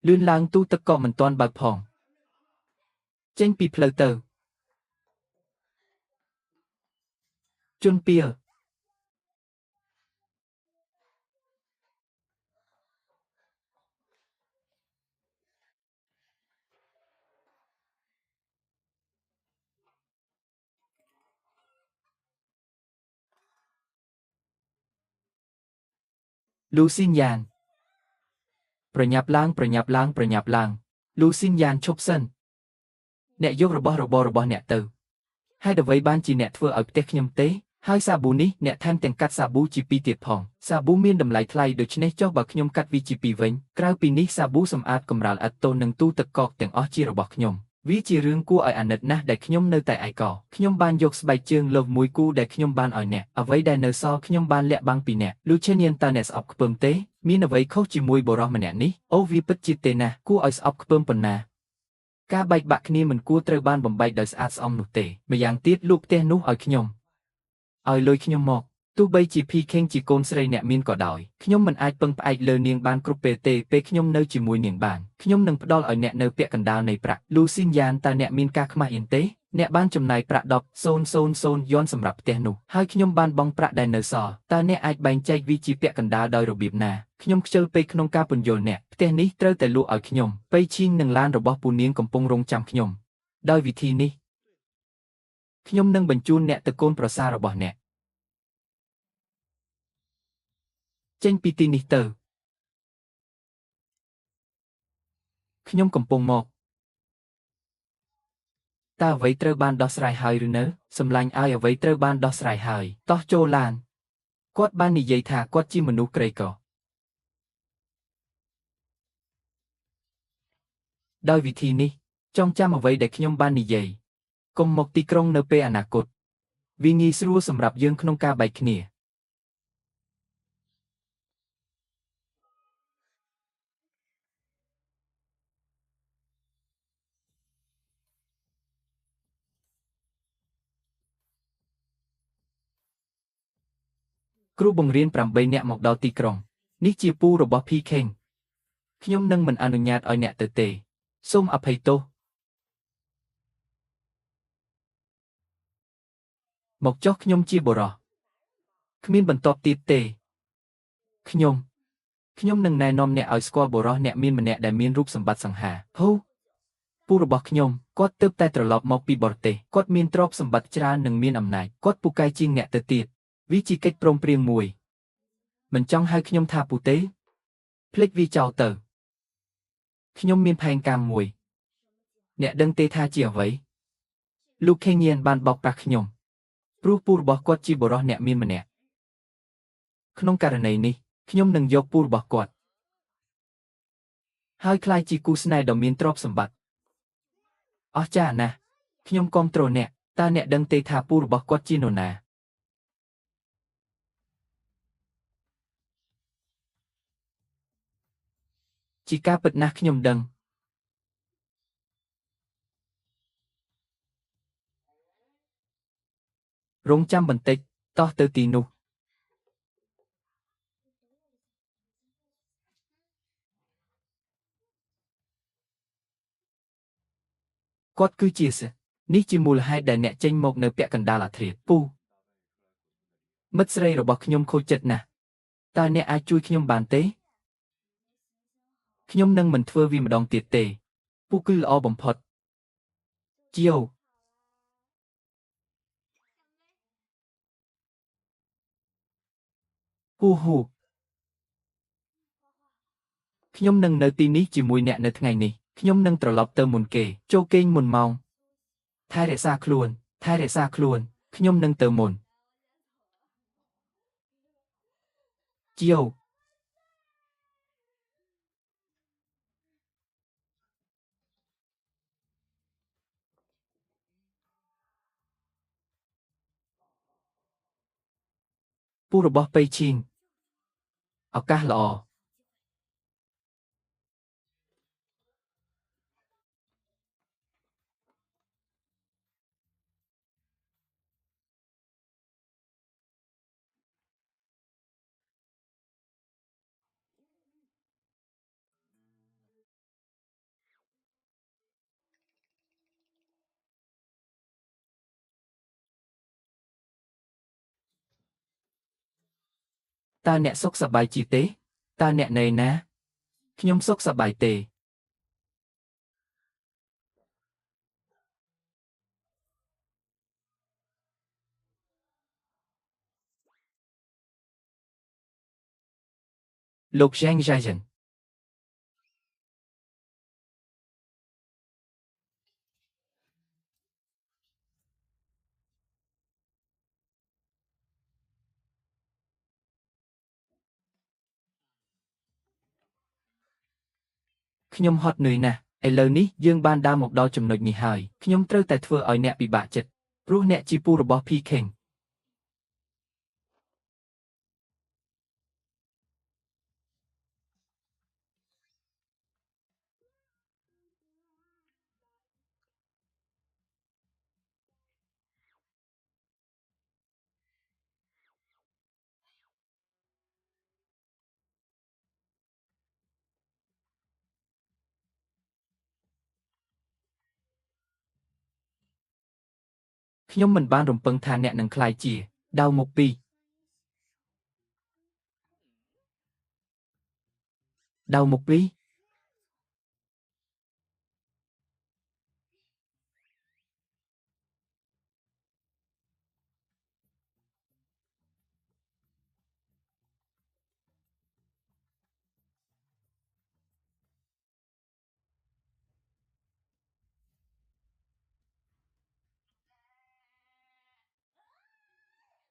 លឿនឡើងទូទឹកក៏មិនទាន់បើកផងចេញពីផ្លូវទៅជន់ពៀលលូស៊ីនយ៉ានប្រញាប់ឡើងលូស៊ីនយ៉ានឈប់សិនអ្នកយករបស់របររបស់អ្នកទៅហេតុអ្វីបានជាអ្នកធ្វើឲ្យផ្ទះខ្ញុំទេហើយសាប៊ូនេះអ្នកថែមទាំងកាត់សាប៊ូជាពីរទៀតផងសាប៊ូមានតម្លៃថ្លៃដូច្នេះចុះបើខ្ញុំកាត់វាជាពីរវិញក្រៅពីនេះសាប៊ូសម្អាតកម្រាលឥដ្ឋតូននិងទូទឹកកកទាំងអស់ជារបស់ខ្ញុំវាជារឿងគួរឲ្យអាណិតណាស់ដែលខ្ញុំនៅតែឯកោខ្ញុំបានយកស្បែកជើងលើសមួយគូដែលខ្ញុំបានឲ្យអ្នកអ្វីដែលនៅសល់ខ្ញុំបានលាក់បាំងពីអ្នកលូឆេនៀនតើអ្នកស្អប់ខ្ពើមទេមានអ្វីខុសជាមួយបុរសម្នាក់នេះអូវាពិតជាទេណាគួរឲ្យស្អប់ខ្ពើមប៉ុណ្ណាការបែកបាក់គ្នាមិនគួរត្រូវបានបំបែកដោយស្អាតស្អំនោះទេម្យ៉ាងទៀតលក់ផ្ទះនោះឲ្យខ្ញុំឲ្យលុយខ្ញុំមកទោះបីជាភីខេងជាកូនស្រីអ្នកមានក៏ដោយខ្ញុំមិនអាចពឹងផ្អែកលើនាងបានគ្រប់ពេលទេពេលខ្ញុំនៅជាមួយនាងបានខ្ញុំនឹងផ្ដល់ឲ្យអ្នកនៅពាក់កណ្ដាលនៃប្រាក់លូស៊ីនយ៉ានតើអ្នកមានការខ្មាស់អៀនទេអ្នកបានចំណាយប្រាក់10,000 យន់សម្រាប់ផ្ទះនោះហើយខ្ញុំបានបង់ប្រាក់ដែលនៅសល់តើអ្នកអាចបែងចែកវាជាពាក់កណ្ដាលដោយរបៀបណាខ្ញុំខ្ជិលពេកក្នុងការពន្យល់អ្នកផ្ទះនេះត្រូវតែលក់ឲ្យខ្ញុំប៉ៃឈីងនិងឡានរបស់ពូនាងកំពុងរងចាំខ្ញុំដោយវិធីនេះខ្ញុំនឹងបញ្ជូនអ្នកទៅកូនប្រសាររបស់អ្នកចេញពីទីនេះទៅខ្ញុំកំពុងមកតើអ្វីត្រូវបានដោះស្រាយហើយឬនៅសម្លាញ់ឲ្យអ្វីត្រូវបានដោះស្រាយហើយតោះចូលឡានគាត់បាននិយាយថាគាត់ជាមនុស្សក្រីក្រដោយវិធីនេះចងចាំអ្វីដែលខ្ញុំបាននិយាយកុំមកទីក្រុងនៅពេលអនាគតវាងាយស្រួលសម្រាប់យើងក្នុងការបែកគ្នាគ្រូបង្រៀន8នាក់មកដល់ទីក្រុងនេះជាពូរបស់ភីខេងខ្ញុំនឹងមិនអនុញ្ញាតឲ្យអ្នកទៅទេសូមអភ័យទោសមកចុះខ្ញុំជាបុរសគ្មានបន្ទាប់ទៀតទេខ្ញុំនឹងណែនាំអ្នកឲ្យស្គាល់បុរសអ្នកមានម្នាក់ដែលមានរូបសម្បត្តិសង្ហាហូពូរបស់ខ្ញុំគាត់ទើបតែត្រឡប់មកពីបរទេសគាត់មានទ្រព្យសម្បត្តិច្រើននិងមានអំណាចគាត់ពូកែជាងអ្នកទៅទៀតវាជាកិច្ចព្រមព្រៀងមួយមិនចង់ហៅខ្ញុំថាពូទេភ្លេចវាចោលទៅខ្ញុំមានផែនការមួយអ្នកដឹងទេថាជាអ្វីលោកខេងៀនបានបោកប្រាស់ខ្ញុំព្រោះពូរបស់គាត់ជាបុរសអ្នកមានម្នាក់ក្នុងករណីនេះខ្ញុំនឹងយកពូរបស់គាត់ហើយក្លាយជាគូស្នេហ៍ដ៏មានទ្រព្យសម្បត្តិអស្ចារ្យណាស់ខ្ញុំគាំទ្រអ្នកតើអ្នកដឹងទេថាពូរបស់គាត់ជានរណាជាការពិតណាស់ខ្ញុំដឹងរងចាំបន្តិចតោះទៅទីនោះគាត់គឺជាសិស្សនេះជាមូលហេតុដែលអ្នកចេញមកនៅពាក់កណ្ដាលអាធ្រាត្រពូមិត្តស្រីរបស់ខ្ញុំខូចចិត្តណាស់តើអ្នកអាចជួយខ្ញុំបានទេខ្ញុំនឹងមិនធ្វើវាម្ដងទៀតទេពូគឺល្អបំផុតជាវពូហ៊ូខ្ញុំនឹងនៅទីនេះជាមួយអ្នកនៅថ្ងៃនេះខ្ញុំនឹងត្រឡប់ទៅមុនគេចូលគេងមុនម៉ោងថែរក្សាខ្លួនខ្ញុំនឹងទៅមុនជាវពូរបស់ប៉ៃឈីងឱកាសល្អ តើអ្នកសុខសប្បាយជាទេតើអ្នកនៅណាខ្ញុំសុខសប្បាយទេលោក Zhang Jian ខ្ញុំហត់នឿយណាស់ឥឡូវនេះយើងបានដើរមកដល់ចំណុចនេះហើយខ្ញុំត្រូវតែធ្វើឲ្យអ្នកពិបាកចិត្តព្រោះអ្នកជាពូរបស់ Peking ខ្ញុំមិនបានរំពឹងថាអ្នកនឹងក្លាយជាដៅមុខពីរដៅមុខពីរ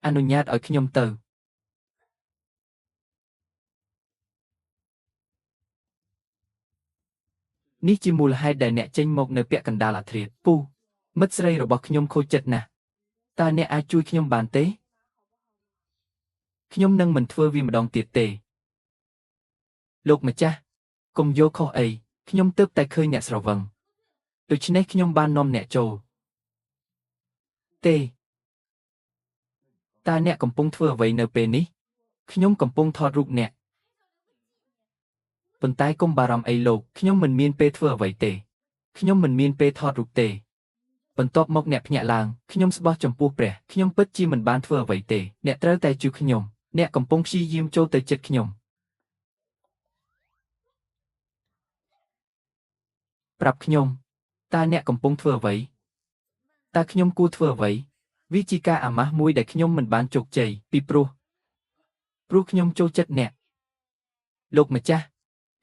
អនុញ្ញាតឲ្យខ្ញុំទៅនេះជាមូលហេតុដែលអ្នកចេញមកនៅពាក់កណ្ដាលអាធ្រាត្រពូមិត្តស្រីរបស់ខ្ញុំខូចចិត្តណាស់តើអ្នកអាចជួយខ្ញុំបានទេខ្ញុំនឹងមិនធ្វើវាម្ដងទៀតទេលោកម្ចាស់កុំយកខុសអីខ្ញុំទើបតែឃើញអ្នកស្រវឹងដូច្នេះខ្ញុំបាននាំអ្នកចូលទេតើអ្នកកំពុងធ្វើអ្វីនៅពេលនេះខ្ញុំកំពុងថតរូបអ្នកប៉ុន្តែកុំបារម្ភអីលោកខ្ញុំមិនមានពេលធ្វើអ្វីទេខ្ញុំមិនមានពេលថតរូបទេបន្ទាប់មកអ្នកភ្ញាក់ឡើងខ្ញុំស្បោះចំពោះព្រះខ្ញុំពិតជាមិនបានធ្វើអ្វីទេអ្នកត្រូវតែជួយខ្ញុំអ្នកកំពុងព្យាយាមចូលទៅចិត្តខ្ញុំប្រាប់ខ្ញុំតើអ្នកកំពុងធ្វើអ្វីតើខ្ញុំគួរធ្វើអ្វីវាជាការអាម៉ាស់មួយដែលខ្ញុំមិនបានជោគជ័យពីព្រោះខ្ញុំចូលចិត្តអ្នកលោកម្ចាស់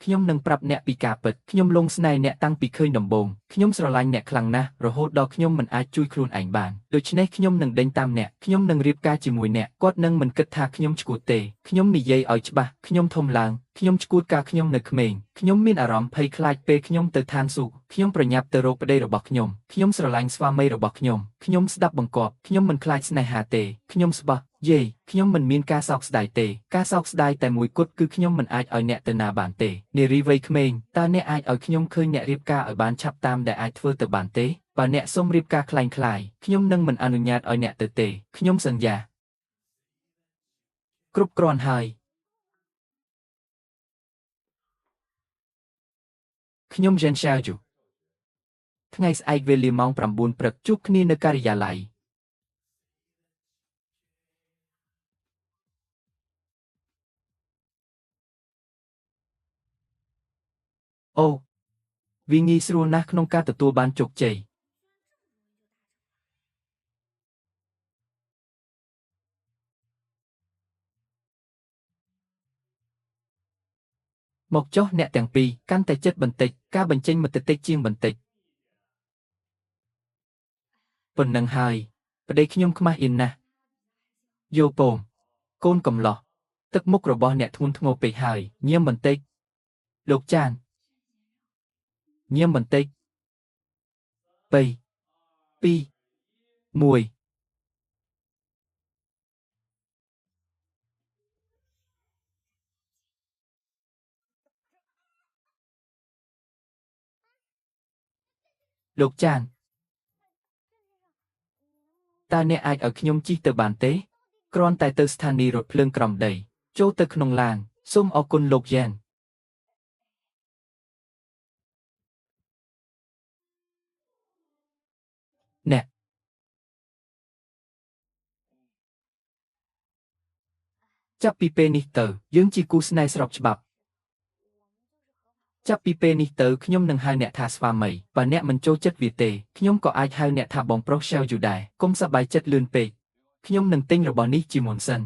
ខ្ញុំនឹងប្រាប់អ្នកពីការពិតខ្ញុំលងស្នេហ៍អ្នកតាំងពីឃើញដំបូងខ្ញុំស្រឡាញ់អ្នកខ្លាំងណាស់រហូតដល់ខ្ញុំមិនអាចជួយខ្លួនឯងបានដូច្នេះខ្ញុំនឹងដេញតាមអ្នកខ្ញុំនឹងរៀបការជាមួយអ្នកគាត់នឹងមិនគិតថាខ្ញុំឈួតទេខ្ញុំនិយាយឲ្យច្បាស់ខ្ញុំធំឡើងខ្ញុំឈួតកាលខ្ញុំនៅក្មេងខ្ញុំមានអារម្មណ៍ភ័យខ្លាចពេលខ្ញុំទៅឋានសួគ៌ខ្ញុំប្រញាប់ទៅរកប្តីរបស់ខ្ញុំស្រឡាញ់ស្វាមីរបស់ខ្ញុំស្ដាប់បង្គាប់ខ្ញុំមិនខ្លាចស្នេហាទេខ្ញុំស្បោះយេខ្ញុំមិនមានការសោកស្ដាយទេការសោកស្ដាយតែមួយគត់គឺខ្ញុំមិនអាចឲ្យអ្នកទៅណាបានទេនារីវ័យក្មេងតើអ្នកអាចឲ្យខ្ញុំឃើញអ្នករៀបការឲ្យបានឆាប់តាមដែលអាចធ្វើទៅបានទេបើអ្នកសុំរៀបការคล้ายៗខ្ញុំនឹងមិនអនុញ្ញាតឲ្យអ្នកទៅទេខ្ញុំសន្យាគ្រប់គ្រាន់ហើយខ្ញុំ Zhen Xiaoju ថ្ងៃស្អែកវេលាម៉ោង 9 ព្រឹកជួបគ្នានៅការិយាល័យអូវាងាយស្រួលណាស់ក្នុងការទទួលបានជោគជ័យមកចុះអ្នកទាំងពីរកាន់តែចិត្តបន្តិចការបញ្ចេញមតិតិចជាងបន្តិចប៉ុណ្ណឹងហើយប្តីខ្ញុំខ្មាស់អៀនណាស់យោពងកូនកំឡោះទឹកមុខរបស់អ្នកធ្ងន់ធ្ងរពេកហើយញៀមបន្តិចលោកចានញៀមបន្តិច3 2 1លោកចានតើអ្នកអាចឲ្យខ្ញុំជិះទៅបានទេគ្រាន់តែទៅស្ថានីយ៍រថភ្លើងក្រោមដីចូលទៅក្នុងឡានសូមអរគុណលោកយ៉ែនអ្នក ចាប់ពីពេលនេះទៅយើងជាគូស្នេហ៍ស្របច្បាប់ចាប់ពីពេលនេះទៅខ្ញុំនឹងហៅអ្នកថាស្វាមីបើអ្នកមិនចូលចិត្តវាទេខ្ញុំក៏អាចហៅអ្នកថាបងប្រុសឆាវយូដែរកុំសប្បាយចិត្តលឿនពេកខ្ញុំនឹងទិញរបស់នេះជាមុនសិន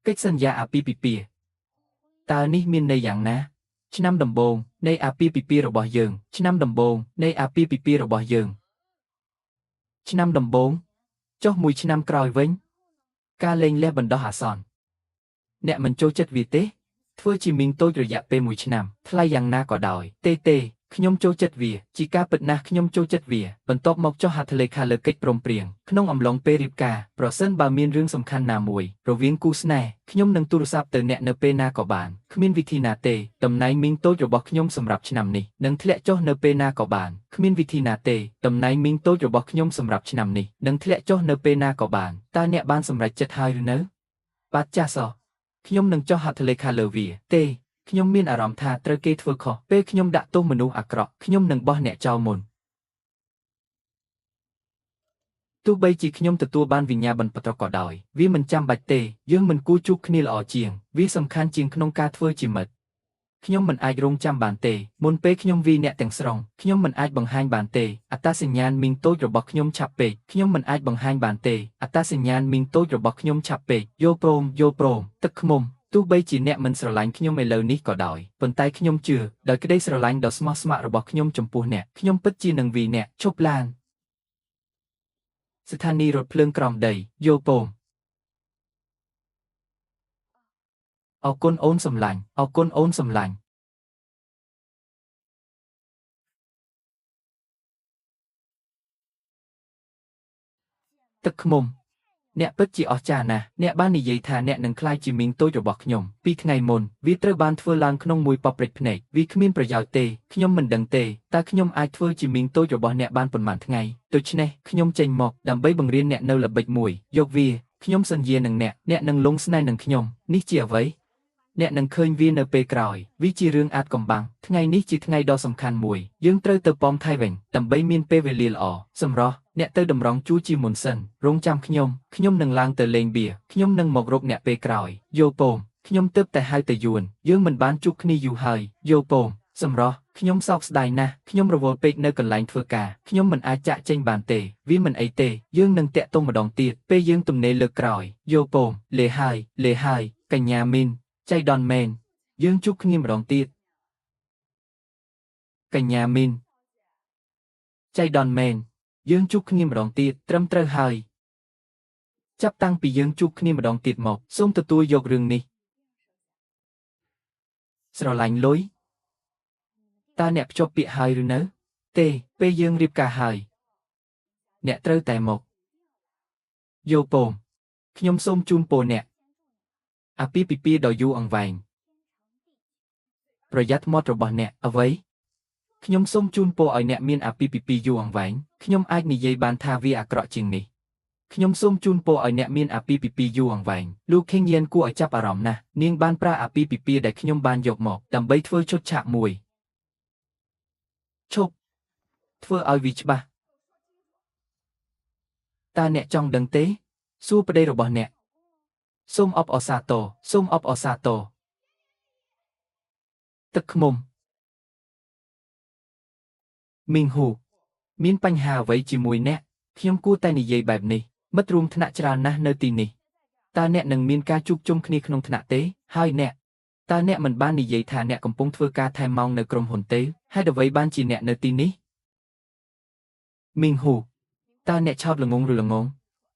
កិច្ចសន្យាអាពាហ៍ពិពាហ៍តើនេះមានន័យយ៉ាងណាឆ្នាំដំបូងនៃអាពាហ៍ពិពាហ៍របស់យើងឆ្នាំដំបូងនៃអាពាហ៍ពិពាហ៍របស់យើងឆ្នាំដំបូងចុះមួយឆ្នាំក្រោយវិញការលែងលះបណ្ដោះអាសន្នអ្នកមិនចូលចិត្តវាទេធ្វើជាមីងតូចរយៈពេល1ឆ្នាំថ្លៃយ៉ាងណាក៏ដោយទេខ្ញុំចូលចិត្តវាជាការពិតណាស់ខ្ញុំចូលចិត្តវាបន្ទាប់មកចុះហត្ថលេខាលើកិច្ចព្រមព្រៀងក្នុងអំឡុងពេលរៀបការប្រសិនបើមានរឿងសំខាន់ណាមួយរវាងគូស្នេហ៍ខ្ញុំនឹងទូរស័ព្ទទៅអ្នកនៅពេលណាក៏បានគ្មានវិធីណាទេតំណែងមីងតូចរបស់ខ្ញុំសម្រាប់ឆ្នាំនេះនឹងធ្លាក់ចុះនៅពេលណាក៏បានគ្មានវិធីណាទេតំណែងមីងតូចរបស់ខ្ញុំសម្រាប់ឆ្នាំនេះនឹងធ្លាក់ចុះនៅពេលណាក៏បានតើអ្នកបានសម្រេចចិត្តហើយឬនៅបាទចាសខ្ញុំនឹងចុះហត្ថលេខាលើវាទេខ្ញុំមានអារម្មណ៍ថាត្រូវគេធ្វើខុសពេលខ្ញុំដាក់ទោសមនុស្សអាក្រក់ខ្ញុំនឹងបោះអ្នកចោលមុនទោះបីជាខ្ញុំទទួលបានវិញ្ញាបនបត្រក៏ដោយវាមិនចាំបាច់ទេយើងមិនគួរជួបគ្នាល្អជាងវាសំខាន់ជាងក្នុងការធ្វើជាមិត្តខ្ញុំមិនអាចរងចាំបានទេមុនពេលខ្ញុំវាយអ្នកទាំងស្រុងខ្ញុំមិនអាចបង្ហាញបានទេអត្តសញ្ញាណមីងតូចរបស់ខ្ញុំឆាប់ពេកខ្ញុំមិនអាចបង្ហាញបានទេអត្តសញ្ញាណមីងតូចរបស់ខ្ញុំឆាប់ពេកយល់ព្រមទឹកឃ្មុំទោះបីជាអ្នកមិនស្រឡាញ់ខ្ញុំឥឡូវនេះក៏ដោយប៉ុន្តែខ្ញុំជឿដោយក្តីស្រឡាញ់ដ៏ស្មោះស្ម័គ្ររបស់ខ្ញុំចំពោះអ្នកខ្ញុំពិតជានឹងវាយអ្នកឈប់ឡានស្ថានីយ៍រថភ្លើងក្រោមដីយល់ព្រមអរគុណអូនសម្លាញ់អរគុណអូនសម្លាញ់ទឹកឃ្មុំអ្នកពិតជាអស្ចារ្យណាស់អ្នកបាននិយាយថាអ្នកនឹងក្លាយជាមីងតូចរបស់ខ្ញុំពីថ្ងៃមុនវាត្រូវបានធ្វើឡើងក្នុងមួយប៉ព្រិចភ្នែកវាគ្មានប្រយោជន៍ទេខ្ញុំមិនដឹងទេតើខ្ញុំអាចធ្វើជាមីងតូចរបស់អ្នកបានប៉ុន្មានថ្ងៃដូច្នេះខ្ញុំចេញមកដើម្បីបង្រៀនអ្នកនៅល្បិចមួយយកវាខ្ញុំសន្យានឹងអ្នកនឹងលងស្នេហ៍នឹងខ្ញុំនេះជាអ្វីអ្នកនឹងឃើញវានៅពេលក្រោយវាជារឿងអាថ៌កំបាំងថ្ងៃនេះជាថ្ងៃដ៏សំខាន់មួយយើងត្រូវទៅប៉មថៃវិញដើម្បីមានពេលវេលាល្អសម្រស់អ្នកទៅតម្រង់ជួរជាមុនសិនរងចាំខ្ញុំនឹងឡើងទៅលេងបៀខ្ញុំនឹងមករកអ្នកពេលក្រោយយល់ព្រមខ្ញុំទើបតែហៅទៅយួនយើងមិនបានជួបគ្នាយូរហើយយល់ព្រមសម្រស់ខ្ញុំសោកស្ដាយណាស់ខ្ញុំរវល់ពេកនៅកន្លែងធ្វើការខ្ញុំមិនអាចចាក់ចេញបានទេវាមិនអីទេយើងនឹងតាក់ទងម្ដងទៀតពេលយើងទំនេរលើកក្រោយយល់ព្រមលេហើយកញ្ញាមីនចៃដន្យមែនយើងជួបគ្នាម្ដងទៀតកញ្ញាមីនចៃដន្យមែនយើងជួបគ្នាម្ដងទៀតត្រឹមត្រូវហើយចាប់តាំងពីយើងជួបគ្នាម្ដងទៀតមកសូមទទួលយករឿងនេះស្រឡាញ់លុយតើអ្នកភ្ជាប់ពាក្យហើយឬនៅទេពេលយើងរៀបការហើយអ្នកត្រូវតែមកយល់ព្រមខ្ញុំសូមជូនពរអ្នកអាពាហ៍ពិពាហ៍ដ៏យូរអង្វែងប្រយ័ត្នមាត់របស់អ្នកអ្វីខ្ញុំសូមជូនពរឲ្យអ្នកមានអាពាហ៍ពិពាហ៍យូរអង្វែងខ្ញុំអាចនិយាយបានថាវាអាក្រក់ជាងនេះខ្ញុំសូមជូនពរឲ្យអ្នកមានអាពាហ៍ពិពាហ៍យូរអង្វែងលោកខេងយៀនគួរឲ្យចាប់អារម្មណ៍ណាស់នាងបានប្រើអាពាហ៍ពិពាហ៍ដែលខ្ញុំបានយកមកដើម្បីធ្វើឈុតឆាកមួយឈប់ធ្វើឲ្យវាច្បាស់តើអ្នកចង់ដឹងទេសួរប្តីរបស់អ្នកសូមអបអរសាទរទឹកឃ្មុំមីងហ៊ូមានបញ្ហាអ្វីជាមួយអ្នកខ្ញុំគួរតែនិយាយបែបនេះមិត្តរួមថ្នាក់ច្រើនណាស់នៅទីនេះតើអ្នកនឹងមានការជួបជុំគ្នាក្នុងថ្នាក់ទេហើយតើអ្នកមិនបាននិយាយថាអ្នកកំពុងធ្វើការថែមម៉ោងនៅក្រុមហ៊ុនទេហេតុអ្វីបានជាអ្នកនៅទីនេះមីងហ៊ូតើអ្នកឆោតល្ងងឬល្ងង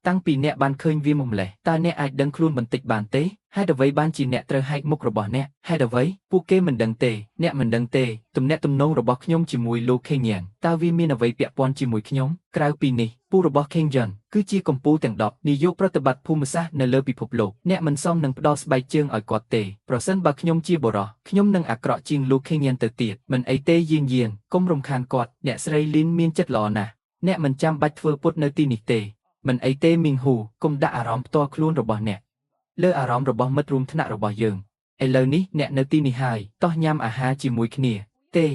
តាំងពីអ្នកបានឃើញវាមកម្លេះតើអ្នកអាចដឹងខ្លួនបន្តិចបានទេហេតុអ្វីបានជាអ្នកត្រូវហែកមុខរបស់អ្នកហេតុអ្វីពួកគេមិនដឹងទេអ្នកមិនដឹងទេទំនាក់ទំនងរបស់ខ្ញុំជាមួយលោកខេងយ៉ាងតើវាមានអ្វីពាក់ព័ន្ធជាមួយខ្ញុំក្រៅពីនេះពូរបស់ខេងយ៉នគឺជាកម្ពុជាទាំង10នាយកប្រតិបត្តិភូមិសាស្ត្រនៅលើពិភពលោកអ្នកមិនសមនឹងផ្ដល់ស្បែកជើងឲ្យគាត់ទេប្រសិនបើខ្ញុំជាបុរសខ្ញុំនឹងអាក្រក់ជាងលោកខេងយ៉ាងទៅទៀតមិនអីទេយាងកុំរំខានគាត់អ្នកស្រីលីនមានចិត្តល្អណាស់អ្នកមិនចាំបាច់ធ្វើពុតនៅទីនេះទេមិនអីទេមីងហ៊ូកុំដាក់អារម្មណ៍ផ្ទាល់ខ្លួនរបស់អ្នកលើអារម្មណ៍របស់មិត្តរួមថ្នាក់របស់យើងឥឡូវនេះអ្នកនៅទីនេះហើយតោះញ៉ាំអាហារជាមួយគ្នាទេ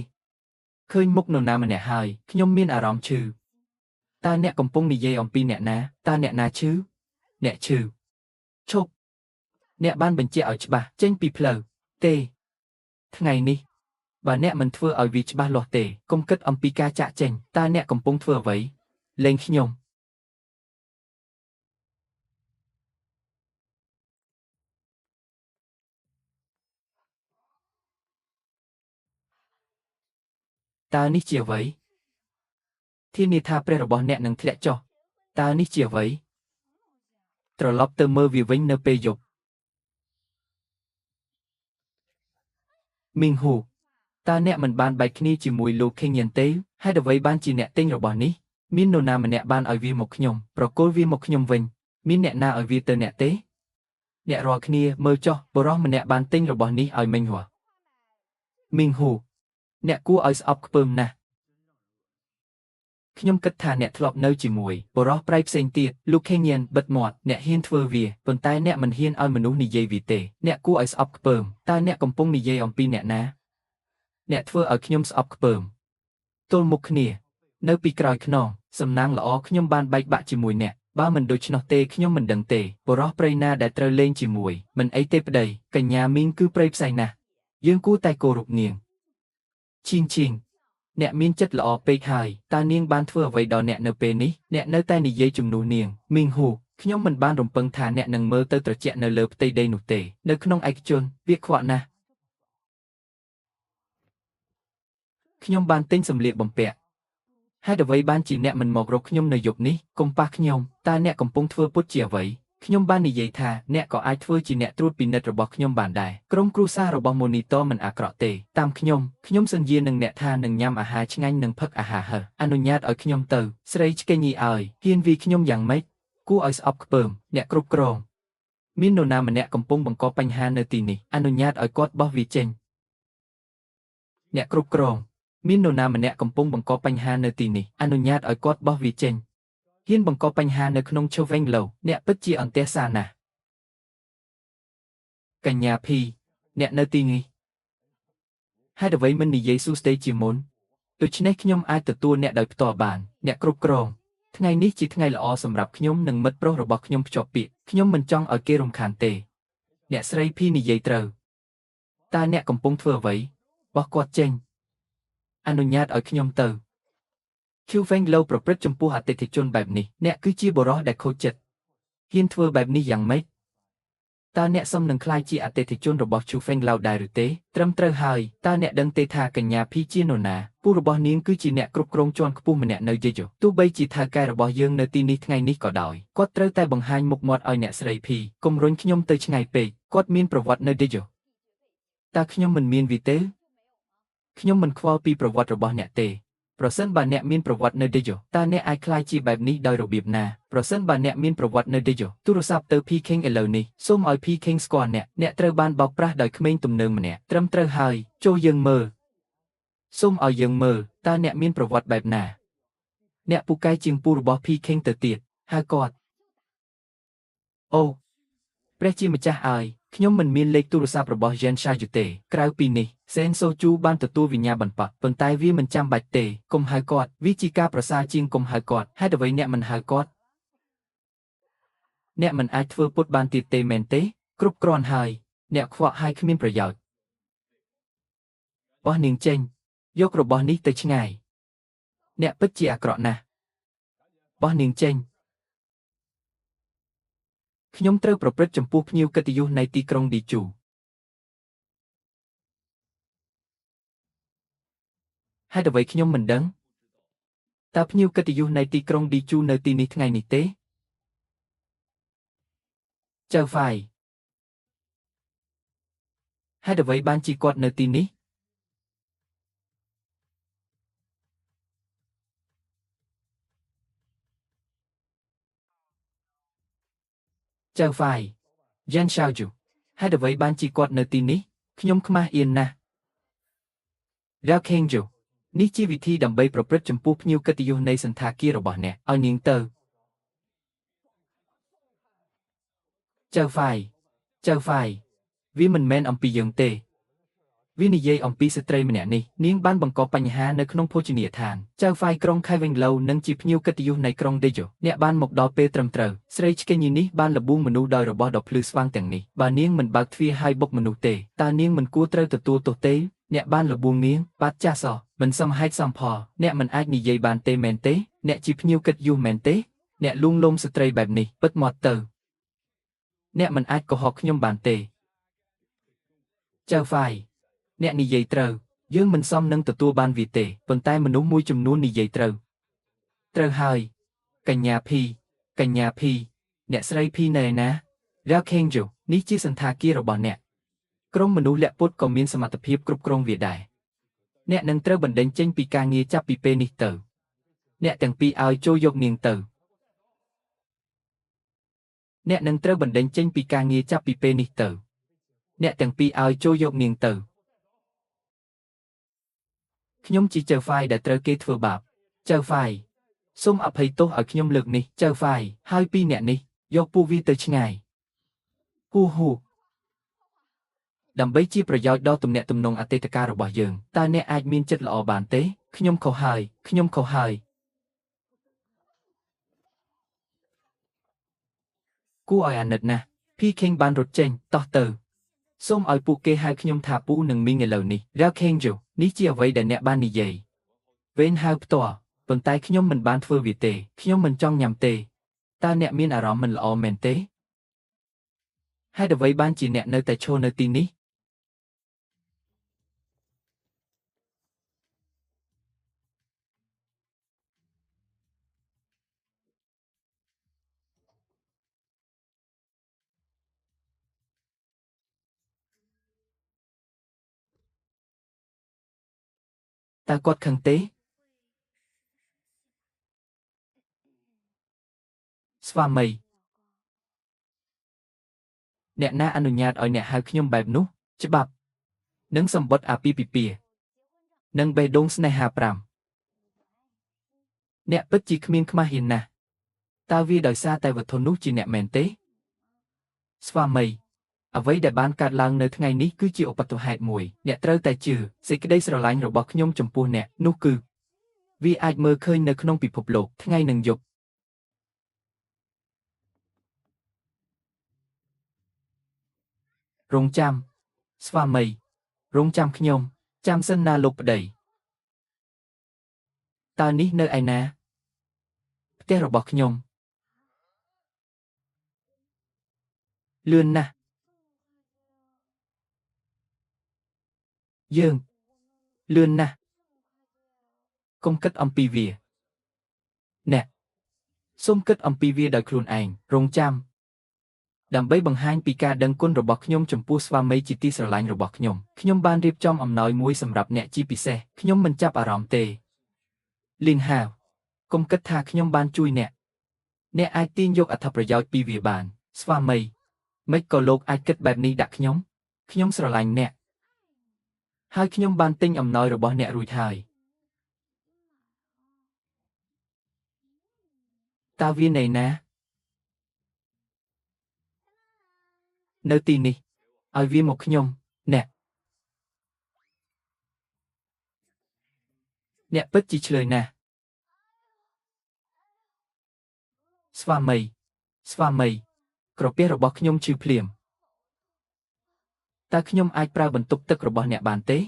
ឃើញមុខនរណាម្នាក់ហើយខ្ញុំមានអារម្មណ៍ឈឺតើអ្នកកំពុងនិយាយអំពីអ្នកណាតើអ្នកណាឈឺ អ្នកឈឺឈប់អ្នកបានបញ្ជាក់ឲ្យច្បាស់ចេញពីផ្លូវទេថ្ងៃនេះបើអ្នកមិនធ្វើឲ្យវាច្បាស់លាស់ទេកុំគិតអំពីការចាក់ចេញតើអ្នកកំពុងធ្វើអ្វីលេងខ្ញុំតើនេះជាអ្វីធានាថាព្រះរបស់អ្នកនឹងធ្លាក់ចុះតើនេះជាអ្វីត្រឡប់ទៅមើលវាវិញនៅពេលយប់មីងហ៊ូតើអ្នកមិនបានបែកគ្នាជាមួយលោកខេងញ៉ានទេហេតុអ្វីបានជាអ្នកទិញរបស់នេះមាននរណាម្នាក់បានឲ្យវាមកខ្ញុំប្រគល់វាមកខ្ញុំវិញមានអ្នកណាឲ្យវាទៅអ្នកទេអ្នករាល់គ្នាមើលចុះបុរសម្នាក់បានទិញរបស់នេះឲ្យមិញហ៎មីងហ៊ូអ្នកគួរឲ្យស្អប់ខ្ពើមណាស់ខ្ញុំគិតថាអ្នកធ្លាប់នៅជាមួយបុរសប្រៃផ្សេងទៀតលោកខេងញ៉ានបិទមាត់អ្នកហ៊ានធ្វើវាប៉ុន្តែអ្នកមិនហ៊ានឲ្យមនុស្សនិយាយវាទេអ្នកគួរឲ្យស្អប់ខ្ពើមតើអ្នកកំពុងនិយាយអំពីអ្នកណាអ្នកធ្វើឲ្យខ្ញុំស្អប់ខ្ពើមទល់មុខគ្នានៅពីក្រោយខ្នងសំណាងល្អខ្ញុំបានបែកបាក់ជាមួយអ្នកបើមិនដូច្នោះទេខ្ញុំមិនដឹងទេបុរសព្រៃណាដែលត្រូវលេងជាមួយមិនអីទេប្តីកញ្ញាមីងគឺព្រៃផ្សៃណាស់យើងគួរតែគោរពនាងឈីងអ្នកមានចិត្តល្អពេកហើយតើនាងបានធ្វើអ្វីដល់អ្នកនៅពេលនេះអ្នកនៅតែនិយាយជំនួសនាងមីងហ៊ូខ្ញុំមិនបានរំពឹងថាអ្នកនឹងមើលទៅត្រជាក់នៅលើផ្ទៃដីនោះទេនៅក្នុងឯកជនវាខ្វក់ណាស់ខ្ញុំបានទិញសម្លៀកបំពាក់ហេតុអ្វីបានជាអ្នកមិនមករកខ្ញុំនៅយប់នេះកុំប៉ះខ្ញុំតើអ្នកកំពុងធ្វើពុតជាអ្វីខ្ញុំបាននិយាយថាអ្នកក៏អាចធ្វើជាអ្នកត្រួតពិនិត្យរបស់ខ្ញុំបានដែរក្រុមគ្រួសាររបស់ Monitor មិនអាក្រក់ទេតាមខ្ញុំសន្យានឹងអ្នកថានឹងញ៉ាំអាហារឆ្ងាញ់និងផឹកអាហារហឹរអនុញ្ញាតឲ្យខ្ញុំទៅស្រីឆ្កេញីឲ្យហ៊ានវាខ្ញុំយ៉ាងម៉េចគួរឲ្យស្អប់ខ្ពើមអ្នកគ្រប់គ្រងមាននរណាម្នាក់កំពុងបង្កបញ្ហានៅទីនេះអនុញ្ញាតឲ្យគាត់បោះវាចេញអ្នកគ្រប់គ្រងមាននរណាម្នាក់កំពុងបង្កបញ្ហានៅទីនេះអនុញ្ញាតឲ្យគាត់បោះវាចេញហ៊ានបង្កបញ្ហានៅក្នុងឈើវិញឡូវអ្នកពិតជាអន្ទះសារណាស់កញ្ញាភីអ្នកនៅទីនេះហេតុអ្វីមិននិយាយសួស្ដីជាមុនដូច្នេះខ្ញុំអាចទទួលអ្នកដោយផ្ទាល់បានអ្នកគ្រប់គ្រងថ្ងៃនេះជាថ្ងៃល្អសម្រាប់ខ្ញុំនិងមិត្តប្រុសរបស់ខ្ញុំភ្ជាប់ពាក្យខ្ញុំមិនចង់ឲ្យគេរំខានទេអ្នកស្រីភីនិយាយត្រូវតើអ្នកកំពុងធ្វើអ្វីបោះគាត់ចេញអនុញ្ញាតឲ្យខ្ញុំទៅឈូវហ្វេងឡូប្រព្រឹត្តចំពោះអតិថិជនបែបនេះអ្នកគឺជាបុរសដែលខូចចិត្តហ៊ានធ្វើបែបនេះយ៉ាងម៉េចតើអ្នកសុំនឹងក្លាយជាអតិថិជនរបស់ឈូវហ្វេងឡូដែរឬទេត្រឹមត្រូវហើយតើអ្នកដឹងទេថាកញ្ញាភីជានរណាពូរបស់នាងគឺជាអ្នកគ្រប់គ្រងជាន់ខ្ពស់ម្នាក់នៅយេយូទោះបីជាថៅកែរបស់យើងនៅទីនេះថ្ងៃនេះក៏ដោយគាត់ត្រូវតែបង្ហាញមុខមាត់ឲ្យអ្នកស្រីភីកុំរុញខ្ញុំទៅឆ្ងាយពេកគាត់មានប្រវត្តិនៅយេយូតើខ្ញុំមិនមានវាទេខ្ញុំមិនខ្វល់ពីប្រវត្តិរបស់អ្នកទេប្រសិនបើអ្នកមានប្រវត្តិនៅឌីយ៉ូតើអ្នកអាចក្លាយជាបែបនេះដោយរបៀបណាប្រសិនបើអ្នកមានប្រវត្តិនៅឌីយ៉ូទូរស័ព្ទទៅ P King ឥឡូវនេះសូមឲ្យ P King ស្គាល់អ្នកត្រូវបានបោកប្រាស់ដោយក្មេងទំនើងម្នាក់ត្រឹមត្រូវហើយចូលយើងមើលសូមឲ្យយើងមើលតើអ្នកមានប្រវត្តិបែបណាអ្នកពូកែជាងពូរបស់ P King ទៅទៀតហៅគាត់អូព្រះជាម្ចាស់ឲ្យខ្ញុំមិនមានលេខទូរស័ព្ទរបស់ Yen Sha យូទេក្រៅពីនេះសេនសូជូបានទទួលវិញ្ញាបនបត្រប៉ុន្តែវាមិនចាំបាច់ទេកុំហៅគាត់វាជាការប្រសើរជាងកុំហៅគាត់ហេតុអ្វីអ្នកមិនហៅគាត់អ្នកមិនអាចធ្វើពុតបានទៀតទេមែនទេគ្រប់គ្រាន់ហើយអ្នកខ្វក់ហើយគ្មានប្រយោជន៍បោះនាងចេញយករបស់នេះទៅឆ្ងាយអ្នកពិតជាអាក្រក់ណាស់បោះនាងចេញខ្ញុំត្រូវប្រព្រឹត្តចំពោះភ្ញៀវកិត្តិយសនៃទីក្រុងឌីជូហេតុអ្វីខ្ញុំមិនដឹងតើភ្ញៀវកិត្តិយសនៃទីក្រុងឌីជូនៅទីនេះថ្ងៃនេះទេចៅហ្វាយហេតុអ្វីបានជាគាត់នៅទីនេះចៅហ្វាយយ៉ានឆាវជូហេតុអ្វីបានជាគាត់នៅទីនេះខ្ញុំខ្មាស់អៀនណាស់រ៉ាខេងជូនេះជាវិធីដើម្បីប្រព្រឹត្តចំពោះភ្ញៀវកិត្តិយសនៃសន្តាគាររបស់អ្នកឲ្យនាងទៅចៅហ្វាយវាមិនមែនអំពីយើងទេ វានិយាយអំពីស្ត្រីម្នាក់នេះនាងបានបង្កបញ្ហានៅក្នុងភោជនីយដ្ឋានចៅហ្វាយក្រុងខេវិញឡូវនិងជាភ្ញៀវកិត្តិយសនៃក្រុងដេជូអ្នកបានមកដល់ពេលត្រឹមត្រូវស្រីឆ្កេញនេះបានលបួងមនុស្សដោយរបស់ដ៏ភ្លឺស្វាងទាំងនេះបើនាងមិនបើកទ្វារឲ្យបុកមនុស្សទេតើនាងមិនគួរត្រូវទទួលទោសទេអ្នកបានលបួងនាងបាត់ចាស់សោះមិនសមហេតុសមផលអ្នកមិនអាចនិយាយបានទេមែនទេអ្នកជាភ្ញៀវកិត្តិយសមែនទេអ្នកលួងលោមស្ត្រីបែបនេះពិតមកទៅអ្នកមិនអាចកុហកខ្ញុំបានទេចៅហ្វាយអ្នកនិយាយត្រូវយើងមិនសមនឹងទទួលបានវាទេប៉ុន្តែមនុស្សមួយចំនួននិយាយត្រូវហើយកញ្ញាភីអ្នកស្រីភីនៅណារ៉ាខេងជូនេះជាសន្តាគាររបស់អ្នកក្រុមមនុស្សលាក់ពុតក៏មានសមត្ថភាពគ្រប់គ្រងវាដែរអ្នកនឹងត្រូវបណ្ដេញចេញពីការងារចាប់ពីពេលនេះទៅអ្នកទាំងពីរឲ្យចូលយកនាងទៅអ្នកនឹងត្រូវបណ្ដេញចេញពីការងារចាប់ពីពេលនេះទៅអ្នកទាំងពីរឲ្យចូលយកនាងទៅខ្ញុំជាចៅហ្វាយដែលត្រូវគេធ្វើបាបចៅហ្វាយសូមអភ័យទោសឲ្យខ្ញុំលើកនេះចៅហ្វាយហើយពីរអ្នកនេះយកពួកវាទៅឆ្ងាយហ៊ូដើម្បីជាប្រយោជន៍ដល់ទំនាក់ទំនងអតីតកាលរបស់យើងតើអ្នកអាចមានចិត្តល្អបានទេខ្ញុំខុសហើយគួរឲ្យអាណិតណាស់ភីខេងបានរត់ចេញតោះទៅសូមឲ្យពួកគេហៅខ្ញុំថាពូនិងមីងឥឡូវនេះរ៉ាខេងជូនេះជាអ្វីដែលអ្នកបាននិយាយវេនហៅផ្ទាល់ប៉ុន្តែខ្ញុំមិនបានធ្វើវាទេខ្ញុំមិនចង់ញ៉ាំទេតើអ្នកមានអារម្មណ៍មិនល្អមែនទេហេតុអ្វីបានជាអ្នកនៅតែឈរនៅទីនេះតើគាត់ខឹងទេស្វាមីអ្នកណាអនុញ្ញាតឲ្យអ្នកហៅខ្ញុំបែបនោះច្បាប់និងសម្បត្តិអាពាហ៍ពិពាហ៍និងបេះដូងស្នេហា5អ្នកពិតជាគ្មានខ្មាស់ហ៊ានណាស់តើវាដោយសារតែវត្ថុនោះជាអ្នកមែនទេស្វាមីអ្វីដែលបានកើតឡើងនៅថ្ងៃនេះគឺជាឧបទ្ទហេតុមួយអ្នកត្រូវតែជឿសេចក្តីស្រឡាញ់របស់ខ្ញុំចំពោះអ្នកនោះគឺវាអាចមើលឃើញនៅក្នុងពិភពលោកថ្ងៃនិងយប់រងចាំស្វាមីរងចាំខ្ញុំចាំសិនណាលោកប្តីតើនេះនៅឯណាផ្ទះរបស់ខ្ញុំលឿនណាស់យើងលឿនណាស់កុំគិតអំពីវាអ្នកសូមគិតអំពីវាដោយខ្លួនឯងរងចាំដើម្បីបង្ហាញពីការដឹងគុណរបស់ខ្ញុំចំពោះស្វាមីជាទីស្រឡាញ់របស់ខ្ញុំបានរៀបចំអំណោយមួយសម្រាប់អ្នកជាពិសេសខ្ញុំមិនចាប់អារម្មណ៍ទេលីនហាវកុំគិតថាខ្ញុំបានជួយអ្នកអាចទាញយកអត្ថប្រយោជន៍ពីវាបានស្វាមីមិនក៏លោកអាចគិតបែបនេះដាក់ខ្ញុំស្រឡាញ់អ្នកហើយខ្ញុំបានទិញអំណោយរបស់អ្នករួចហើយតើវានៅណានៅទីនេះឲ្យវាមកខ្ញុំអ្នកពិតជាឆ្លើយណាស់ស្វាមីក្រពះរបស់ខ្ញុំឈឺភ្លាមតើខ្ញុំអាចប្រើបន្ទប់ទឹករបស់អ្នកបានទេ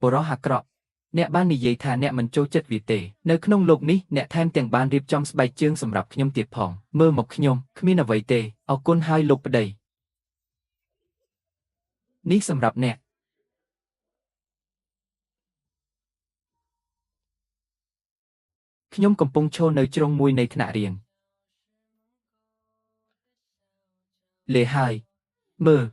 បុរសអាក្រក់អ្នកបាននិយាយថាអ្នកមិនចូលចិត្តវាទេនៅក្នុងโลกនេះអ្នកថែមទាំងបានរៀបចំស្បែកជើងសម្រាប់ខ្ញុំទៀតផងមើលមកខ្ញុំគ្មានអ្វីទេអរគុណហើយលោកប្តីនេះសម្រាប់អ្នកខ្ញុំកំពុងឈរនៅជ្រុងមួយនៃថ្នាក់រៀនលេហើយមើល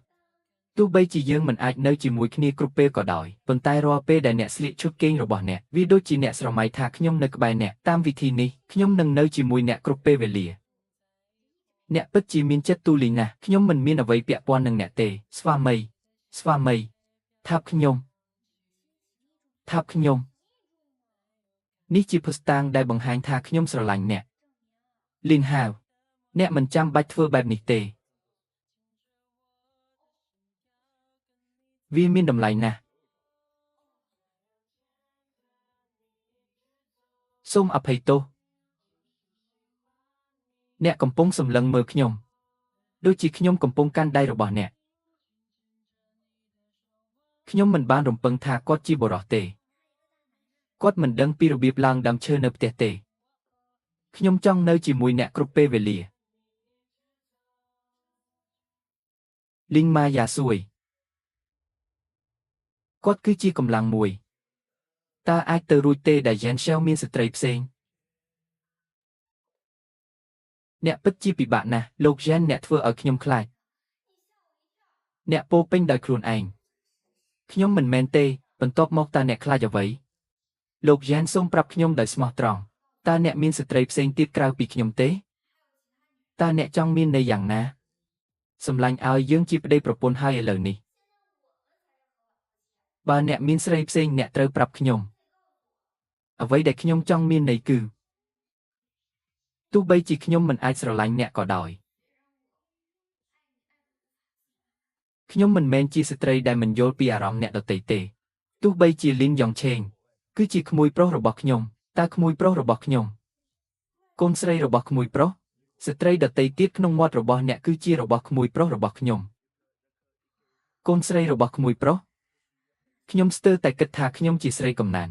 ទោះបីជាយើងមិនអាចនៅជាមួយគ្នាគ្រប់ពេលក៏ដោយប៉ុន្តែរាល់ពេលដែលអ្នកស្លៀកឈុតគេងរបស់អ្នកវាដូចជាអ្នកស្រមៃថាខ្ញុំនៅក្បែរអ្នកតាមវិធីនេះខ្ញុំនឹងនៅជាមួយអ្នកគ្រប់ពេលវេលាអ្នកពិតជាមានចិត្តទូលាយណាស់ខ្ញុំមិនមានអ្វីពាក់ព័ន្ធនឹងអ្នកទេស្វាមីថាប់ខ្ញុំ ថាប់ខ្ញុំនេះជាភស្តុតាងដែលបង្ហាញថាខ្ញុំស្រឡាញ់អ្នកលីនហាវអ្នកមិនចាំបាច់ធ្វើបែបនេះទេវាមានតម្លៃណាស់សូមអភ័យទោសអ្នកកំពុងសម្លឹងមើលខ្ញុំដូចជាខ្ញុំកំពុងកាន់ដៃរបស់អ្នកខ្ញុំមិនបានរំពឹងថាគាត់ជាបុរសទេគាត់មិនដឹងពីរបៀបឡើងដើមឈើនៅផ្ទះទេខ្ញុំចង់នៅជាមួយអ្នកគ្រប់ពេលវេលាលីងម៉ាយ៉ាស៊ួយគាត់គឺជាកម្លាំងមួយតើអាចទៅរួចទេដែលយ៉ែនឆាវមានស្ត្រីផ្សេងអ្នកពិតជាពិបាកណាស់លោកយ៉ែនអ្នកធ្វើឲ្យខ្ញុំខ្លាចអ្នកពោពេញដោយខ្លួនឯងខ្ញុំមិនមែនទេបន្ទាប់មកតើអ្នកខ្លាចអ្វីលោកយ៉ែនសូមប្រាប់ខ្ញុំដោយស្មោះត្រង់តើអ្នកមានស្ត្រីផ្សេងទៀតក្រៅពីខ្ញុំទេតើអ្នកចង់មានន័យយ៉ាងណាសម្លាញ់ឲ្យយើងជាប្តីប្រពន្ធហើយឥឡូវនេះបើអ្នកមានស្រីផ្សេងអ្នកត្រូវប្រាប់ខ្ញុំអ្វីដែលខ្ញុំចង់មានន័យគឺទោះបីជាខ្ញុំមិនអាចស្រឡាញ់អ្នកក៏ដោយខ្ញុំមិនមែនជាស្ត្រីដែលមិនយល់ពីអារម្មណ៍អ្នកដទៃទេទោះបីជាលីនយ៉ងឆេងគឺជាក្មួយប្រុសរបស់ខ្ញុំតើក្មួយប្រុសរបស់ខ្ញុំកូនស្រីរបស់ក្មួយប្រុសស្ត្រីដទៃទៀតក្នុងមាត់របស់អ្នកគឺជារបស់ក្មួយប្រុសរបស់ខ្ញុំកូនស្រីរបស់ក្មួយប្រុសខ្ញុំស្ទើរតែគិតថាខ្ញុំជាស្រីកំណាន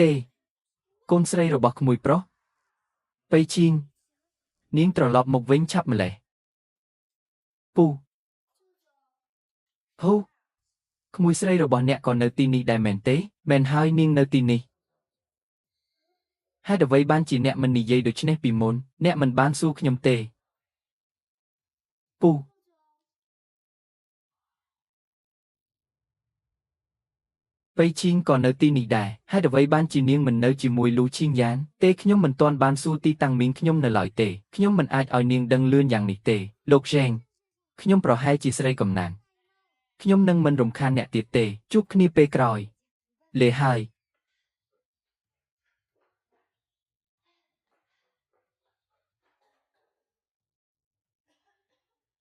ទេកូនស្រីរបស់ក្មួយប្រុសបៃឈីងនាងត្រឡប់មកវិញឆាប់ម្លេះពូហូក្មួយស្រីរបស់អ្នកក៏នៅទីនេះដែរមែនទេមែនហើយនាងនៅទីនេះហេតុអ្វីបានជាអ្នកមិននិយាយដូច្នេះពីមុនអ្នកមិនបានសួរខ្ញុំទេពូបៃឈីងក៏នៅទីនេះដែរហេតុអ្វីបានជានាងមិននៅជាមួយលូឈីងយ៉ានទេខ្ញុំមិនទាន់បានសួរទីតាំងមីងខ្ញុំនៅឡើយទេខ្ញុំមិនអាចឲ្យនាងដឹងលឿនយ៉ាងនេះទេលោកឆេងខ្ញុំប្រហែលជាស្រីកំណានខ្ញុំនឹងមិនរំខានអ្នកទៀតទេជួបគ្នាពេលក្រោយលេហើយ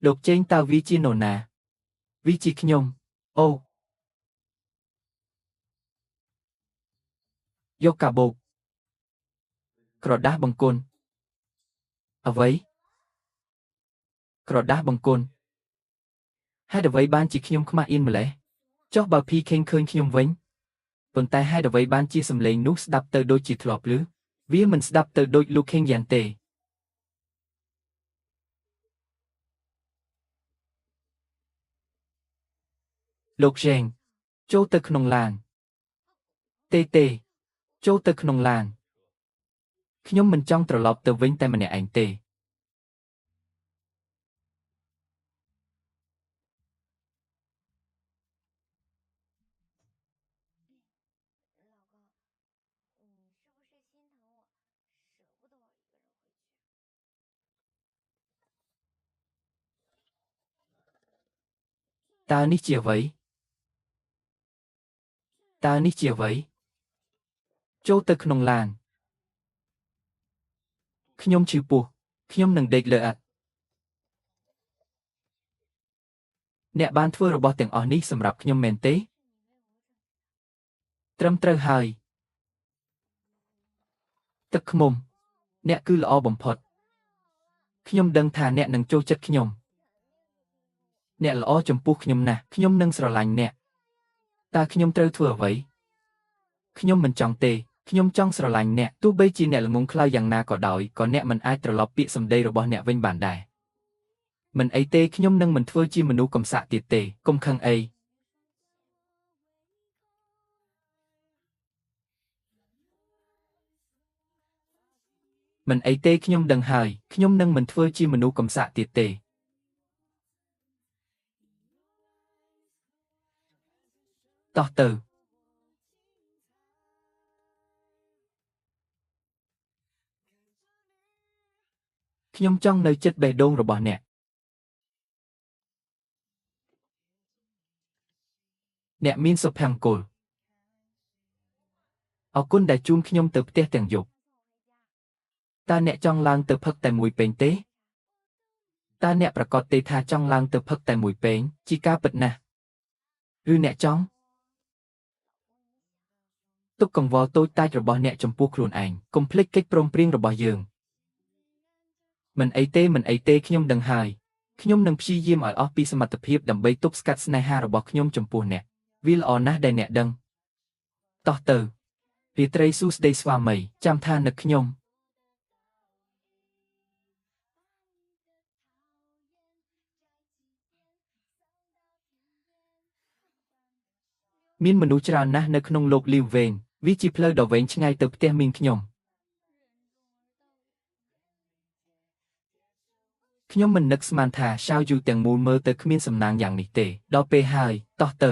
លោកចេងតើវាជានរណាវាជាខ្ញុំអូយកកាបូបក្រដាស់បង្គន់អ្វីក្រដាស់បង្គន់ហេតុអ្វីបានជាខ្ញុំខ្មាស់អៀនម្លេះចុះបើភីខេងឃើញខ្ញុំវិញប៉ុន្តែហេតុអ្វីបានជាសំឡេងនោះស្ដាប់ទៅដូចជាធ្លាប់ឮវាមិនស្ដាប់ទៅដូចលោកខេងយ៉ាងទេលោកឆេងចូលទៅក្នុងឡានទេចូលទៅក្នុងឡានខ្ញុំមិនចង់ត្រឡប់ទៅវិញតែម្នាក់ឯងទេតើនេះជាអ្វីតើនេះជាអ្វីចូលទៅក្នុងឡានខ្ញុំឈឺពោះខ្ញុំនឹងដេកលើឥដ្ឋអ្នកបានធ្វើរបស់ទាំងអស់នេះសម្រាប់ខ្ញុំមែនទេត្រឹមត្រូវហើយទឹកឃ្មុំអ្នកគឺល្អបំផុតខ្ញុំដឹងថាអ្នកនឹងចូលចិត្តខ្ញុំអ្នកល្អចំពោះខ្ញុំណាស់ខ្ញុំនឹងស្រឡាញ់អ្នកតើខ្ញុំត្រូវធ្វើអ្វីខ្ញុំមិនចង់ទេខ្ញុំចង់ស្រឡាញ់អ្នកទោះបីជាអ្នកល្ងងខ្លៅយ៉ាងណាក៏ដោយក៏អ្នកមិនអាចត្រឡប់ពាក្យសម្ដីរបស់អ្នកវិញបានដែរមិនអីទេខ្ញុំនឹងមិនធ្វើជាមនុស្សកំសាកទៀតទេកុំខឹងអីមិនអីទេខ្ញុំដឹងហើយខ្ញុំនឹងមិនធ្វើជាមនុស្សកំសាកទៀតទេតោះទៅខ្ញុំចង់នៅជិតបេះដូងរបស់អ្នកអ្នកមានសុភមង្គល អរគុណដែលជូនខ្ញុំទៅផ្ទះទាំងយប់តើអ្នកចង់ឡើងទៅផឹកតែមួយពែងទេតើអ្នកប្រកាសទេថាចង់ឡើងទៅផឹកតែមួយពែងជាការពិតណាស់ឬអ្នកចង់ទុកកង្វល់តូចតាចរបស់អ្នកចំពោះខ្លួនឯងកុំភ្លេចកិច្ចព្រមព្រៀងរបស់យើងមិនអីទេខ្ញុំដឹងហើយខ្ញុំនឹងព្យាយាមឲ្យអស់ពីសមត្ថភាពដើម្បីទប់ស្កាត់ស្នេហារបស់ខ្ញុំចំពោះអ្នកវាល្អណាស់ដែលអ្នកដឹងតោះទៅរាត្រីសួស្តីស្វាមីចាំថានឹកខ្ញុំមានមនុស្សច្រើនណាស់នៅក្នុងលោកលីវវែងវាជាផ្លូវដ៏វែងឆ្ងាយទៅផ្ទះមីងខ្ញុំមិននឹកស្មានថាឆាវយូទាំងមូលមើលទៅគ្មានសំណាងយ៉ាងនេះទេដល់ពេលហើយតោះទៅ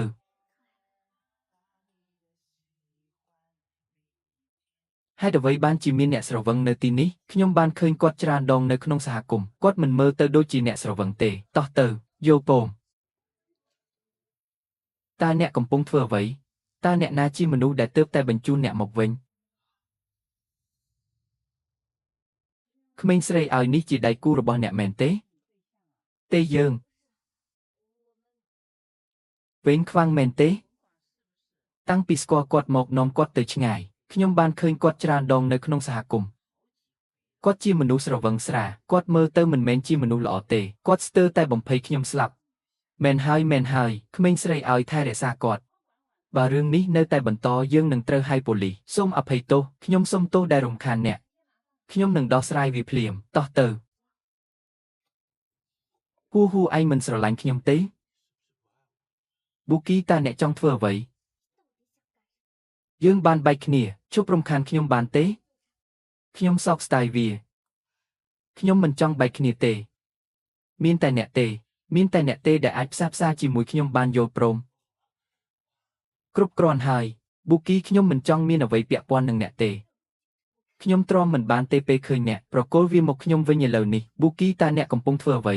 ហេតុអ្វីបានជាមានអ្នកស្រវឹងនៅទីនេះខ្ញុំបានឃើញគាត់ច្រើនដងនៅក្នុងសហគមន៍គាត់មិនមើលទៅដូចជាអ្នកស្រវឹងទេតោះទៅយោពងតើអ្នកកំពុងធ្វើអ្វីតើអ្នកណាជាមនុស្សដែលទើបតែបញ្ជូនអ្នកមកវិញក្មេងស្រីឲ្យនេះជាដៃគូរបស់អ្នកមែនទេយើងវែងខ្វាំងមែនទេតាំងពីស្គាល់គាត់មកនាំគាត់ទៅឆ្ងាយខ្ញុំបានឃើញគាត់ច្រើនដងនៅក្នុងសហគមន៍គាត់ជាមនុស្សស្រវឹងស្រាគាត់មើលទៅមិនមែនជាមនុស្សល្អទេគាត់ស្ទើរតែបំភ័យខ្ញុំស្លាប់មែនហើយក្មេងស្រីឲ្យថែរក្សាគាត់បើរឿងនេះនៅតែបន្តយើងនឹងត្រូវហៅប៉ូលីសសូមអភ័យទោសខ្ញុំសូមទោសដែលរំខានអ្នកខ្ញុំនឹងដោះស្រាយវាភ្លាមតោះទៅហ៊ូឯងមិនស្រឡាញ់ខ្ញុំទេប៊ូគីតើអ្នកចង់ធ្វើអ្វីយើងបានបែកគ្នាជប់រំខានខ្ញុំបានទេខ្ញុំសោកស្ដាយវាខ្ញុំមិនចង់បែកគ្នាទេមានតែអ្នកទេដែលអាចផ្សះផ្សាជាមួយខ្ញុំបានយល់ព្រមគ្រប់គ្រាន់ហើយប៊ូគីខ្ញុំមិនចង់មានអ្វីពាក់ព័ន្ធនឹងអ្នកទេខ្ញុំទ្រាំមិនបានទេពេលឃើញអ្នកប្រកល់វាមកខ្ញុំវិញឥឡូវនេះប៊ូគីតើអ្នកកំពុងធ្វើអ្វី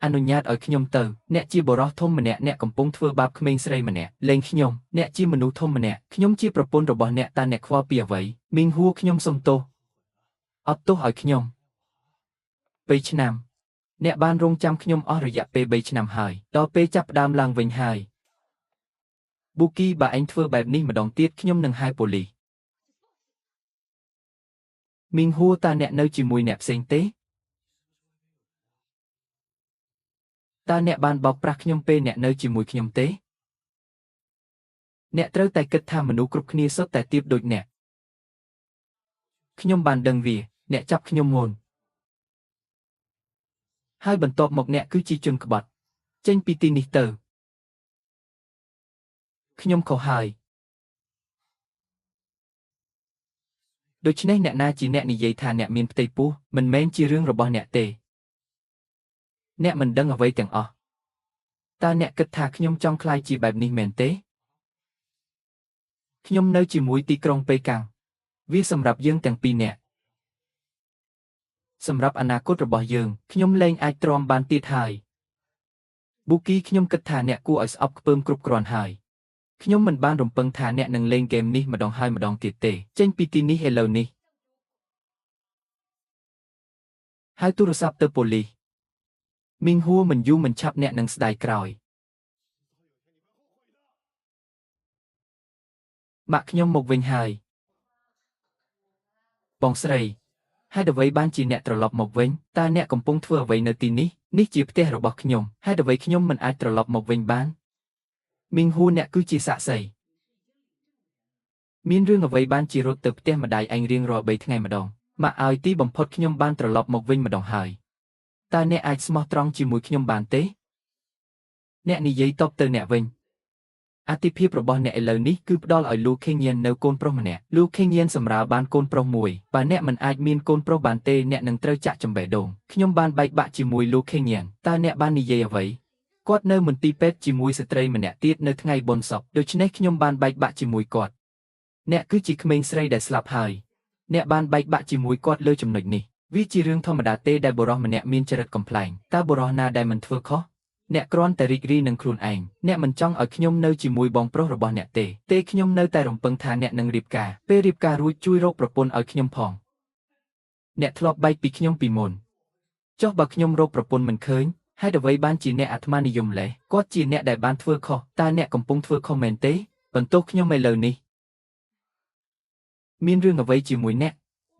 អនុញ្ញាតឲ្យខ្ញុំទៅអ្នកជាបរិសុទ្ធធំម្នាក់អ្នកកំពុងធ្វើបាបក្មេងស្រីម្នាក់លេងខ្ញុំអ្នកជាមនុស្សធំម្នាក់ខ្ញុំជាប្រពន្ធរបស់អ្នកតើអ្នកខ្វល់ពីអ្វីមីងហួរខ្ញុំសុំទោសអត់ទោសឲ្យខ្ញុំ3ឆ្នាំអ្នកបានរងចាំខ្ញុំអស់រយៈពេល3ឆ្នាំហើយដល់ពេលចាប់ផ្ដើមឡើងវិញហើយប៊ូគីបើឯងធ្វើបែបនេះម្ដងទៀតខ្ញុំនឹងហៅប៉ូលីសមីងហួរតើអ្នកនៅជាមួយអ្នកផ្សេងទេតើអ្នកបានបោកប្រាស់ខ្ញុំពេលអ្នកនៅជាមួយខ្ញុំទេអ្នកត្រូវតែគិតថាមនុស្សគ្រប់គ្នាសុទ្ធតែទាបដូចអ្នកខ្ញុំបានដឹងវាអ្នកចាប់ខ្ញុំមុនហើយបន្ទាប់មកអ្នកគឺជាជនក្បត់ចេញពីទីនេះទៅខ្ញុំខុសហើយដូច្នេះអ្នកណាជាអ្នកនិយាយថាអ្នកមានផ្ទៃពោះមិនមែនជារឿងរបស់អ្នកទេអ្នកមិនដឹងអ្វីទាំងអស់តើអ្នកគិតថាខ្ញុំចង់ក្លាយជាបែបនេះមែនទេខ្ញុំនៅជាមួយទីក្រុងប៉េកាំងវាសម្រាប់យើងទាំងពីរនាក់សម្រាប់អនាគតរបស់យើងខ្ញុំលែងអាចទ្រាំបានទៀតហើយប៊ូគីខ្ញុំគិតថាអ្នកគួរឲ្យស្អប់ខ្ពើមគ្រប់គ្រាន់ហើយខ្ញុំមិនបានរំពឹងថាអ្នកនឹងលេងហ្គេមនេះម្ដងហើយម្ដងទៀតទេចេញពីទីនេះឥឡូវនេះហើយទូរស័ព្ទទៅប៉ូលីសមីងហួរមិនយូរមិនឆាប់អ្នកនឹងស្ដាយក្រោយម៉ាក់ខ្ញុំមកវិញហើយបងស្រីហេតុអ្វីបានជាអ្នកត្រឡប់មកវិញតើអ្នកកំពុងធ្វើអ្វីនៅទីនេះនេះជាផ្ទះរបស់ខ្ញុំហេតុអ្វីខ្ញុំមិនអាចត្រឡប់មកវិញបានមីងហួរអ្នកគឺជាសាក្សីមានរឿងអ្វីបានជារត់ទៅផ្ទះម្ដាយឯងរៀងរាល់3ថ្ងៃម្ដងម៉ាក់ឲ្យទីបំផុតខ្ញុំបានត្រឡប់មកវិញម្ដងហើយតើអ្នកអាចស្មោះត្រង់ជាមួយខ្ញុំបានទេអ្នកនិយាយតបទៅអ្នកវិញអាទិភាពរបស់អ្នកឥឡូវនេះគឺផ្ដល់ឲ្យលូខេងៀននៅកូនប្រុសម្នាក់លូខេងៀនសម្រាលបានកូនប្រុសមួយបើអ្នកមិនអាចមានកូនប្រុសបានទេអ្នកនឹងត្រូវចាក់ចំបេះដូងខ្ញុំបានបែកបាក់ជាមួយលូខេងៀនតើអ្នកបាននិយាយអ្វីគាត់នៅមន្ទីរពេទ្យជាមួយស្ត្រីម្នាក់ទៀតនៅថ្ងៃបុណ្យសពដូច្នេះខ្ញុំបានបែកបាក់ជាមួយគាត់អ្នកគឺជាក្មេងស្រីដែលស្លាប់ហើយអ្នកបានបែកបាក់ជាមួយគាត់លើចំណុចនេះវាជារឿងធម្មតាទេដែលបុរសម្នាក់មានចរិតកំប្លែងតើបុរសណាដែលមិនធ្វើខុស អ្នកគ្រាន់តែរីករាយនឹងខ្លួនឯងអ្នកមិនចង់ឲ្យខ្ញុំនៅជាមួយបងប្រុសរបស់អ្នកទេខ្ញុំនៅតែរំពឹងថាអ្នកនឹងរៀបការពេលរៀបការរួចជួយរកប្រពន្ធឲ្យខ្ញុំផងអ្នកធ្លាប់បែកពីខ្ញុំពីមុនចុះបើខ្ញុំរកប្រពន្ធមិនឃើញហេតុអ្វីបានជាអ្នកអាត្មានិយមម្លេះគាត់ជាអ្នកដែលបានធ្វើខុសតើអ្នកកំពុងធ្វើខុសមែនទេបន្ទោសខ្ញុំឥឡូវនេះមានរឿងអ្វីជាមួយអ្នក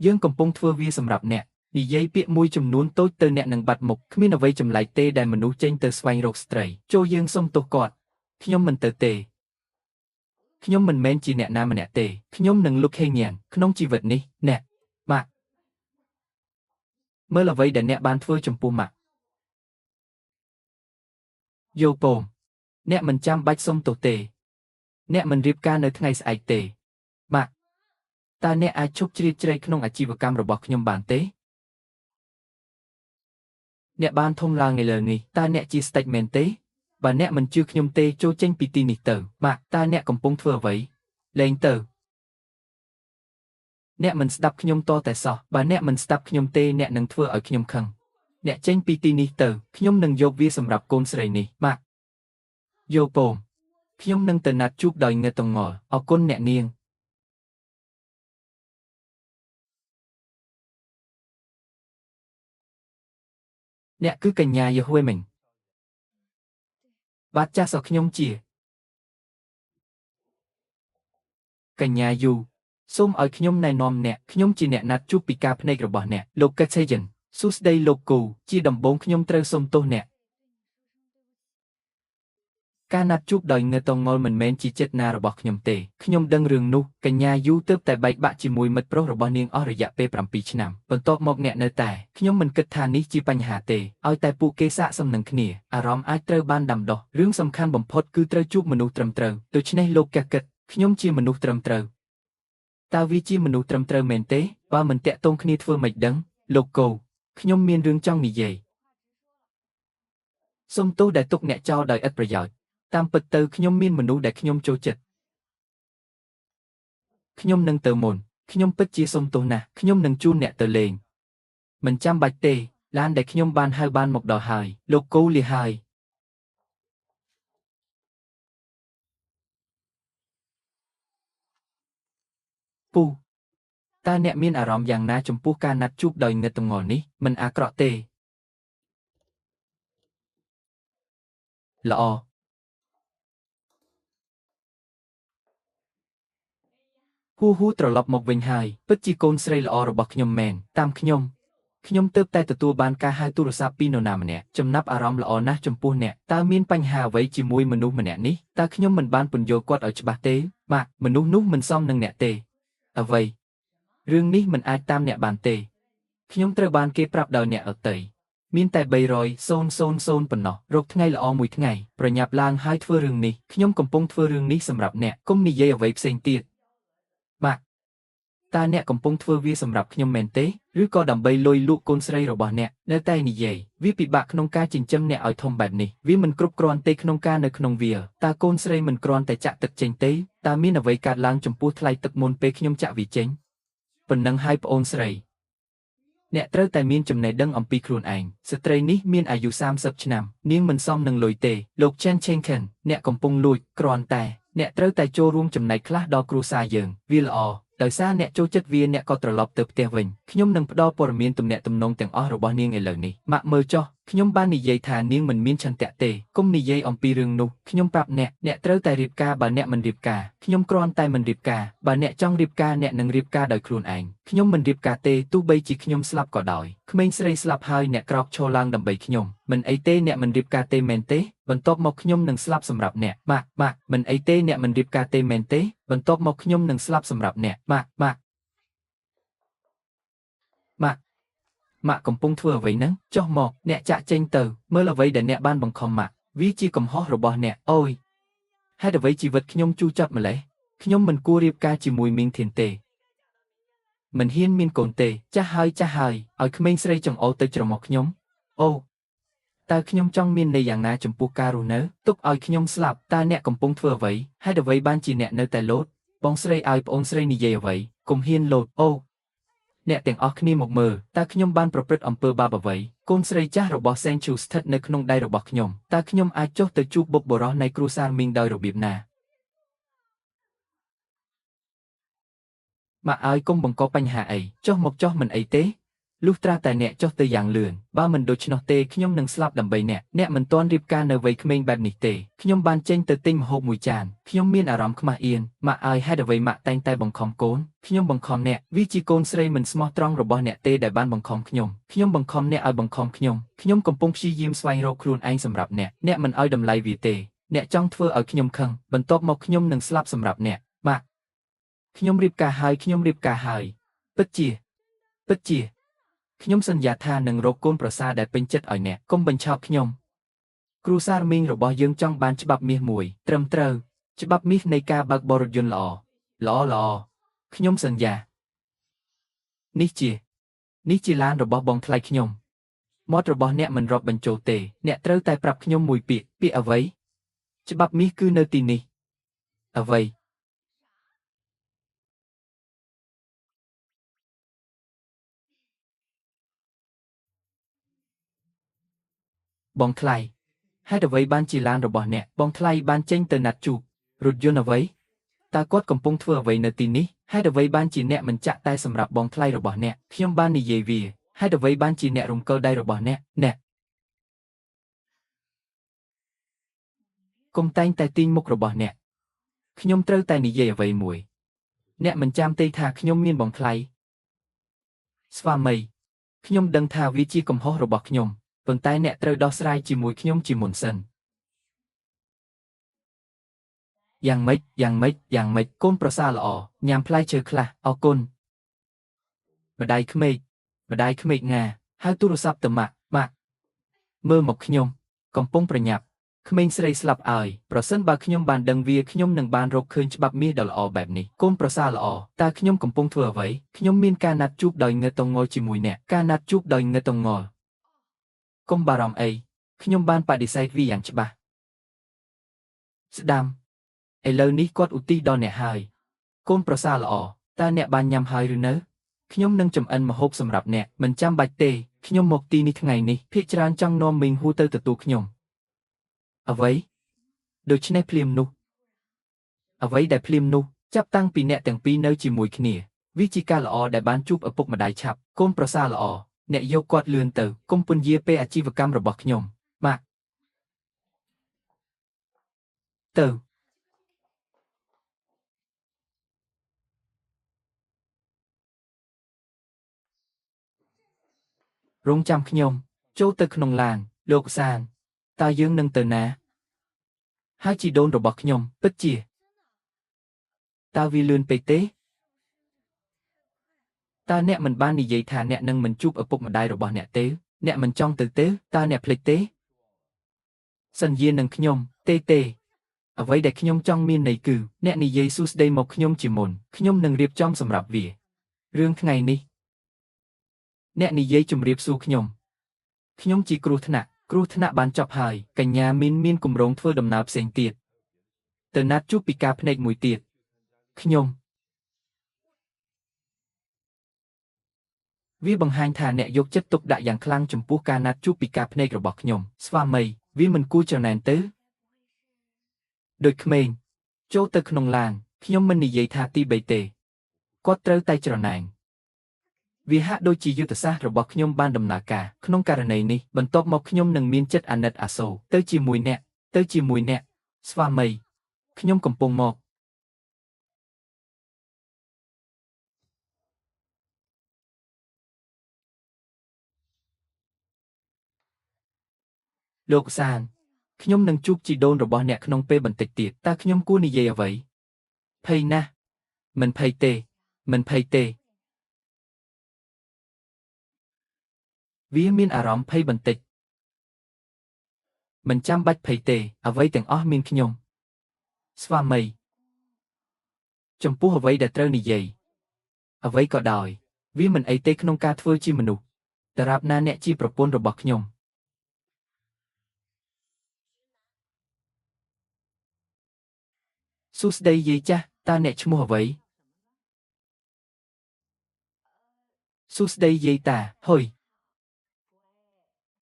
យើងកំពុងធ្វើវាសម្រាប់អ្នកនិយាយពាក្យមួយចំនួនតូចទៅអ្នកនឹងបាត់មុខគ្មានអ្វីចម្លែកទេដែលមនុស្សចេញទៅស្វែងរកស្ត្រីចូលយើងសុំទោសគាត់ខ្ញុំមិនទៅទេខ្ញុំមិនមែនជាអ្នកណាម្នាក់ទេខ្ញុំនឹងលុកហេញ៉ានក្នុងជីវិតនេះអ្នកម៉ាក់មើលអ្វីដែលអ្នកបានធ្វើចំពោះម៉ាក់យោពមអ្នកមិនចាំបាច់សុំទោសទេអ្នកមិនរៀបការនៅថ្ងៃស្អែកទេម៉ាក់តើអ្នកអាចឈប់ជ្រៀតជ្រែកក្នុងអាជីវកម្មរបស់ខ្ញុំបានទេអ្នកបានធំឡើងឥឡូវនេះតើអ្នកជាស្តេចមែនទេបើអ្នកមិនជឿខ្ញុំទេចូលចេញពីទីនេះទៅម៉ាក់តើអ្នកកំពុងធ្វើអ្វីលែងទៅអ្នកមិនស្ដាប់ខ្ញុំតតែសោះបើអ្នកមិនស្ដាប់ខ្ញុំទេអ្នកនឹងធ្វើឲ្យខ្ញុំខឹងអ្នកចេញពីទីនេះទៅខ្ញុំនឹងយកវាសម្រាប់កូនស្រីនេះម៉ាក់យោពមខ្ញុំនឹងទៅណាត់ជួបដោយងើតងល់អរគុណអ្នកនាងអ្នកគឺកញ្ញាយហួយមិញបាទចាស់សខ្ញុំជាកញ្ញាយូសូមឲ្យខ្ញុំណែនាំអ្នកខ្ញុំជាអ្នកណាត់ជួបពីការភ្នែករបស់អ្នកលោកកេតសេយិនសួស្ដីលោកគូជាដំបូងខ្ញុំត្រូវសុំទោសអ្នកការណាត់ជួបដោយងើតងល់មិនមែនជាចេតនារបស់ខ្ញុំទេខ្ញុំដឹងរឿងនោះកញ្ញាយូទើបតែបែកបាក់ជាមួយមិត្តប្រុសរបស់នាងអស់រយៈពេល7ឆ្នាំបន្ទាប់មកអ្នកនៅតែខ្ញុំមិនគិតថានេះជាបញ្ហាទេឲ្យតែពួកគេសាកសមនឹងគ្នាអារម្មណ៍អាចត្រូវបានដាំដុះរឿងសំខាន់បំផុតគឺត្រូវជួបមនុស្សត្រឹមត្រូវដូច្នេះលោកកែគិតខ្ញុំជាមនុស្សត្រឹមត្រូវតើវាជាមនុស្សត្រឹមត្រូវមែនទេបើមិនតាក់ទងគ្នាធ្វើមិនដឹងលោកកូខ្ញុំមានរឿងចង់និយាយសុំទោសដែលទុកអ្នកចោលដោយឥតប្រយោជន៍តាមពិតទៅខ្ញុំមានមនុស្សដែលខ្ញុំចូលចិត្តខ្ញុំនឹងទៅមុនខ្ញុំពិតជាសុំទោសណាស់ខ្ញុំនឹងជូនអ្នកទៅលេងមិនចាំបាច់ទេឡានដែលខ្ញុំបានហៅបានមកដល់ហើយលោកគូលាហើយពូតើអ្នកមានអារម្មណ៍យ៉ាងណាចំពោះការណាត់ជួបដោយងើតងល់នេះមិនអាក្រក់ទេល្អហ៊ូត្រឡប់មកវិញហើយពិតជាកូនស្រីល្អរបស់ខ្ញុំមែនតាមខ្ញុំទើបតែទទួលបានការហៅទូរស័ព្ទពីនរណាម្នាក់ចំណាប់អារម្មណ៍ល្អណាស់ចំពោះអ្នកតើមានបញ្ហាអ្វីជាមួយមនុស្សម្នាក់នេះតើខ្ញុំមិនបានពន្យល់គាត់ឲ្យច្បាស់ទេម៉ាក់មនុស្សនោះមិនសមនឹងអ្នកទេអ្វីរឿងនេះមិនអាចតាមអ្នកបានទេខ្ញុំត្រូវបានគេប្រាប់ដោយអ្នកដទៃមានតែ300,000ប៉ុណ្ណោះរកថ្ងៃល្អមួយថ្ងៃប្រញាប់ឡើងហើយធ្វើរឿងនេះខ្ញុំកំពុងធ្វើរឿងនេះសម្រាប់អ្នកកុំនិយាយអ្វីផ្សេងទៀតម៉ាក់តើអ្នកកំពុងធ្វើវាសម្រាប់ខ្ញុំមែនទេឬក៏ដើម្បីលុយលក់កូនស្រីរបស់អ្នកនៅតែនិយាយវាពិបាកក្នុងការចិញ្ចឹមអ្នកឲ្យធំបែបនេះវាមិនគ្រប់គ្រាន់ទេក្នុងការនៅក្នុងវាតើកូនស្រីមិនគ្រាន់តែចាក់ទឹកចេញទេតើមានអ្វីកើតឡើងចំពោះថ្លៃទឹកមុនពេលខ្ញុំចាក់វាចេញប៉ុណ្ណឹងហើយប្អូនស្រីអ្នកត្រូវតែមានចំណេះដឹងអំពីខ្លួនឯងស្ត្រីនេះមានអាយុ30ឆ្នាំនាងមិនសមនឹងលុយទេលោកឆេនឆេងខិនអ្នកកំពុងលួចគ្រាន់តែអ្នកត្រូវតែចូលរួមចំណែកខ្លះដល់គ្រួសារយើងវាល្អដោយសារអ្នកចូលចិត្តវាអ្នកក៏ត្រឡប់ទៅផ្ទះវិញខ្ញុំនឹងផ្ដល់ព័ត៌មានទំនាក់ទំនងទាំងអស់របស់នាងឥឡូវនេះម៉ាក់មើលចុះខ្ញុំបាននិយាយថានាងមិនមានឆន្ទៈទេកុំនិយាយអំពីរឿងនោះខ្ញុំប្រាប់អ្នកត្រូវតែរៀបការបើអ្នកមិនរៀបការខ្ញុំគ្រាន់តែមិនរៀបការបើអ្នកចង់រៀបការអ្នកនឹងរៀបការដោយខ្លួនឯងខ្ញុំមិនរៀបការទេទោះបីជាខ្ញុំស្លាប់ក៏ដោយក្មេងស្រីស្លាប់ហើយអ្នកក្រោកឈរឡើងដើម្បីខ្ញុំមិនអីទេអ្នកមិនរៀបការទេមែនទេបន្ទាប់មកខ្ញុំនឹងស្លាប់សម្រាប់អ្នកម៉ាក់មិនអីទេអ្នកមិនរៀបការទេមែនទេបន្ទាប់មកខ្ញុំនឹងស្លាប់សម្រាប់អ្នកម៉ាក់ម៉ាក់កំពុងធ្វើអ្វីហ្នឹងចុះមកអ្នកចាក់ចេញទៅមើលអ្វីដែលអ្នកបានបង្ខំម៉ាក់វាជាកំហុសរបស់អ្នកអូយហេតុអ្វីជីវិតខ្ញុំជូរចត់ម្លេះខ្ញុំមិនគួររៀបការជាមួយមីងធានទេមិនហ៊ានមានកូនទេចាស់ហើយឲ្យក្មេងស្រីចង្អុលទៅច្រមុះខ្ញុំអូតើខ្ញុំចង់មានន័យយ៉ាងណាចំពោះការរស់នៅទុកឲ្យខ្ញុំស្លាប់តើអ្នកកំពុងធ្វើអ្វីហេតុអ្វីបានជាអ្នកនៅតែលោតបងស្រីឲ្យប្អូនស្រីនិយាយអ្វីកុំហ៊ានលោតអូ អ្នកទាំងអស់គ្នាមកមើលតើខ្ញុំបានប្រព្រឹត្តអំពើបាបអ្វីកូនស្រីចាស់របស់សេនឈូស្ថិតនៅក្នុងដៃរបស់ខ្ញុំតើខ្ញុំអាចចុះទៅជួបបុព្វបុរសនៃគ្រួសារមីងដោយរបៀបណាម៉ាក់អើយកុំបង្កបញ្ហាអីចុះមកចុះមិនអីទេលុះត្រាតែអ្នកចុះទៅយ៉ាងលឿនបើមិនដូច្នោះទេខ្ញុំនឹងស្លាប់ដើម្បីអ្នកមិនទាន់រៀបការនៅវ័យក្មេងបែបនេះទេខ្ញុំបានចេញទៅទិញម្ហូបមួយចានខ្ញុំមានអារម្មណ៍ខ្មាស់អៀនម៉ាក់អើយហេតុអ្វីម៉ាក់តែងតែបង្ខំកូនខ្ញុំបង្ខំអ្នកវាជាកូនស្រីមិនស្មោះត្រង់របស់អ្នកទេដែលបានបង្ខំខ្ញុំបង្ខំអ្នកឲ្យបង្ខំខ្ញុំកំពុងព្យាយាមស្វែងរកខ្លួនឯងសម្រាប់អ្នកមិនឲ្យតម្លៃវាទេអ្នកចង់ធ្វើឲ្យខ្ញុំខឹងបន្ទាប់មកខ្ញុំនឹងស្លាប់សម្រាប់អ្នកម៉ាក់ខ្ញុំរៀបការហើយពិតជាខ្ញុំសន្យាថានឹងរកកូនប្រសារដែលពេញចិត្តឲ្យអ្នកកុំបញ្ឆោតខ្ញុំគ្រូសារមីងរបស់យើងចង់បានច្បាប់មាសមួយត្រឹមត្រូវច្បាប់មាសនៃការបើកបររថយន្តល្អខ្ញុំសន្យានេះជាឡានរបស់បងថ្លៃខ្ញុំមាត់របស់អ្នកមិនរាប់បញ្ចូលទេអ្នកត្រូវតែប្រាប់ខ្ញុំមួយពាក្យអ្វីច្បាប់មាសគឺនៅទីនេះអ្វីបងថ្លៃហេតុអ្វីបានជាឡានរបស់អ្នកបងថ្លៃបានចេញទៅណាត់ជួបរថយន្តអ្វីតើគាត់កំពុងធ្វើអ្វីនៅទីនេះហេតុអ្វីបានជាអ្នកមិនចាក់តែសម្រាប់បងថ្លៃរបស់អ្នកខ្ញុំបាននិយាយវាហេតុអ្វីបានជាអ្នករំកិលដៃរបស់អ្នកកុំតែងតែទាញមុខរបស់អ្នកខ្ញុំត្រូវតែនិយាយអ្វីមួយអ្នកមិនចាំទេថាខ្ញុំមានបងថ្លៃស្វាមីខ្ញុំដឹងថាវាជាកំហុសរបស់ខ្ញុំប៉ុន្តែអ្នកត្រូវដោះស្រាយជាមួយខ្ញុំជាមុនសិនយ៉ាងម៉េចកូនប្រសារល្អញ៉ាំផ្លែឈើខ្លះអរគុណម្ដាយក្មេកងាហៅទូរស័ព្ទទៅម៉ាក់មើលមកខ្ញុំកំពុងប្រញាប់ក្មេងស្រីស្លាប់ហើយប្រសិនបើខ្ញុំបានដឹងវាខ្ញុំនឹងបានរកឃើញច្បាប់មាសដ៏ល្អបែបនេះកូនប្រសារល្អតើខ្ញុំកំពុងធ្វើអ្វីខ្ញុំមានការណាត់ជួបដោយងើតងល់ជាមួយអ្នកការណាត់ជួបដោយងើតងល់កុំបារម្ភអីខ្ញុំបានបដិសេធវាយ៉ាងច្បាស់ស្ដាំឥឡូវនេះគាត់ឧទ្ទិសដល់អ្នកហើយកូនប្រសារល្អតើអ្នកបានញ៉ាំហើយឬនៅខ្ញុំនឹងចម្អិនម្ហូបសម្រាប់អ្នកមិនចាំបាច់ទេខ្ញុំមកទីនេះថ្ងៃនេះភាគច្រើនចង់នាំមីងហ៊ូទៅទទួលខ្ញុំអ្វីដូច្នេះភ្លាមនោះអ្វីដែលភ្លាមនោះចាប់តាំងពីអ្នកទាំងពីរនៅជាមួយគ្នាវាជាការល្អដែលបានជួបឪពុកម្ដាយឆាប់កូនប្រសារល្អអ្នកយកគាត់លឿនទៅកុំពន្យាពេលអាជីវកម្មរបស់ខ្ញុំម៉ាក់ទៅរងចាំខ្ញុំចូលទៅក្នុងឡានលោកសានតើយើងនឹងទៅណាហើយជីដូនរបស់ខ្ញុំពិតជាតើវាលឿនពេកទេតើអ្នកមិនបាននិយាយថាអ្នកនឹងមិនជួបឪពុកម្ដាយរបស់អ្នកទេអ្នកមិនចង់ទៅទេតើអ្នកភ្លេចទេសន្យានឹងខ្ញុំទេអ្វីដែលខ្ញុំចង់មានន័យគឺអ្នកនិយាយសួស្ដីមកខ្ញុំជាមុនខ្ញុំនឹងរៀបចំសម្រាប់វារឿងថ្ងៃនេះអ្នកនិយាយជម្រាបសួរខ្ញុំជាគ្រោះថ្នាក់បានចប់ហើយកញ្ញាមានគម្រោងធ្វើដំណើរផ្សេងទៀតទៅណាត់ជួបពិការភ្នែកមួយទៀតខ្ញុំវាបង្ហាញថាអ្នកយកចិត្តទុកដាក់យ៉ាងខ្លាំងចំពោះការណាត់ជួបពិការភ្នែករបស់ខ្ញុំស្វាមីវាមិនគួរច្រណែនទៅដូចក្មេងចូលទៅក្នុងឡានខ្ញុំមិននិយាយថាទី3ទេគាត់ត្រូវតែច្រណែនវាហាក់ដូចជាយុទ្ធសាស្ត្ររបស់ខ្ញុំបានដំណើរការក្នុងករណីនេះបន្ទាប់មកខ្ញុំនឹងមានចិត្តអាណិតអាសូរទៅជាមួយអ្នកស្វាមីខ្ញុំកំពុងមកលោកសានខ្ញុំនឹងជួបជីដូនរបស់អ្នកក្នុងពេលបន្តិចទៀតតើខ្ញុំគួរនិយាយអ្វីភ័យណាស់មិនភ័យទេវាមានអារម្មណ៍ភ័យបន្តិចមិនចាំបាច់ភ័យទេអ្វីទាំងអស់មានខ្ញុំស្វាមីចំពោះអ្វីដែលត្រូវនិយាយអ្វីក៏ដោយវាមិនអីទេក្នុងការធ្វើជាមនុស្សដរាបណាអ្នកជាប្រពន្ធរបស់ខ្ញុំសួស្ដីយាយចាស់តើអ្នកឈ្មោះអ្វី ស៊ូស្ដីយាយតាហុយ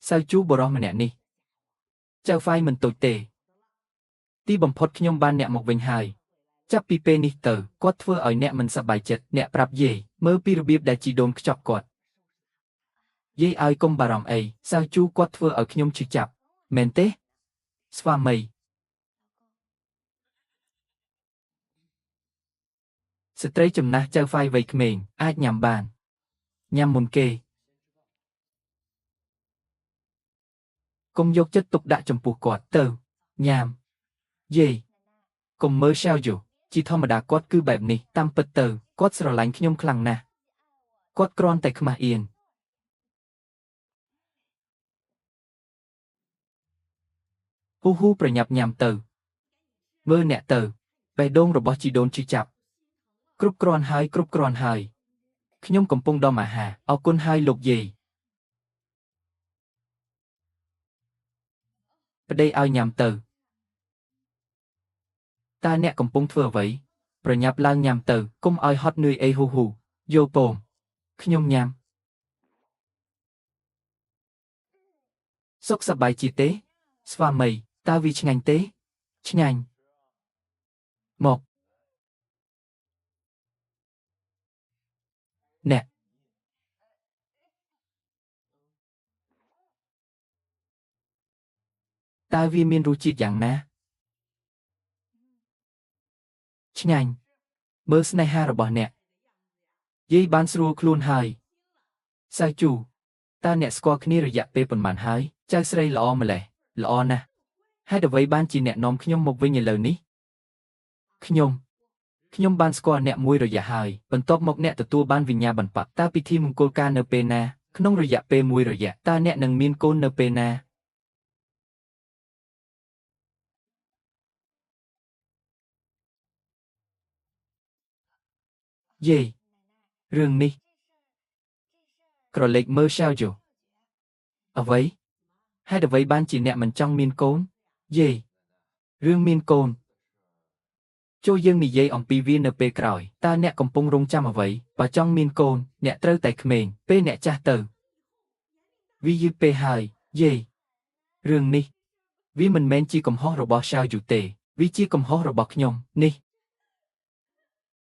សៅជូបរោះម្នាក់នេះចៅហ្វាយមិនតូចទេទីបំផុតខ្ញុំបានអ្នកមកវិញហើយចាប់ពីពេលនេះទៅគាត់ធ្វើឲ្យអ្នកមិនសប្បាយចិត្តអ្នកប្រាប់យាយមើលពីរបៀបដែលជីដូនខ្ចប់គាត់យាយឲ្យកុំបារម្ភអីសៅជូគាត់ធ្វើឲ្យខ្ញុំឈឺចាប់មែនទេស្វាមីស្ត្រីចំណាស់ចៅហ្វាយវ័យក្មេងអាចញ៉ាំបានញ៉ាំមុនគេកុំយកចិត្តទុកដាក់ចំពោះគាត់ទៅញ៉ាំយាយកុំមើលឆាវយូជាធម្មតាគាត់គឺបែបនេះតាមពិតទៅគាត់ស្រឡាញ់ខ្ញុំខ្លាំងណាស់គាត់គ្រាន់តែខ្មាស់អៀនហ៊ូប្រញាប់ញ៉ាំទៅមើលអ្នកទៅបេះដូងរបស់ជីដូនឈឺចាប់គ្រប់គ្រាន់ហើយខ្ញុំកំពុងដុំអាហារអរគុណហើយលោកយាយប្តីឲ្យញ៉ាំទៅតើអ្នកកំពុងធ្វើអ្វីប្រញាប់ឡើងញ៉ាំទៅកុំឲ្យហត់នឿយអីហ៊ូយោពងខ្ញុំញ៉ាំសុខសប្បាយជាទេស្វាមីតើវាឆ្ងាញ់ទេឆ្ងាញ់មកអ្នកតើវាមានរសជាតិយ៉ាងណាឆ្ងាញ់មើលស្នេហារបស់អ្នកយាយបានស្រួលខ្លួនហើយសៅជូតើអ្នកស្គាល់គ្នារយៈពេលប៉ុន្មានហើយចៅស្រីល្អម្ល៉េះល្អណាស់ហេតុអ្វីបានជាអ្នកនាំខ្ញុំមកវិញឥឡូវនេះខ្ញុំបានស្គាល់អ្នកមួយរយៈហើយបន្ទាប់មកអ្នកទទួលបានវិញ្ញាបនបត្រតើពិធីមង្គលការនៅពេលណាក្នុងរយៈពេលមួយរយៈតើអ្នកនឹងមានកូននៅពេលណាយាយរឿងនេះក្រឡេកមើលឆាវយូអ្វីហេតុអ្វីបានជាអ្នកមិនចង់មានកូនយាយរឿងមានកូនចូលយើងនិយាយអំពីវានៅពេលក្រោយតើអ្នកកំពុងរងចាំអ្វីបើចង់មានកូនអ្នកត្រូវតែក្មេងពេលអ្នកចាស់ទៅវាយឺតពេកហើយយាយរឿងនេះវាមិនមែនជាកំហុសរបស់ឆាវយូទេវាជាកំហុសរបស់ខ្ញុំនេះ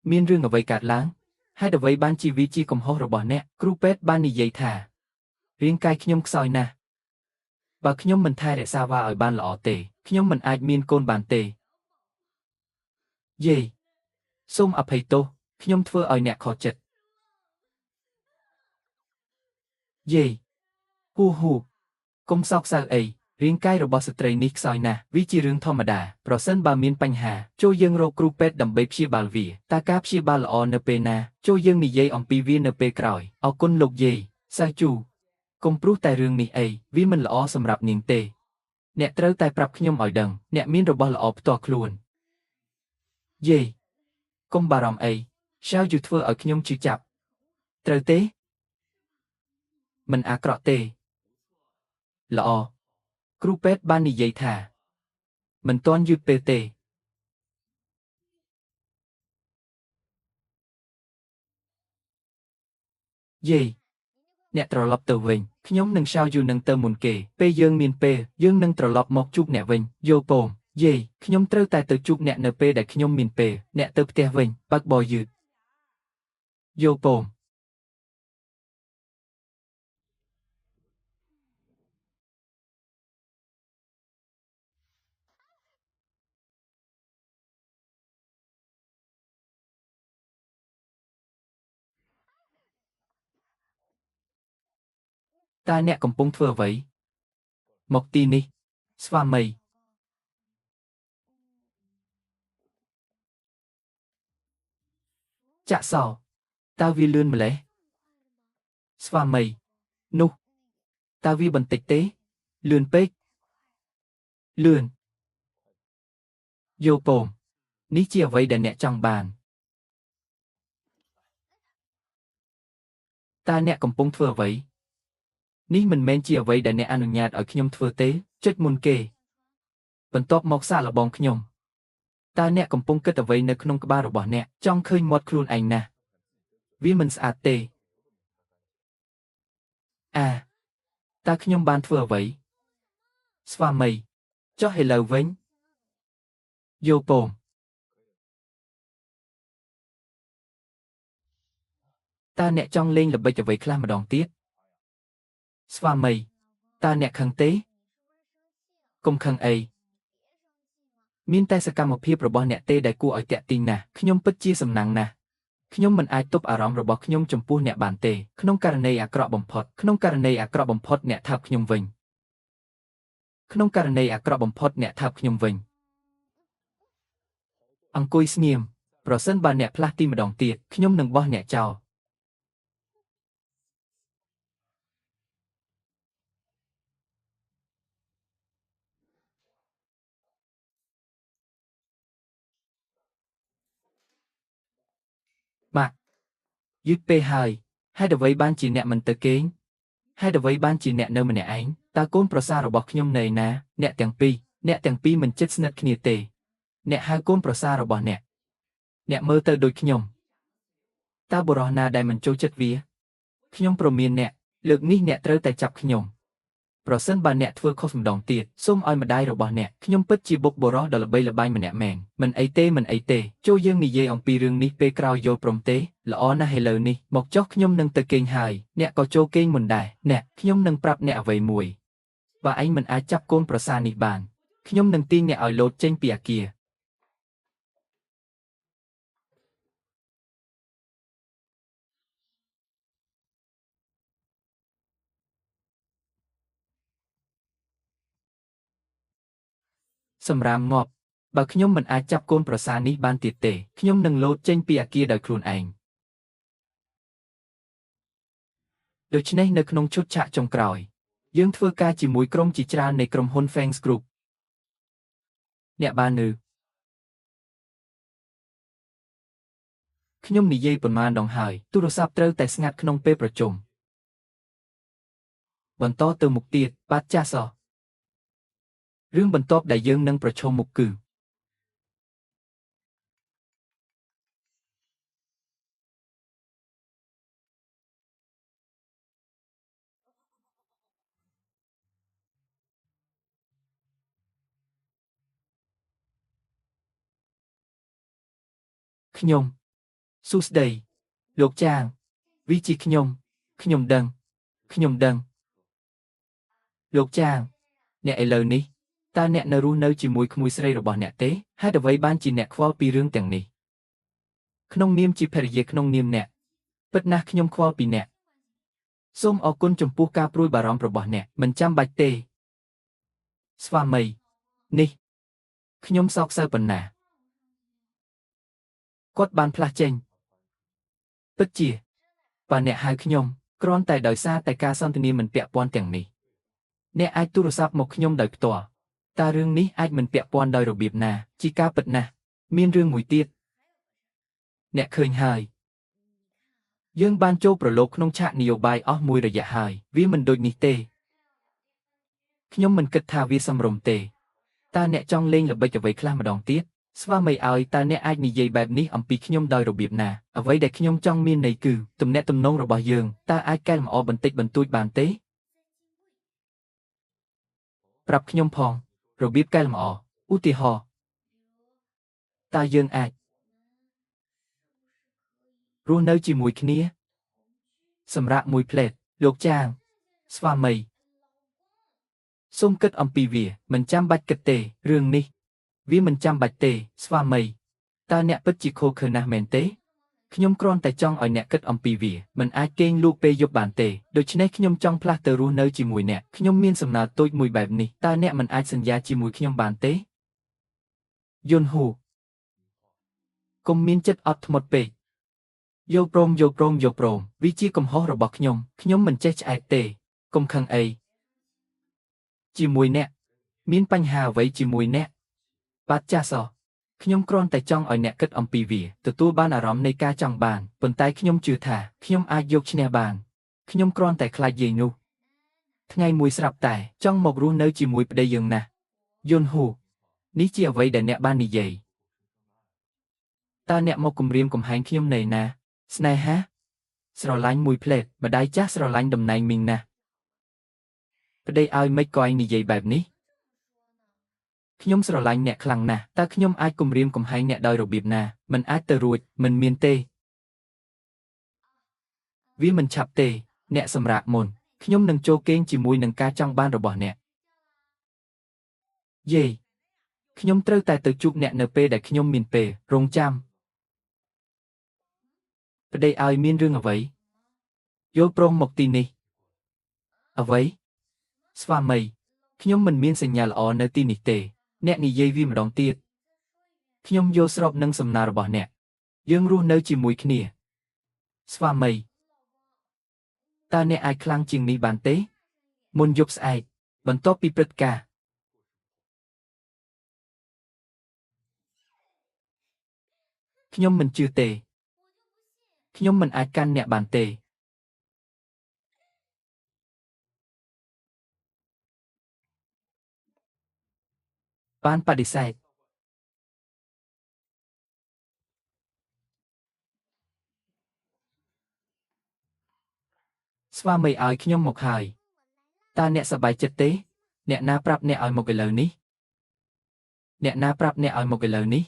មានរឿងអ្វីកើតឡើងហេតុអ្វីបានជាវាជាកំហុសរបស់អ្នកគ្រូពេទ្យបាននិយាយថារាងកាយខ្ញុំខ្សោយណាស់បើខ្ញុំមិនថែរក្សាវាឲ្យបានល្អទេខ្ញុំមិនអាចមានកូនបានទេយាយសូមអភ័យទោសខ្ញុំធ្វើឲ្យអ្នកខកចិត្តយាយហ៊ូកុំសោកសៅអីរាងកាយរបស់ស្ត្រីនេះខ្សោយណាស់វាជារឿងធម្មតាប្រសិនបើមានបញ្ហាចូលយើងរកគ្រូពេទ្យដើម្បីព្យាបាលវាតើការព្យាបាលល្អនៅពេលណាចូលយើងនិយាយអំពីវានៅពេលក្រោយអរគុណលោកយាយសៅជូកុំព្រោះតែរឿងនេះអីវាមិនល្អសម្រាប់នាងទេអ្នកត្រូវតែប្រាប់ខ្ញុំឲ្យដឹងអ្នកមានរបស់ល្អផ្ទាល់ខ្លួនយាយកុំបារម្ភអីឆាវយូធ្វើឲ្យខ្ញុំឈឺចាប់ត្រូវទេមិនអាក្រក់ទេល្អគ្រូពេទ្យបាននិយាយថាមិនទាន់យឺតពេលទេយាយអ្នកត្រឡប់ទៅវិញខ្ញុំនឹងឆាវយូនឹងទៅមុនគេពេលយើងមានពេលយើងនឹងត្រឡប់មកជួបអ្នកវិញយោពងយាយខ្ញុំត្រូវតែទៅជួបអ្នកនៅពេលដែលខ្ញុំមានពេលអ្នកទៅផ្ទះវិញបើកបរយឺតយោពងតើអ្នកកំពុងធ្វើអ្វីមកទីនេះស្វាមីចាក់សោតើវាលឿនម្ល៉េះស្វាមីនោះតើវាបន្តិចទេលឿនពេកលឿនយោពងនេះជាអ្វីដែលអ្នកចង់បានតើអ្នកកំពុងធ្វើអ្វីនេះមិនមែនជាអ្វីដែលអ្នកអនុញ្ញាតឲ្យខ្ញុំធ្វើទេចុចមុនគេបន្ទាប់មកសាកល្បងខ្ញុំតើអ្នកកំពុងគិតអ្វីនៅក្នុងក្បាលរបស់អ្នកចង់ឃើញមាត់ខ្លួនឯងណាស់វាមិនស្អាតទេ តាខ្ញុំបានធ្វើអ្វីស្វាមីចុះឥឡូវវិញយោពងតើអ្នកចង់លេងល្បិចអ្វីខ្លះម្ដងទៀតស្វាមីតើអ្នកខឹងទេកុំខឹងអីមានតែសកម្មភាពរបស់អ្នកទេដែលគួរឲ្យតាក់ទាញណាស់ខ្ញុំពិតជាសំណាងណាស់ខ្ញុំមិនអាចទប់អារម្មណ៍របស់ខ្ញុំចំពោះអ្នកបានទេក្នុងករណីអាក្រក់បំផុតអ្នកថើបខ្ញុំវិញក្នុងករណីអាក្រក់បំផុតអ្នកថើបខ្ញុំវិញអង្គុយស្ងៀមប្រសិនបើអ្នកផ្លាស់ទីម្ដងទៀតខ្ញុំនឹងបោះអ្នកចោលបាទយឺតពេកហើយហេតុអ្វីបានជាអ្នកមិនទៅគេងហេតុអ្វីបានជាអ្នកនៅម្នាក់ឯងតើកូនប្រសាររបស់ខ្ញុំនៅណាអ្នកទាំងពីរមិនជិតស្និទ្ធគ្នាទេអ្នកហៅកូនប្រសាររបស់អ្នកមើលទៅដូចខ្ញុំតើបុរសណាដែលមិនចូលចិត្តវាខ្ញុំព្រមានអ្នកលើកនេះអ្នកត្រូវតែចាប់ខ្ញុំប្រសិនបើអ្នកធ្វើខុសម្ដងទៀតសូមឲ្យម្ដាយរបស់អ្នកខ្ញុំពិតជាបុព្វបុរសដ៏ល្បីល្បាញម្នាក់មែនមិនអីទេចូលយើងនិយាយអំពីរឿងនេះពេលក្រោយយល់ព្រមទេល្អណាស់ឥឡូវនេះមកចុះខ្ញុំនឹងទៅគេងហើយអ្នកក៏ចូលគេងមុនដែរអ្នកខ្ញុំនឹងប្រាប់អ្នកអ្វីមួយបើឯងមិនអាចចាប់កូនប្រសារនេះបានខ្ញុំនឹងទាញអ្នកឲ្យលោតចេញពីអគារសម្រាមងាប់បើខ្ញុំមិនអាចចាប់កូនប្រសារនេះបានទៀតទេខ្ញុំនឹងលោតចេញពីអគារដោយខ្លួនឯងដូច្នេះនៅក្នុងឈុតឆាកចុងក្រោយយើងធ្វើការជាមួយក្រុមជាច្រើននៃក្រុមហ៊ុន Fangs Group អ្នកបាននៅខ្ញុំនិយាយប៉ុន្មានដងហើយទូរស័ព្ទត្រូវតែស្ងាត់ក្នុងពេលប្រជុំបន្តទៅមុខទៀតបាទចាស់សោះរឿងបន្ទាប់ដែលយើងនឹងប្រឈមមុខគឺខ្ញុំសួស្ដីលោកចាងវាជាខ្ញុំដឹងលោកចាងអ្នកឥឡូវនេះតើអ្នកនៅរស់នៅជាមួយក្មួយស្រីរបស់អ្នកទេហេតុអ្វីបានជាអ្នកខ្វល់ពីរឿងទាំងនេះក្នុងនាមជាភរិយាក្នុងនាមអ្នកពិតណាស់ខ្ញុំខ្វល់ពីអ្នកសូមអរគុណចំពោះការព្រួយបារម្ភរបស់អ្នកមិនចាំបាច់ទេស្វាមីនេះខ្ញុំសោកសៅប៉ុណ្ណាគាត់បានផ្លាស់ចេញពិតជាបើអ្នកហៅខ្ញុំគ្រាន់តែដោយសារតែការសន្ទនាមិនពាក់ព័ន្ធទាំងនេះអ្នកអាចទូរស័ព្ទមកខ្ញុំដោយផ្ទាល់តើរឿងនេះអាចមិនពាក់ព័ន្ធដោយរបៀបណាជាការពិតណាស់មានរឿងមួយទៀតអ្នកឃើញហើយយើងបានចូលប្រឡូកក្នុងឆាកនយោបាយអស់មួយរយៈហើយវាមិនដូចនេះទេខ្ញុំមិនគិតថាវាសមរម្យទេតើអ្នកចង់លេងល្បិចអ្វីខ្លះម្ដងទៀតស្វាមីឲ្យតើអ្នកអាចនិយាយបែបនេះអំពីខ្ញុំដោយរបៀបណាអ្វីដែលខ្ញុំចង់មានន័យគឺទំនាក់ទំនងរបស់យើងតើអាចកែលម្អបន្តិចបន្តួចបានទេប្រាប់ខ្ញុំផងរបៀបកែលម្អឧទាហរណ៍តើយើងអាចរស់នៅជាមួយគ្នាសម្រាប់មួយផ្លេតលោកចាងស្វាមីសូមគិតអំពីវាមិនចាំបាច់គិតទេរឿងនេះវាមិនចាំបាច់ទេស្វាមីតើអ្នកពិតជាខូខើណាស់មែនទេខ្ញុំគ្រាន់តែចង់ឲ្យអ្នកគិតអំពីវាមិនអាចគេងលក់ពេលយប់បានទេដូច្នេះខ្ញុំចង់ផ្លាស់ទៅរស់នៅជាមួយអ្នកខ្ញុំមានសំណើតូចមួយបែបនេះតើអ្នកមិនអាចសន្យាជាមួយខ្ញុំបានទេយុនហ៊ូកុំមានចិត្តអត់ធ្មត់ពេកយល់ព្រមវាជាកំហុសរបស់ខ្ញុំមិនចេះឆ្អែតទេកុំខឹងអីជាមួយអ្នកមានបញ្ហាអ្វីជាមួយអ្នកបាទចាស់សោះខ្ញុំគ្រាន់តែចង់ឲ្យអ្នកគិតអំពីវាទទួលបានអារម្មណ៍នៃការចង់បានប៉ុន្តែខ្ញុំជឿថាខ្ញុំអាចយកឈ្នះបានខ្ញុំគ្រាន់តែខ្លាចយាយនោះថ្ងៃមួយស្រាប់តែចង់មករស់នៅជាមួយប្តីយើងណាស់យុនហ៊ូនេះជាអ្វីដែលអ្នកបាននិយាយតើអ្នកមកគំរាមកំហែងខ្ញុំនៅណាស្នេហាស្រឡាញ់មួយផ្លេតម្ដាយចាស់ស្រឡាញ់តំណែងមីងណាស់ ប្តីឲ្យមិនក៏ឯងនិយាយបែបនេះខ្ញុំស្រឡាញ់អ្នកខ្លាំងណាស់តើខ្ញុំអាចគំរាមកំហែងអ្នកដោយរបៀបណាមិនអាចទៅរួចមិនមានទេវាមិនឆាប់ទេអ្នកសម្រាកមុនខ្ញុំនឹងចូលគេងជាមួយនឹងការចង់បានរបស់អ្នកយេខ្ញុំត្រូវតែទៅជួបអ្នកនៅពេលដែលខ្ញុំមានពេលរងចាំប្តីឲ្យមានរឿងអ្វីយល់ព្រមមកទីនេះអ្វីស្វាមីខ្ញុំមិនមានសញ្ញាល្អនៅទីនេះទេអ្នកនិយាយវាម្ដងទៀតខ្ញុំយល់ស្របនឹងសំណើរបស់អ្នកយើងរស់នៅជាមួយគ្នាស្វាមីតើអ្នកអាចខ្លាំងជាងនេះបានទេមុនយប់ស្អែកបន្ទាប់ពីព្រឹត្តិការណ៍ខ្ញុំមិនជឿទេខ្ញុំមិនអាចកាន់អ្នកបានទេបានបដិសេធស្វាមីឲ្យខ្ញុំមកហើយតើអ្នកសប្បាយចិត្តទេអ្នកណាប្រាប់អ្នកឲ្យមកឥឡូវនេះអ្នកណាប្រាប់អ្នកឲ្យមកឥឡូវនេះ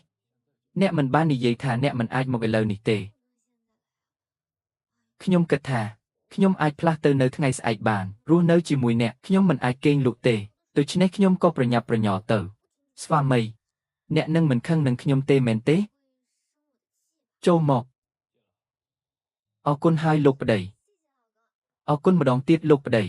អ្នកមិនបាននិយាយថាអ្នកមិនអាចមកឥឡូវនេះទេខ្ញុំគិតថាខ្ញុំអាចផ្លាស់ទៅនៅថ្ងៃស្អែកបានរស់នៅជាមួយអ្នកខ្ញុំមិនអាចគេងលក់ទេដូច្នេះខ្ញុំក៏ប្រញាប់ប្រញ័រទៅស្វាមីអ្នកនឹងមិនខឹងនឹងខ្ញុំទេមែនទេចូលមកអរគុណហើយលោកប្តីអរគុណម្ដងទៀតលោកប្តី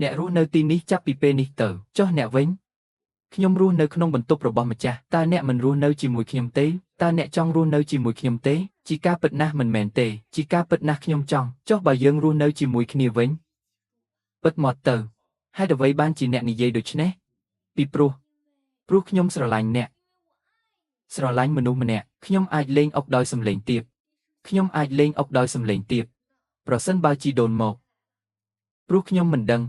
អ្នករស់នៅទីនេះចាប់ពីពេលនេះទៅចុះអ្នកវិញខ្ញុំរស់នៅក្នុងបន្ទប់របស់ម្ចាស់តើអ្នកមិនរស់នៅជាមួយខ្ញុំទេតើអ្នកចង់រស់នៅជាមួយខ្ញុំទេជាការពិតណាស់មិនមែនទេជាការពិតណាស់ខ្ញុំចង់ចុះបើយើងរស់នៅជាមួយគ្នាវិញពិតមកទៅហេតុអ្វីបានជាអ្នកនិយាយដូច្នេះពីព្រោះខ្ញុំស្រឡាញ់អ្នកស្រឡាញ់មនុស្សម្នាក់ខ្ញុំអាចលេងអុកដោយសំឡេងទាបខ្ញុំអាចលេងអុកដោយសំឡេងទាបប្រសិនបើជីដូនមកព្រោះខ្ញុំមិនដឹង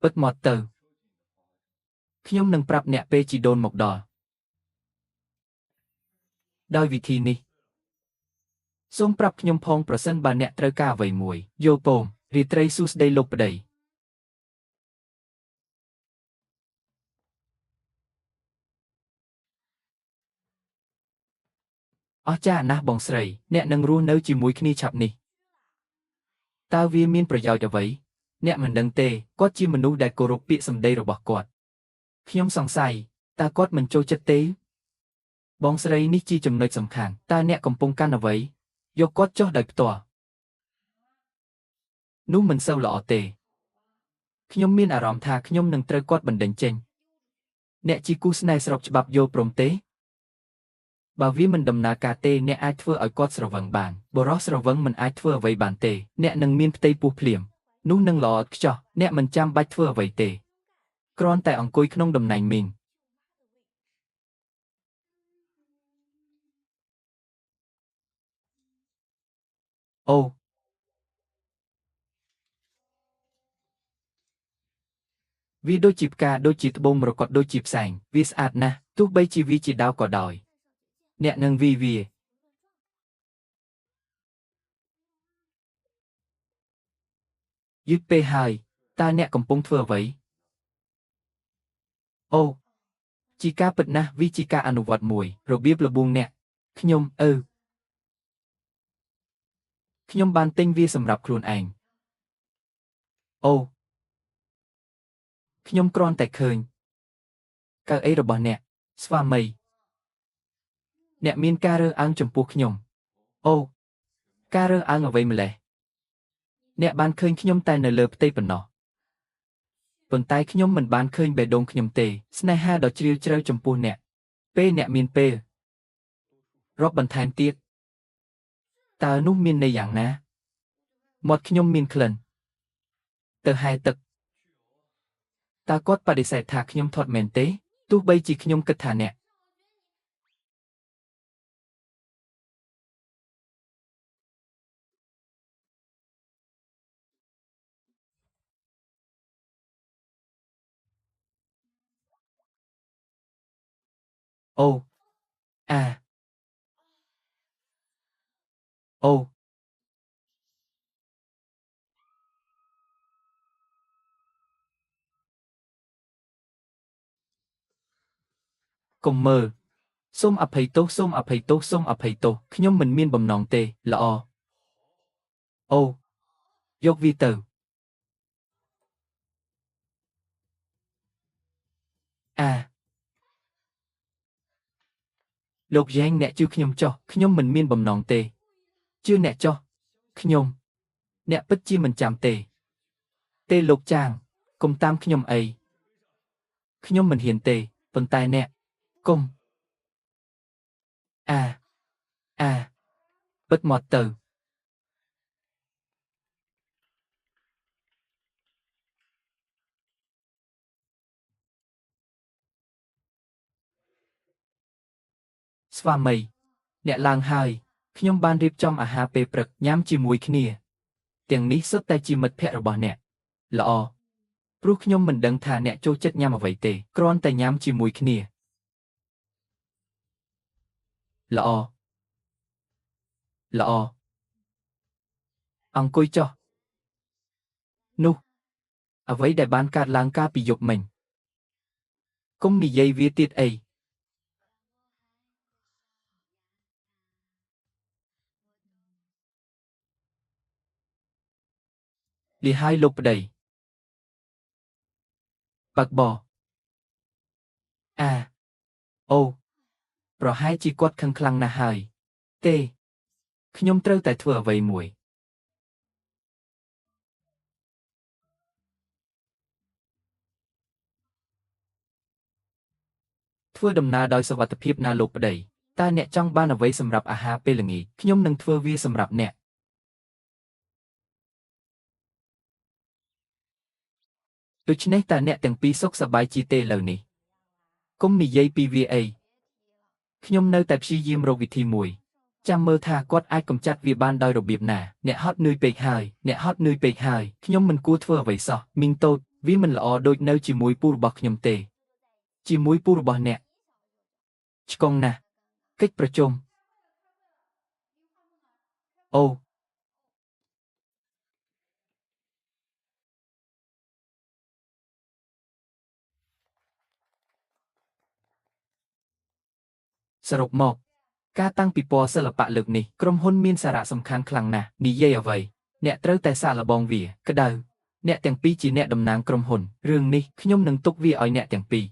ពិតមកទៅខ្ញុំនឹងប្រាប់អ្នកពេលជីដូនមកដល់ដោយវិធីនេះសូមប្រាប់ខ្ញុំផងប្រសិនបើអ្នកត្រូវការអ្វីមួយយល់ពងរាត្រីសួស្តីលោកប្តីអស្ចារ្យណាស់បងស្រីអ្នកនឹងរស់នៅជាមួយគ្នាឆាប់នេះតើវាមានប្រយោជន៍អ្វីអ្នកមិនដឹងទេគាត់ជាមនុស្សដែលគោរពពាក្យសម្ដីរបស់គាត់ខ្ញុំសង្ស័យតើគាត់មិនចូលចិត្តទេបងស្រីនេះជាចំណុចសំខាន់តើអ្នកកំពុងកាន់អ្វីយកគាត់ចុះដោយផ្ទាល់នោះមិនសូវល្អទេខ្ញុំមានអារម្មណ៍ថាខ្ញុំនឹងត្រូវគាត់បណ្តេញចេញអ្នកជាគូស្នេហ៍ស្របច្បាប់យល់ព្រមទេបើវាមិនដំណើរការទេអ្នកអាចធ្វើឲ្យគាត់ស្រវឹងបានបរោះស្រវឹងមិនអាចធ្វើអ្វីបានទេអ្នកនឹងមានផ្ទៃពោះភ្លាមនោះនឹងល្អឥតខ្ចោះអ្នកមិនចាំបាច់ធ្វើអ្វីទេគ្រាន់តែអង្គុយក្នុងតំណែងមីងអូវាដូចជាផ្កាដូចជាត្បូងមរកតដូចជាផ្សែងវាស្អាតណាស់ទោះបីជាវាជាដាវក៏ដោយអ្នកនឹងវាយឺតពេលហើយតើអ្នកកំពុងធ្វើអ្វីអូជាការពិតណាស់វាជាការអនុវត្តមួយរបៀបលបួងអ្នកខ្ញុំខ្ញុំបានទិញវាសម្រាប់ខ្លួនឯងអូខ្ញុំគ្រាន់តែឃើញកៅអីរបស់អ្នកស្វាមីអ្នកមានការរើសអើងចំពោះខ្ញុំអូការរើសអើងអ្វីម្ល៉េះអ្នកបានឃើញខ្ញុំតែនៅលើផ្ទៃប៉ុណ្ណោះប៉ុន្តែខ្ញុំមិនបានឃើញបេះដូងខ្ញុំទេស្នេហាដ៏ជ្រាលជ្រៅចំពោះអ្នកពេលអ្នកមានពេលរាប់បន្ថែមទៀតតើនោះមានន័យយ៉ាងណាមាត់ខ្ញុំមានក្លិនទៅហែទឹកតើគាត់បដិសេធថាខ្ញុំធាត់មែនទេទោះបីជាខ្ញុំគិតថាអ្នកអូអា អូកុំមើលសូមអភ័យទោសសូមអភ័យទោសសូមអភ័យទោសខ្ញុំមិនមានបំណងទេល្អអូយកវាទៅអាលោកយ៉ែងអ្នកជឿខ្ញុំចុះខ្ញុំមិនមានបំណងទេជឿអ្នកចុះខ្ញុំអ្នកពិតជាមិនចាំទេលោកចាងកុំតាមខ្ញុំអីខ្ញុំមិនហ៊ានទេប៉ុន្តែអ្នកកុំអាពិតមកទៅស្វាមីអ្នកឡើងហើយខ្ញុំបានរៀបចំអាហារពេលព្រឹកញ៉ាំជាមួយគ្នាទាំងនេះសុទ្ធតែជាមិត្តភក្តិរបស់អ្នកល្អព្រោះខ្ញុំមិនដឹងថាអ្នកចូលចិត្តញ៉ាំអ្វីទេគ្រាន់តែញ៉ាំជាមួយគ្នាល្អអង្គុយចុះនោះអ្វីដែលបានកើតឡើងកាលពីយប់មិញកុំនិយាយវាទៀតអីលីហើយលោកប្តីបាក់បអូប្រហែលជាគាត់ខឹងខ្លាំងណាស់ហើយទេខ្ញុំត្រូវតែធ្វើអ្វីមួយធ្វើដំណើរដោយសុវត្ថិភាពណាលោកប្តីតើអ្នកចង់បានអ្វីសម្រាប់អាហារពេលល្ងាចខ្ញុំនឹងធ្វើវាសម្រាប់អ្នកដូច្នេះតើអ្នកទាំងពីរសុខសប្បាយជាទេឥឡូវនេះកុំនិយាយពីវាអីខ្ញុំនៅតែព្យាយាមរកវិធីមួយចាំមើលថាគាត់អាចកម្ចាត់វាបានដោយរបៀបណាអ្នកហត់នឿយពេកហើយខ្ញុំមិនគួរធ្វើអ្វីសោះមីងតូចវាមិនល្អដូចនៅជាមួយពូរបស់ខ្ញុំទេជាមួយពូរបស់អ្នកឆ្កងណាស់កិច្ចប្រជុំអូសរុបមកការតាំងពិព័រណ៍សិល្បៈលើកនេះក្រុមហ៊ុនមានសារៈសំខាន់ខ្លាំងណាស់និយាយអ្វីអ្នកត្រូវតែសាកល្បងវាក្តៅអ្នកទាំងពីរជាអ្នកតំណាងក្រុមហ៊ុនរឿងនេះខ្ញុំនឹងទុកវាឲ្យអ្នកទាំងពីរ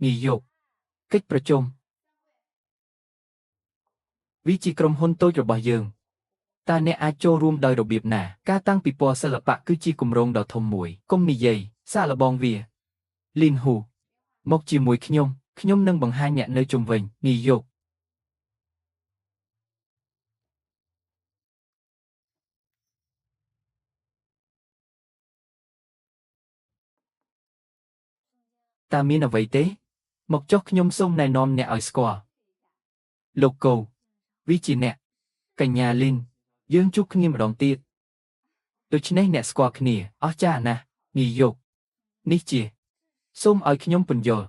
ងាយយកកិច្ចប្រជុំវាជាក្រុមហ៊ុនតូចរបស់យើងតើអ្នកអាចចូលរួមដោយរបៀបណាការតាំងពិព័រណ៍សិល្បៈគឺជាគម្រោងដ៏ធំមួយកុំនិយាយសាកល្បងវាលីនហ៊ូមកជាមួយខ្ញុំនឹងបង្ហាញអ្នកនៅជុំវិញងាយយកតើមានអ្វីទេមកចុះខ្ញុំសូមណែនាំអ្នកឲ្យស្គាល់លោកកូវាជាអ្នកកញ្ញាលីនយើងជួបគ្នាម្ដងទៀតដូច្នេះអ្នកស្គាល់គ្នាអស្ចារ្យណាស់ងាយយកនេះជាសូមឲ្យខ្ញុំពន្យល់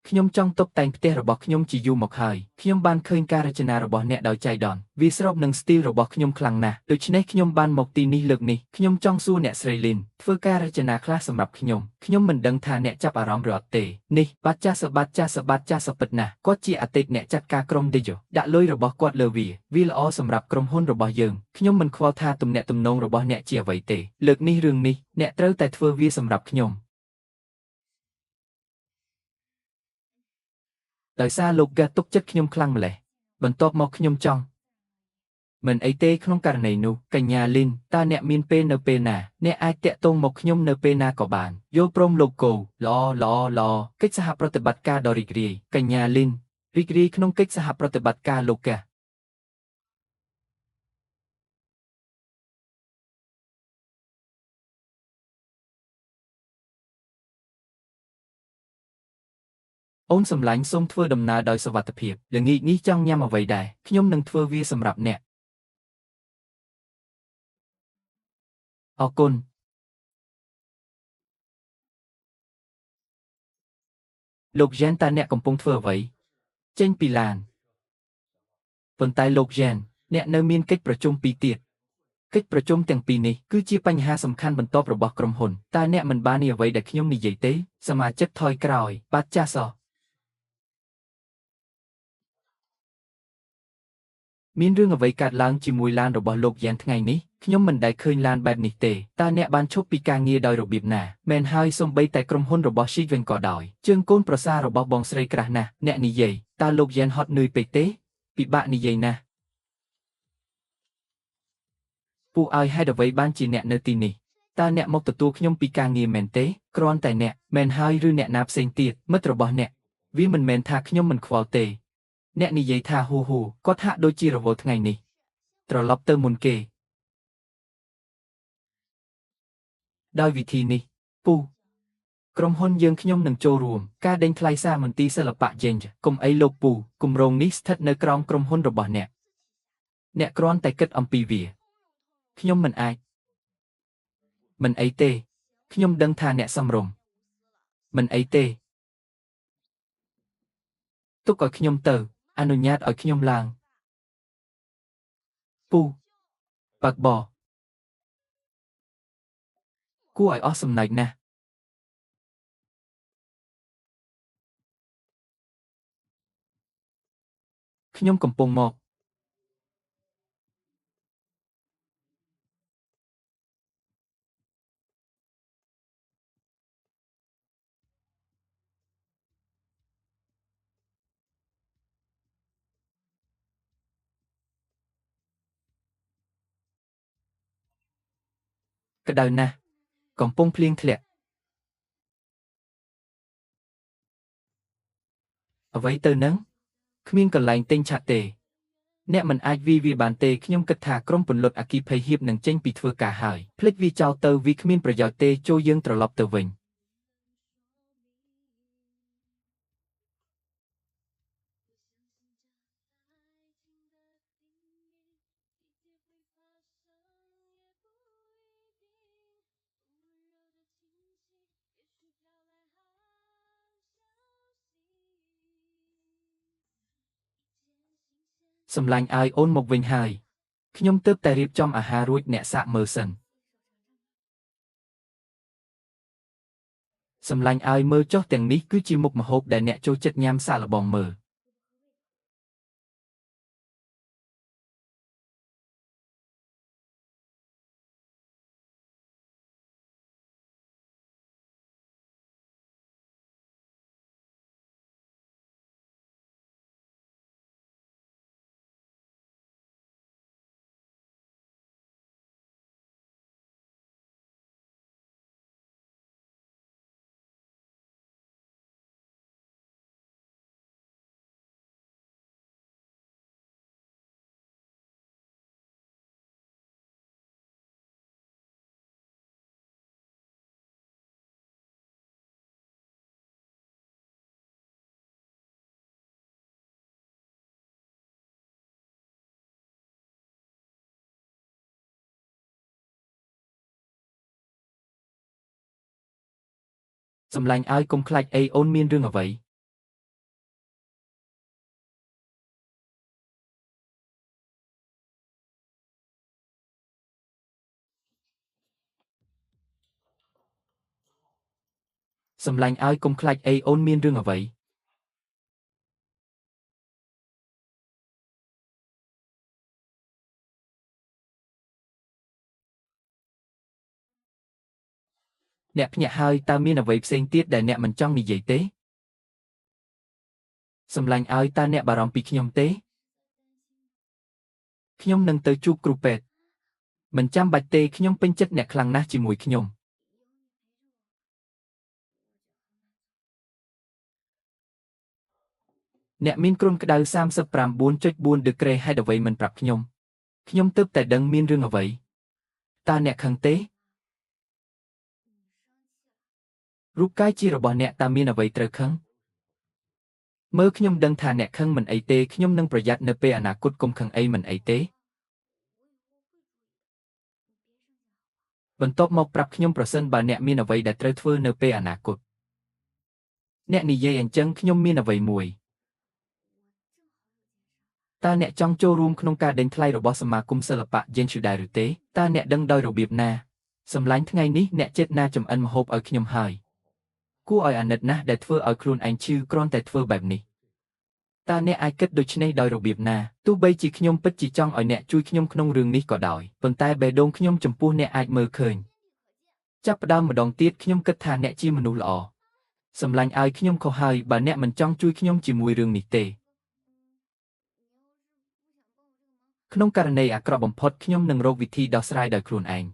ខ្ញុំចង់តុបតែងផ្ទះរបស់ខ្ញុំជាយូរមកហើយខ្ញុំបានឃើញការរចនារបស់អ្នកដោយចៃដន្យវាស្របនឹងស្ទីលរបស់ខ្ញុំខ្លាំងណាស់ដូច្នេះខ្ញុំបានមកទីនេះលើកនេះខ្ញុំចង់សួរអ្នកស្រីលីនធ្វើការរចនាខ្លះសម្រាប់ខ្ញុំមិនដឹងថាអ្នកចាប់អារម្មណ៍ឬអត់ទេនេះបាត់ចាស់សពិតណាស់គាត់ជាអតីតអ្នកចាត់ការក្រុមដេយ៉ូដាក់លុយរបស់គាត់លើវាល្អសម្រាប់ក្រុមហ៊ុនរបស់យើងខ្ញុំមិនខ្វល់ថាទំនាក់ទំនងរបស់អ្នកជាអ្វីទេលើកនេះរឿងនេះអ្នកត្រូវតែធ្វើវាសម្រាប់ខ្ញុំដោយសារលោកកាទុកចិត្តខ្ញុំខ្លាំងម្ល៉េះបន្ទាប់មកខ្ញុំចង់មិនអីទេក្នុងករណីនោះកញ្ញាលីនតើអ្នកមានពេលនៅពេលណាអ្នកអាចតាក់ទងមកខ្ញុំនៅពេលណាក៏បានយល់ព្រមលោកកូល្អកិច្ចសហប្រតិបត្តិការដ៏រីករាយកញ្ញាលីនរីករាយក្នុងកិច្ចសហប្រតិបត្តិការលោកកាអូនសម្លាញ់សូមធ្វើដំណើរដោយសុវត្ថិភាពល្ងាចនេះចង់ញ៉ាំអ្វីដែរខ្ញុំនឹងធ្វើវាសម្រាប់អ្នកអរគុណលោកយ៉ែនតើអ្នកកំពុងធ្វើអ្វីចេញពីឡានប៉ុន្តែលោកយ៉ែន អ្នកនៅមានកិច្ចប្រជុំពីរទៀតកិច្ចប្រជុំទាំងពីរនេះគឺជាបញ្ហាសំខាន់បន្ទាប់របស់ក្រុមហ៊ុនតើអ្នកមិនបាននិយាយអ្វីដែលខ្ញុំនិយាយទេសមាជិកថយក្រោយបាត់ចាស់សោះមានរឿងអ្វីកើតឡើងជាមួយឡានរបស់លោកយ៉ែនថ្ងៃនេះខ្ញុំមិនដែលឃើញឡានបែបនេះទេតើអ្នកបានឈប់ពីការងារដោយរបៀបណាមែនហើយសូម្បីតែក្រុមហ៊ុនរបស់ស៊ីវិញក៏ដោយជើងកូនប្រសាររបស់បងស្រីក្រាស់ណាស់អ្នកនិយាយតើលោកយ៉ែនហត់នឿយពេកទេពិបាកនិយាយណាស់ពួកឲ្យហេតុអ្វីបានជាអ្នកនៅទីនេះតើអ្នកមកទទួលខ្ញុំពីការងារមែនទេគ្រាន់តែអ្នកមែនហើយឬអ្នកណាផ្សេងទៀតមិត្តរបស់អ្នកវាមិនមែនថាខ្ញុំមិនខ្វល់ទេអ្នកនិយាយថាហ៊ូគាត់ហាក់ដូចជារវល់ថ្ងៃនេះត្រឡប់ទៅមុនគេដោយវិធីនេះពូក្រុមហ៊ុនយើងខ្ញុំនឹងចូលរួមការដេញថ្លៃសារមន្ទីរសិល្បៈយេងកុំអីលោកពូគម្រោងនេះស្ថិតនៅក្រោមក្រុមហ៊ុនរបស់អ្នកគ្រាន់តែគិតអំពីវាខ្ញុំមិនអីទេខ្ញុំដឹងថាអ្នកសំរុំមិនអីទេទុកឲ្យខ្ញុំទៅអនុញ្ញាតឲ្យខ្ញុំឡើងពូបាក់បគួរឲ្យអស់សំណើចណាស់ខ្ញុំកំពុងមកក្តៅណាស់កំពុងភ្លៀងធ្លាក់អ្វីទៅនឹងគ្មានកន្លែងទិញឆាក់ទេអ្នកមិនអាចវាបានទេខ្ញុំគិតថាក្រុមពន្លត់អគ្គិភ័យហៀបនឹងចេញពីធ្វើការហើយភ្លេចវាចោលទៅវាគ្មានប្រយោជន៍ទេចូលយើងត្រឡប់ទៅវិញសម្លាញ់ឲ្យអូនមកវិញហើយខ្ញុំទើបតែរៀបចំអាហាររួចអ្នកសាកមើលសិនសម្លាញ់ឲ្យមើលចុះទាំងនេះគឺជាមុខម្ហូបដែលអ្នកចូលចិត្តញ៉ាំសាកល្បងមើលសម្លាញ់ឲ្យកុំខ្លាចអីអូនមានរឿងអ្វីសម្លាញ់ឲ្យកុំខ្លាចអីអូនមានរឿងអ្វីអ្នកភ្ញាក់ហើយតើមានអ្វីផ្សេងទៀតដែលអ្នកមិនចង់និយាយទេសម្លាញ់ឲ្យតើអ្នកបារម្ភពីខ្ញុំទេខ្ញុំនឹងទៅជួបគ្រូពេទ្យមិនចាំបាច់ទេខ្ញុំពេញចិត្តអ្នកខ្លាំងណាស់ជាមួយខ្ញុំអ្នកមានគ្រុនក្តៅ 39.4 ដឺក្រេហេតុអ្វីមិនប្រាប់ខ្ញុំទើបតែដឹងមានរឿងអ្វីតើអ្នកខឹងទេរូបកាយជារបស់អ្នកតើមានអ្វីត្រូវខឹងមើលខ្ញុំដឹងថាអ្នកខឹងមិនអីទេខ្ញុំនឹងប្រយ័ត្ននៅពេលអនាគតកុំខឹងអីមិនអីទេបន្ទាប់មកប្រាប់ខ្ញុំប្រសិនបើអ្នកមានអ្វីដែលត្រូវធ្វើនៅពេលអនាគតអ្នកនិយាយអញ្ចឹងខ្ញុំមានអ្វីមួយ តើអ្នកចង់ចូលរួមក្នុងការដេញថ្លៃរបស់សមាគមសិល្បៈយេនឈូដែរឬទេតើអ្នកដឹងដោយរបៀបណាសម្លាញ់ថ្ងៃនេះអ្នកចិត្តណាចំអិនម្ហូបឲ្យខ្ញុំហើយគួរឲ្យអាណិតណាស់ដែលធ្វើឲ្យខ្លួនឯងឈឺគ្រាន់តែធ្វើបែបនេះតើអ្នកអាចគិតដូច្នេះដោយរបៀបណាទោះបីជាខ្ញុំពិតជាចង់ឲ្យអ្នកជួយខ្ញុំក្នុងរឿងនេះក៏ដោយប៉ុន្តែបេះដូងខ្ញុំចំពោះអ្នកអាចមើលឃើញចាប់ផ្ដើមម្ដងទៀតខ្ញុំគិតថាអ្នកជាមនុស្សល្អសម្លាញ់ឲ្យខ្ញុំខុសហើយបើអ្នកមិនចង់ជួយខ្ញុំជាមួយរឿងនេះទេក្នុងករណីអាក្រក់បំផុតខ្ញុំនឹងរកវិធីដោះស្រាយដោយខ្លួនឯង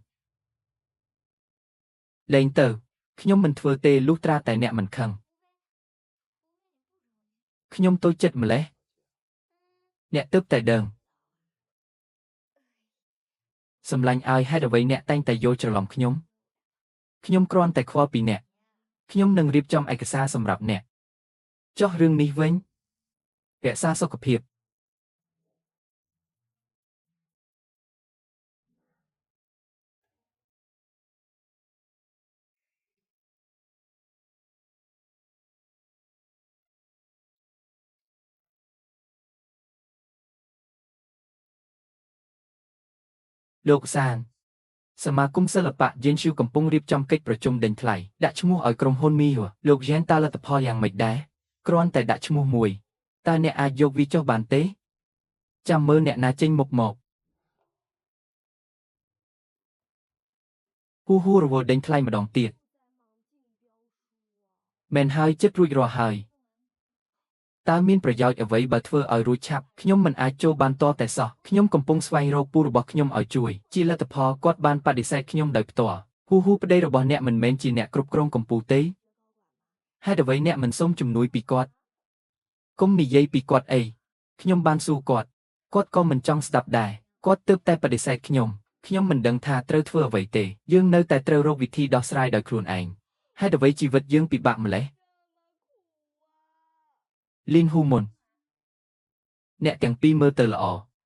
លែងទៅខ្ញុំមិនធ្វើទេលុះត្រាតែអ្នកមិនខឹងខ្ញុំតូចចិត្តម្លេះអ្នកទើបតែដឹងសម្លាញ់ឲ្យហេតុអ្វីអ្នកតែងតែយល់ច្រឡំខ្ញុំគ្រាន់តែខ្វល់ពីអ្នកខ្ញុំនឹងរៀបចំឯកសារសម្រាប់អ្នកចុះរឿងនេះវិញរក្សាសុខភាពលោកសានសមាគមសិល្បៈយេនឈូកំពុងរៀបចំកិច្ចប្រជុំដេញថ្លៃដាក់ឈ្មោះឲ្យក្រុមហ៊ុនមីហួរលោកយ៉ែនតើលទ្ធផលយ៉ាងម៉េចដែរគ្រាន់តែដាក់ឈ្មោះមួយតើអ្នកអាចយកវាចុះបានទេចាំមើលអ្នកណាចេញមុខមកហ៊ូរវល់ដេញថ្លៃម្ដងទៀតមែនហើយចិត្តរួចរាល់ហើយតើមានប្រយោជន៍អ្វីបើធ្វើឲ្យរួចឆាប់ខ្ញុំមិនអាចចូលបានតតែសោះខ្ញុំកំពុងស្វែងរកពូរបស់ខ្ញុំឲ្យជួយជាលទ្ធផលគាត់បានបដិសេធខ្ញុំដោយផ្ទាល់ប្តីរបស់អ្នកមិនមែនជាអ្នកគ្រប់គ្រងកម្ពុជាទេហេតុអ្វីអ្នកមិនសូមជំនួយពីគាត់កុំនិយាយពីគាត់អីខ្ញុំបានសួរគាត់ក៏មិនចង់ស្ដាប់ដែរគាត់ទើបតែបដិសេធខ្ញុំមិនដឹងថាត្រូវធ្វើអ្វីទេយើងនៅតែត្រូវរកវិធីដោះស្រាយដោយខ្លួនឯងហេតុអ្វីជីវិតយើងពិបាកម្លេះលីនហ៊ូមុនអ្នកទាំងពីរមើលទៅល្អ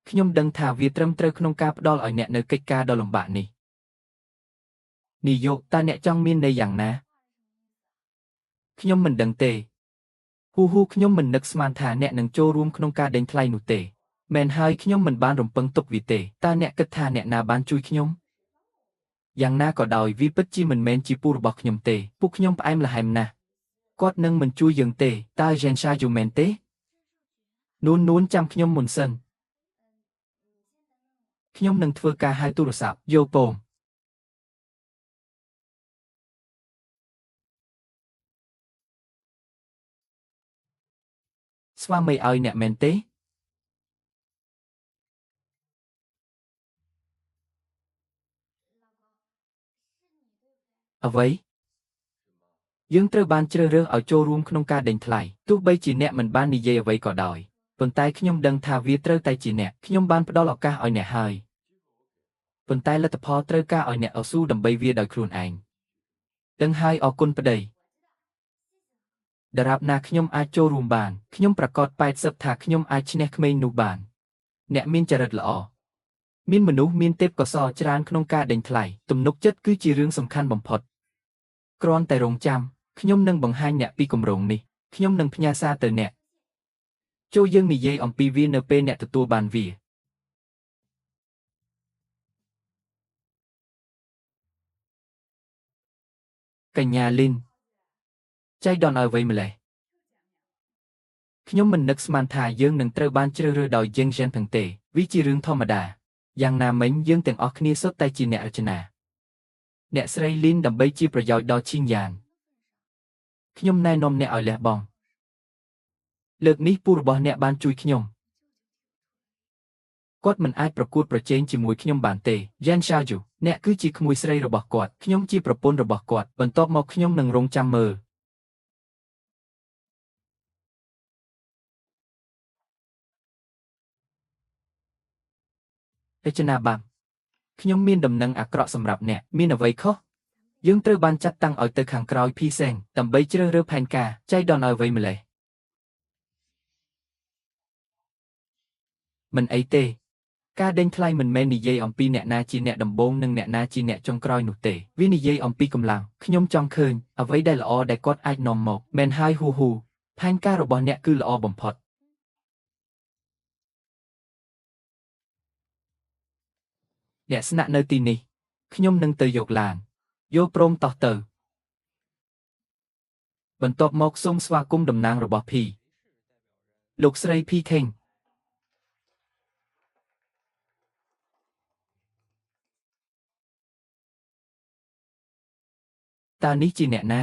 ខ្ញុំដឹងថាវាត្រឹមត្រូវក្នុងការផ្ដល់ឲ្យអ្នកនៅកិច្ចការដ៏លំបាកនេះនាយកតើអ្នកចង់មានន័យយ៉ាងណាខ្ញុំមិនដឹងទេខ្ញុំមិននឹកស្មានថាអ្នកនឹងចូលរួមក្នុងការដេញថ្លៃនោះទេមែនហើយខ្ញុំមិនបានរំពឹងទុកវាទេតើអ្នកគិតថាអ្នកណាបានជួយខ្ញុំយ៉ាងណាក៏ដោយវាពិតជាមិនមែនជាពូរបស់ខ្ញុំទេពួកខ្ញុំផ្អែមល្ហែមណាស់គាត់នឹងមិនជួយយើងទេតើយ៉ែនឆាយូមែនទេនួនចាំខ្ញុំមុនសិនខ្ញុំនឹងធ្វើការហៅទូរស័ព្ទយកពងស្វាមីឲ្យអ្នកមែនទេអ្វីយើងត្រូវបានជ្រើសរើសឲ្យចូលរួមក្នុងការដេញថ្លៃទោះបីជាអ្នកមិនបាននិយាយអ្វីក៏ដោយប៉ុន្តែខ្ញុំដឹងថាវាត្រូវតែជាអ្នកខ្ញុំបានផ្ដល់ឱកាសឲ្យអ្នកហើយប៉ុន្តែលទ្ធផលត្រូវការឲ្យអ្នកអស៊ូដើម្បីវាដោយខ្លួនឯងដឹងហើយអរគុណប្តីដរាបណាខ្ញុំអាចចូលរួមបានខ្ញុំប្រកាស80ថាខ្ញុំអាចឈ្នះក្មេងនោះបានអ្នកមានចរិតល្អមានមនុស្សមានទេពកោសល្យច្រើនក្នុងការដេញថ្លៃទំនុកចិត្តគឺជារឿងសំខាន់បំផុតគ្រាន់តែរងចាំខ្ញុំនឹងបង្ហាញអ្នកពីគម្រោងនេះខ្ញុំនឹងផ្ញើសារទៅអ្នកចូលយើងនិយាយអំពីវានៅពេលអ្នកទទួលបានវាកញ្ញាលីនចៃដន្យឲ្យអ្វីម្លេះខ្ញុំមិននឹកស្មានថាយើងនឹងត្រូវបានជ្រើសរើសដោយយេងយ៉ែនផងទេវាជារឿងធម្មតាយ៉ាងណាមិញយើងទាំងអស់គ្នាសុទ្ធតែជាអ្នករចនាអ្នកស្រីលីនដើម្បីជាប្រយោជន៍ដល់ឈីងយ៉ាងខ្ញុំណែនាំអ្នកឲ្យលះបង់លើកនេះពូរបស់អ្នកបានជួយខ្ញុំគាត់មិនអាចប្រកួតប្រជែងជាមួយខ្ញុំបានទេយ៉ែនឆាយូអ្នកគឺជាក្មួយស្រីរបស់គាត់ខ្ញុំជាប្រពន្ធរបស់គាត់បន្ទាប់មកខ្ញុំនឹងរងចាំមើលរចនាបាំខ្ញុំមានដំណឹងអាក្រក់សម្រាប់អ្នកមានអ្វីខុសយើងត្រូវបានចាត់តាំងឲ្យទៅខាងក្រោយភីសេងដើម្បីជ្រើសរើសផែនការចៃដន្យឲ្យអ្វីម្លេះមិនអីទេការដេញថ្លៃមិនមែននិយាយអំពីអ្នកណាជាអ្នកដំបូងនិងអ្នកណាជាអ្នកចុងក្រោយនោះទេវានិយាយអំពីកម្លាំងខ្ញុំចង់ឃើញអ្វីដែលល្អដែលគាត់អាចនាំមកមែនហើយហ៊ូផែនការរបស់អ្នកគឺល្អបំផុត អ្នកស្នាក់នៅទីនេះខ្ញុំនឹងទៅយកឡានយកព្រមតោះទៅបន្ទាប់មកសូមស្វាគមន៍តំណាងរបស់ភីលោកស្រីភីខេងតើនេះជាអ្នកណា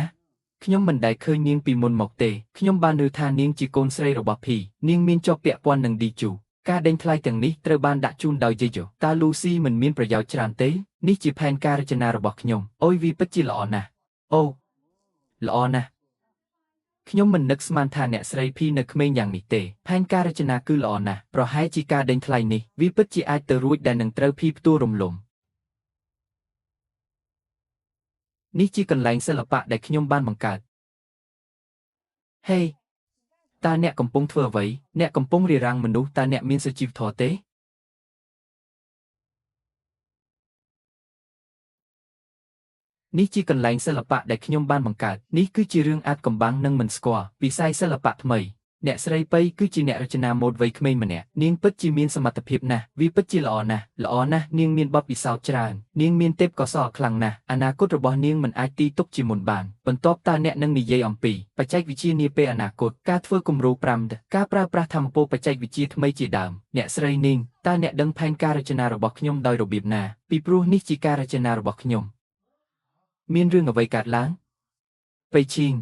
ខ្ញុំមិនដែលឃើញនាងពីមុនមកទេខ្ញុំបានឮថានាងជាកូនស្រីរបស់ភីនាងមានជាប់ពាក់ព័ន្ធនឹងឌីជូការដេញថ្លៃទាំងនេះត្រូវបានដាក់ជូនដោយយាយយោតើលូស៊ីមិនមានប្រយោជន៍ច្រើនទេនេះជាផែនការរចនារបស់ខ្ញុំអូយវាពិតជាល្អណាស់អូល្អណាស់ខ្ញុំមិននឹកស្មានថាអ្នកស្រីភីនៅក្មេងយ៉ាងនេះទេផែនការរចនាគឺល្អណាស់ប្រហែលជាការដេញថ្លៃនេះវាពិតជាអាចទៅរួចដែលនឹងត្រូវភីផ្ទួរំលំនេះជាកន្លែងសិល្បៈដែលខ្ញុំបានបង្កើតហេតើអ្នកកំពុងធ្វើអ្វីអ្នកកំពុងរារាំងមនុស្សតើអ្នកមានសុជីវធម៌ទេនេះជាកន្លែងសិល្បៈដែលខ្ញុំបានបង្កើតនេះគឺជារឿងអាថ៌កំបាំងនិងមិនស្គាល់វិស័យសិល្បៈថ្មីអ្នកស្រីពៃគឺជាអ្នករចនាម៉ូដវ័យក្មេងម្នាក់នាងពិតជាមានសមត្ថភាពណាស់វាពិតជាល្អណាស់នាងមានបទពិសោធន៍ច្រើននាងមានទេពកោសល្យខ្លាំងណាស់អនាគតរបស់នាងមិនអាចទីទុកជាមុនបានបន្ទាប់តើអ្នកនឹងនិយាយអំពីបច្ចេកវិទ្យានាពេលអនាគតការធ្វើគំរូ 5D ការប្រើប្រាស់ថាមពលបច្ចេកវិទ្យាថ្មីជាដើមអ្នកស្រីនាងតើអ្នកដឹងផែនការរចនារបស់ខ្ញុំដោយរបៀបណាពីព្រោះនេះជាការរចនារបស់ខ្ញុំមានរឿងអ្វីកើតឡើងបេឈីង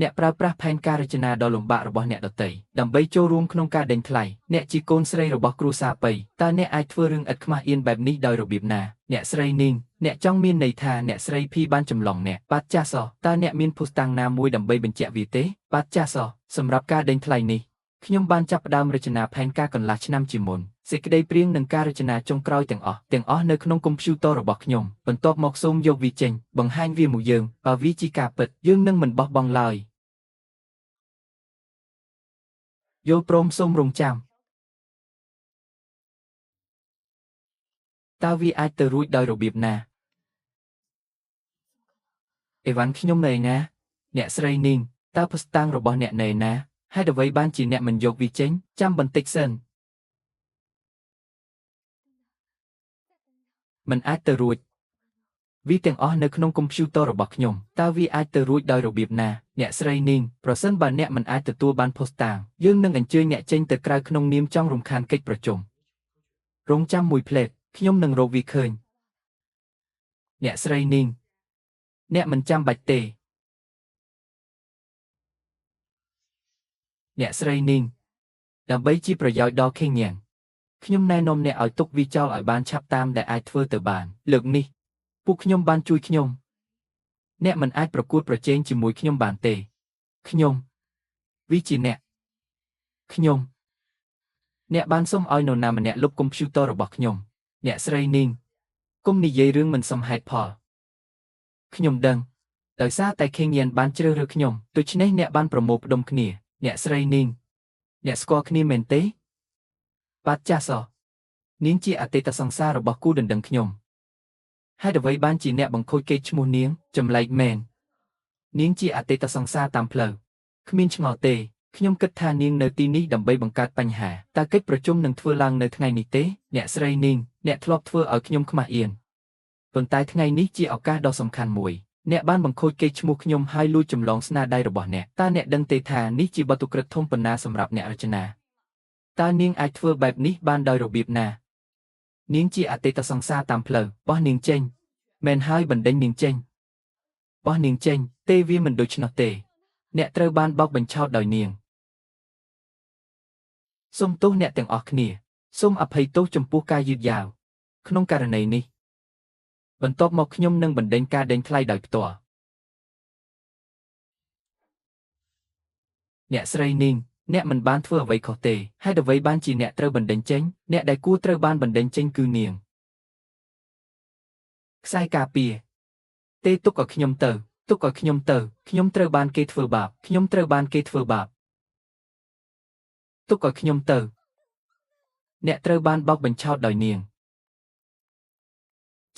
អ្នកប្រើប្រាស់ផែនការរចនាដ៏លំបាករបស់អ្នកដទៃដើម្បីចូលរួមក្នុងការដេញថ្លៃអ្នកជាកូនស្រីរបស់គ្រួសារប៉ៃតើអ្នកអាចធ្វើរឿងឥតខ្មាស់អៀនបែបនេះដោយរបៀបណាអ្នកស្រីនាងអ្នកចង់មានន័យថាអ្នកស្រីភីបានចម្លងអ្នកបាទចាស់សោះតើអ្នកមានភស្តុតាងណាមួយដើម្បីបញ្ជាក់វាទេបាទចាស់សោះសម្រាប់ការដេញថ្លៃនេះខ្ញុំបានចាប់ផ្ដើមរចនាផែនការកន្លះឆ្នាំជាមុនសេចក្តីព្រាងនឹងការរចនាចុងក្រោយទាំងអស់នៅក្នុងកុំព្យូទ័ររបស់ខ្ញុំបន្ទាប់មកសូមយកវាចេញបង្ហាញវាមកយើងបើវាជាការពិតយើងនឹងមិនបោះបង់ឡើយយល់ព្រមសូមរងចាំតើវាអាចទៅរួចដោយរបៀបណាអេវ៉ាន់ខ្ញុំនៅឯណាអ្នកស្រីនាងតើភស្តុតាងរបស់អ្នកនៅឯណាហេតុអ្វីបានជាអ្នកមិនយកវាចេញចាំបន្តិចសិនមិនអាចទៅរួចវាទាំងអស់នៅក្នុងកុំព្យូទ័ររបស់ខ្ញុំតើវាអាចទៅរួចដោយរបៀបណាអ្នកស្រីនាងប្រសិនបើអ្នកមិនអាចទទួលបានភស្តុតាងយើងនឹងអញ្ជើញអ្នកចេញទៅក្រៅក្នុងនាមចង់រំខានកិច្ចប្រជុំរងចាំមួយភ្លែតខ្ញុំនឹងរកវាឃើញអ្នកស្រីនាងអ្នកមិនចាំបាច់ទេអ្នកស្រីនាងដើម្បីជាប្រយោជន៍ដល់ខេងញ៉ាំងខ្ញុំណែនាំអ្នកឲ្យទុកវាចោលឲ្យបានឆាប់តាមដែលអាចធ្វើទៅបានលើកនេះពួកខ្ញុំបានជួយខ្ញុំអ្នកមិនអាចប្រកួតប្រជែងជាមួយខ្ញុំបានទេខ្ញុំវាជាខ្ញុំអ្នកបានសុំឲ្យនរណាម្នាក់លុបកុំព្យូទ័ររបស់ខ្ញុំអ្នកស្រីនាងកុំនិយាយរឿងមិនសមហេតុផលខ្ញុំដឹងដោយសារតែខេងញ៉ានបានជ្រើសរើសខ្ញុំដូច្នេះអ្នកបានប្រមូលផ្ដុំគ្នាអ្នកស្រីនាងអ្នកស្គាល់គ្នាមែនទេបាទចាស់សោះនាងជាអតីតសង្សាររបស់គូដណ្ដឹងខ្ញុំហេតុអ្វីបានជាអ្នកបង្ខូចកេរ្តិ៍ឈ្មោះនាងចម្លែកមែននាងជាអតីតសង្សារតាមផ្លូវគ្មានឆ្ងល់ទេខ្ញុំគិតថានាងនៅទីនេះដើម្បីបង្កើតបញ្ហាតើកិច្ចប្រជុំនឹងធ្វើឡើងនៅថ្ងៃនេះទេអ្នកស្រីនាងអ្នកធ្លាប់ធ្វើឲ្យខ្ញុំខ្មាស់អៀនប៉ុន្តែថ្ងៃនេះជាឱកាសដ៏សំខាន់មួយអ្នកបានបង្ខូចកេរ្តិ៍ឈ្មោះខ្ញុំហើយលួចចម្លងស្នាដៃរបស់អ្នកតើអ្នកដឹងទេថានេះជាបទឧក្រិដ្ឋធំប៉ុណ្ណាសម្រាប់អ្នករចនាតើនាងអាចធ្វើបែបនេះបានដោយរបៀបណានាងជាអតីតសង្សារតាមផ្លូវបោះនាងចេញមែនហើយបណ្ដេញនាងចេញបោះនាងចេញទេវាមិនដូច្នោះទេអ្នកត្រូវបានបោកបញ្ឆោតដោយនាងសូមទោសអ្នកទាំងអស់គ្នាសូមអភ័យទោសចំពោះការយឺតយ៉ាវក្នុងករណីនេះបន្ទាប់មកខ្ញុំនឹងបណ្ដេញការដេញថ្លៃដោយផ្ទាល់អ្នកស្រីនាងអ្នកមិនបានធ្វើអ្វីខុសទេហេតុអ្វីបានជាអ្នកត្រូវបណ្ដេញចេញអ្នកដែលគួរត្រូវបានបណ្ដេញចេញគឺនាងខ្សែការពារទេទុកឲ្យខ្ញុំទៅខ្ញុំត្រូវបានគេធ្វើបាបខ្ញុំត្រូវបានគេធ្វើបាបទុកឲ្យខ្ញុំទៅអ្នកត្រូវបានបោកបញ្ឆោតដោយនាង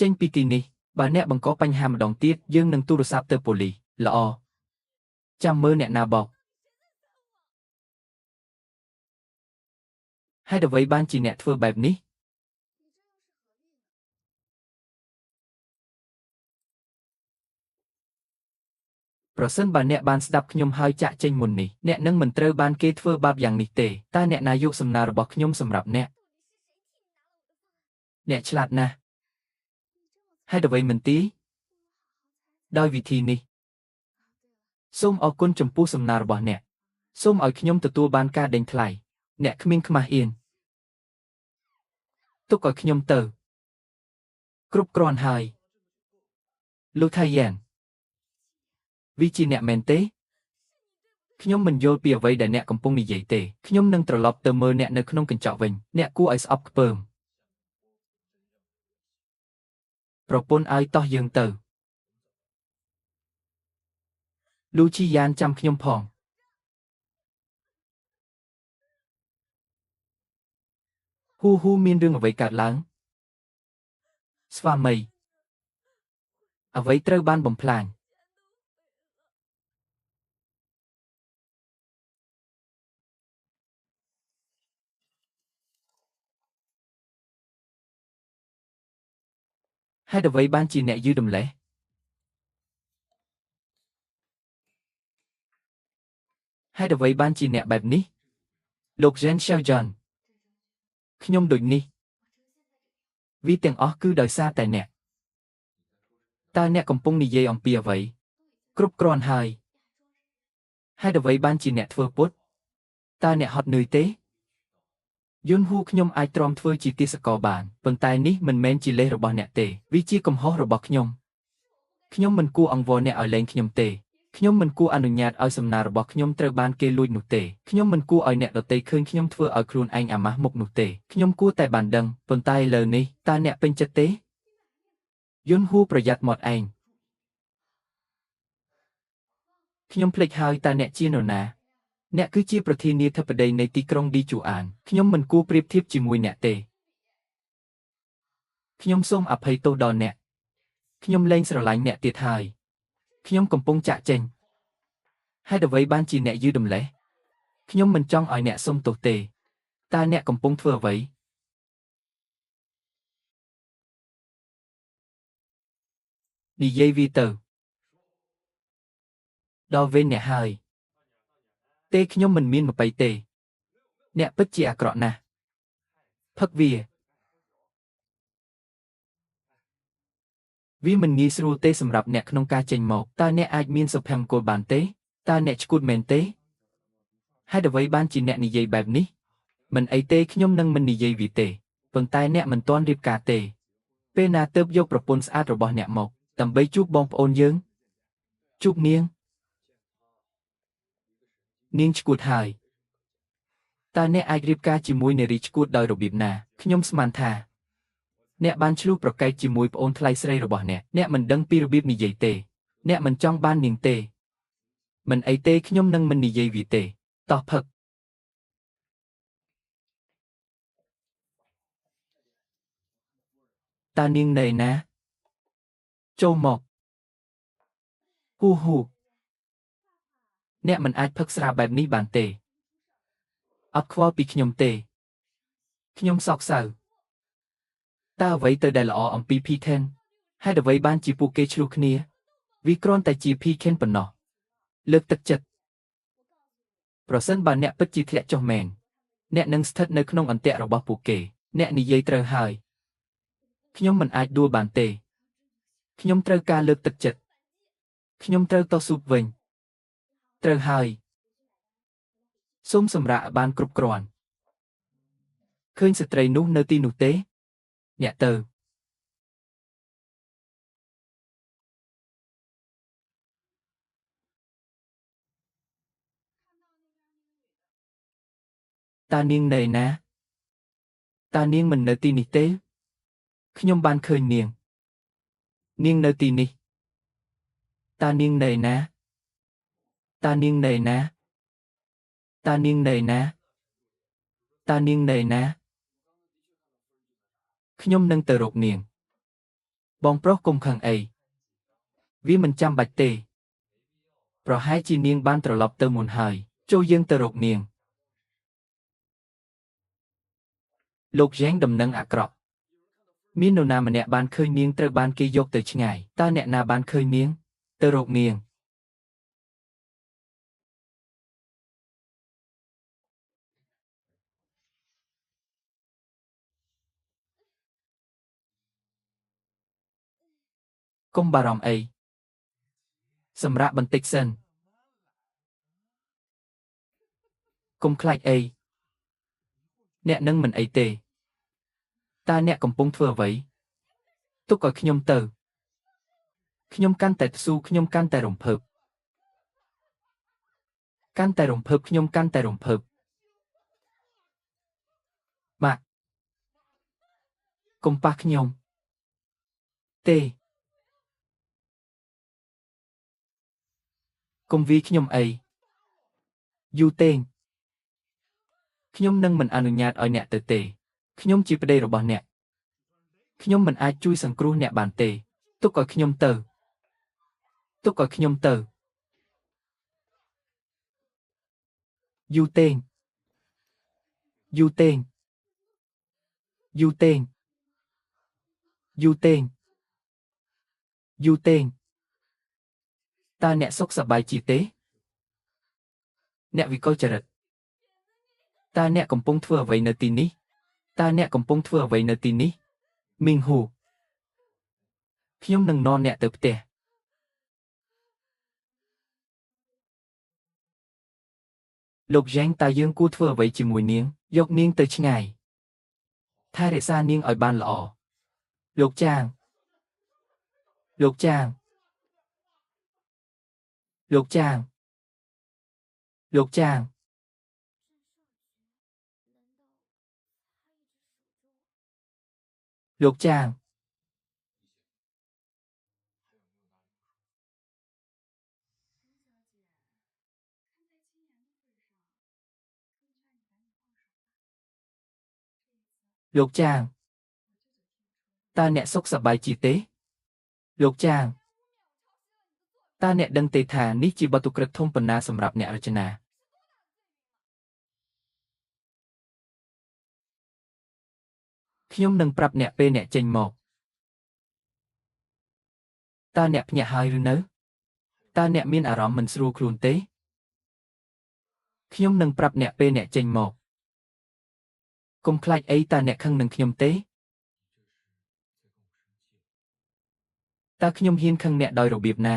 ចេញពីទីនេះបើអ្នកបង្កបញ្ហាម្ដងទៀតយើងនឹងទូរស័ព្ទទៅប៉ូលីសល្អចាំមើលអ្នកណាបោកហេតុអ្វីបានជាអ្នកធ្វើបែបនេះ ប្រសិនបើអ្នកបានស្ដាប់ខ្ញុំហើយចាក់ចេញមុននេះអ្នកនឹងមិនត្រូវបានគេធ្វើបាបយ៉ាងនេះទេតើអ្នកណាយកសំណើរបស់ខ្ញុំសម្រាប់អ្នកឆ្លាតណាស់ហេតុអ្វីមិនទីដោយវិធីនេះសូមអរគុណចំពោះសំណើរបស់អ្នកសូមឲ្យខ្ញុំទទួលបានការដេញថ្លៃអ្នកគ្មានខ្មាស់អៀនទុកឲ្យខ្ញុំទៅគ្រប់គ្រាន់ហើយលោកថៃយ៉ានវាជាអ្នកមែនទេខ្ញុំមិនយល់ពីអ្វីដែលអ្នកកំពុងនិយាយទេខ្ញុំនឹងត្រឡប់ទៅមើលអ្នកនៅក្នុងកញ្ចក់វិញអ្នកគួរឲ្យស្អប់ខ្ពើមប្រពន្ធឲ្យតោះយើងទៅលូជីយ៉ានចាំខ្ញុំផងហ៊ូមានរឿងអ្វីកើតឡើងស្វាមីអ្វីត្រូវបានបំផ្លាញហេតុអ្វីបានជាអ្នកយឺតម្លេះហេតុអ្វីបានជាអ្នកបែបនេះលោកជេនឆាវយ៉នខ្ញុំដូចនេះវាទាំងអស់គឺដោយសារតែអ្នកតើអ្នកកំពុងនិយាយអំពីអ្វីគ្រប់គ្រាន់ហើយហេតុអ្វីបានជាអ្នកធ្វើពុតតើអ្នកហត់នឿយទេយន្តហួរខ្ញុំអាចទ្រាំធ្វើជាទាសករបានប៉ុន្តែនេះមិនមែនជាលេសរបស់អ្នកទេវាជាកំហុសរបស់ខ្ញុំមិនគួរអង្វរអ្នកឲ្យលែងខ្ញុំទេខ្ញុំមិនគួរអនុញ្ញាតឲ្យសំណើរបស់ខ្ញុំត្រូវបានគេលួចនោះទេខ្ញុំមិនគួរឲ្យអ្នកដទៃឃើញខ្ញុំធ្វើឲ្យខ្លួនឯងអាម៉ាស់មុខនោះទេខ្ញុំគួរតែបានដឹងប៉ុន្តែឥឡូវនេះតើអ្នកពេញចិត្តទេយន្តហួរប្រយ័ត្នមាត់ឯងខ្ញុំភ្លេចហើយតើអ្នកជានរណាអ្នកគឺជាប្រធានាធិបតីនៃទីក្រុងឌីជូអានខ្ញុំមិនគួរប្រៀបធៀបជាមួយអ្នកទេខ្ញុំសូមអភ័យទោសដល់អ្នកខ្ញុំលែងស្រឡាញ់អ្នកទៀតហើយខ្ញុំកំពុងចាក់ចេញហេតុអ្វីបានជាអ្នកយឺតម្លេះខ្ញុំមិនចង់ឲ្យអ្នកសុំទោសទេតើអ្នកកំពុងធ្វើអ្វីនិយាយវាទៅដល់វេនអ្នកហើយទេខ្ញុំមិនមានមប៉ីទេអ្នកពិតជាអាក្រក់ណាស់ផឹកវាមិនងាយស្រួលទេសម្រាប់អ្នកក្នុងការចេញមកតើអ្នកអាចមានសុភមង្គលបានទេតើអ្នកឈួតមែនទេហេតុអ្វីបានជាអ្នកនិយាយបែបនេះមិនអីទេខ្ញុំនឹងមិននិយាយវាទេប៉ុន្តែអ្នកមិនទាន់រៀបការទេពេលណាទើបយកប្រពន្ធស្អាតរបស់អ្នកមកដើម្បីជួបបងប្អូនយើងជួបនាងឈួតហើយតើអ្នកអាចរៀបការជាមួយនារីឈួតដោយរបៀបណាខ្ញុំស្មានថាអ្នកបានឆ្លុះប្រកែកជាមួយប្អូនថ្លៃស្រីរបស់អ្នកមិនដឹងពីរបៀបនិយាយទេអ្នកមិនចង់បាននាងទេមិនអីទេខ្ញុំនឹងមិននិយាយវាទេតោះផឹកតើនាងនៅណាចូលមកហ៊ូអ្នកមិនអាចផឹកស្រាបែបនេះបានទេអត់ខ្វល់ពីខ្ញុំទេខ្ញុំសោកសៅតើអ្វីទៅដែលល្អអំពី P10 ហេតុអ្វីបានជាពួកគេឆ្លោះគ្នាវាគ្រាន់តែជា P10 ប៉ុណ្ណោះលើកទឹកចិត្តប្រសិនបើអ្នកពិតជាធ្លាក់ចុះមែនអ្នកនឹងស្ថិតនៅក្នុងអន្ទាក់របស់ពួកគេអ្នកនិយាយត្រូវហើយខ្ញុំមិនអាចដួលបានទេខ្ញុំត្រូវការលើកទឹកចិត្តខ្ញុំត្រូវតស៊ូវិញត្រូវហើយសូមសម្រាកបានគ្រប់គ្រាន់ឃើញស្ត្រីនោះនៅទីនោះទេអ្នកទៅតើនាងនៅណាតើនាងមិននៅទីនេះទេខ្ញុំបានឃើញនាងនៅទីនេះតើនាងនៅណាតើនាងនៅណាតើនាងនៅណាតើនាងនៅណាខ្ញុំនឹងទៅរកនាងបងប្រុសកុំខឹងអីវាមិនចាំបាច់ទេប្រហែលជានាងបានត្រឡប់ទៅមុនហើយចូលយើងទៅរកនាងលោកយ៉េងដំណឹងអាក្រក់មាននរណាម្នាក់បានឃើញនាងត្រូវបានគេយកទៅឆ្ងាយតើអ្នកណាបានឃើញនាងទៅរកនាង កុំបារម្ភអីសម្រាប់បន្តិចសិនកុំខ្លាចអីអ្នកនឹងមិនអីទេតើអ្នកកំពុងធ្វើអ្វីទុកឲ្យខ្ញុំទៅខ្ញុំកាន់តែស៊ូខ្ញុំកាន់តែរំភើបកាន់តែរំភើបខ្ញុំកាន់តែរំភើបបាទកុំប៉ះខ្ញុំទេកុំវាយខ្ញុំអីយូទេងខ្ញុំនឹងមិនអនុញ្ញាតឲ្យអ្នកទៅទេខ្ញុំជាប្តីរបស់អ្នកខ្ញុំមិនអាចជួយសង្គ្រោះអ្នកបានទេទុកឲ្យខ្ញុំទៅទុកឲ្យខ្ញុំទៅយូទេងយូទេងយូទេងយូទេងយូទេងតើអ្នកសុខសប្បាយជាទេអ្នកវិកលចរិតតើអ្នកកំពុងធ្វើអ្វីនៅទីនេះតើអ្នកកំពុងធ្វើអ្វីនៅទីនេះមីងហ៊ូខ្ញុំនឹងនាំអ្នកទៅផ្ទះលោកយ៉ាងតើយើងគួរធ្វើអ្វីជាមួយនាងយកនាងទៅឆ្ងាយថែរក្សានាងឲ្យបានល្អលោកចាងលោកចាងលោកចាងលោកចាងលោកចាងលោកចាងតើអ្នកសុខសប្បាយជាទេលោកចាងតើអ្នកដឹងទេថានេះជាបទឧក្រិដ្ឋធំប៉ុណ្ណាសម្រាប់អ្នករចនាខ្ញុំនឹងប្រាប់អ្នកពេលអ្នកចេញមកតើអ្នកភ្ញាក់ហើយឬនៅតើអ្នកមានអារម្មណ៍មិនស្រួលខ្លួនទេខ្ញុំនឹងប្រាប់អ្នកពេលអ្នកចេញមកកុំខ្លាចអីតើអ្នកខឹងនឹងខ្ញុំទេតើខ្ញុំហ៊ានខឹងអ្នកដោយរបៀបណា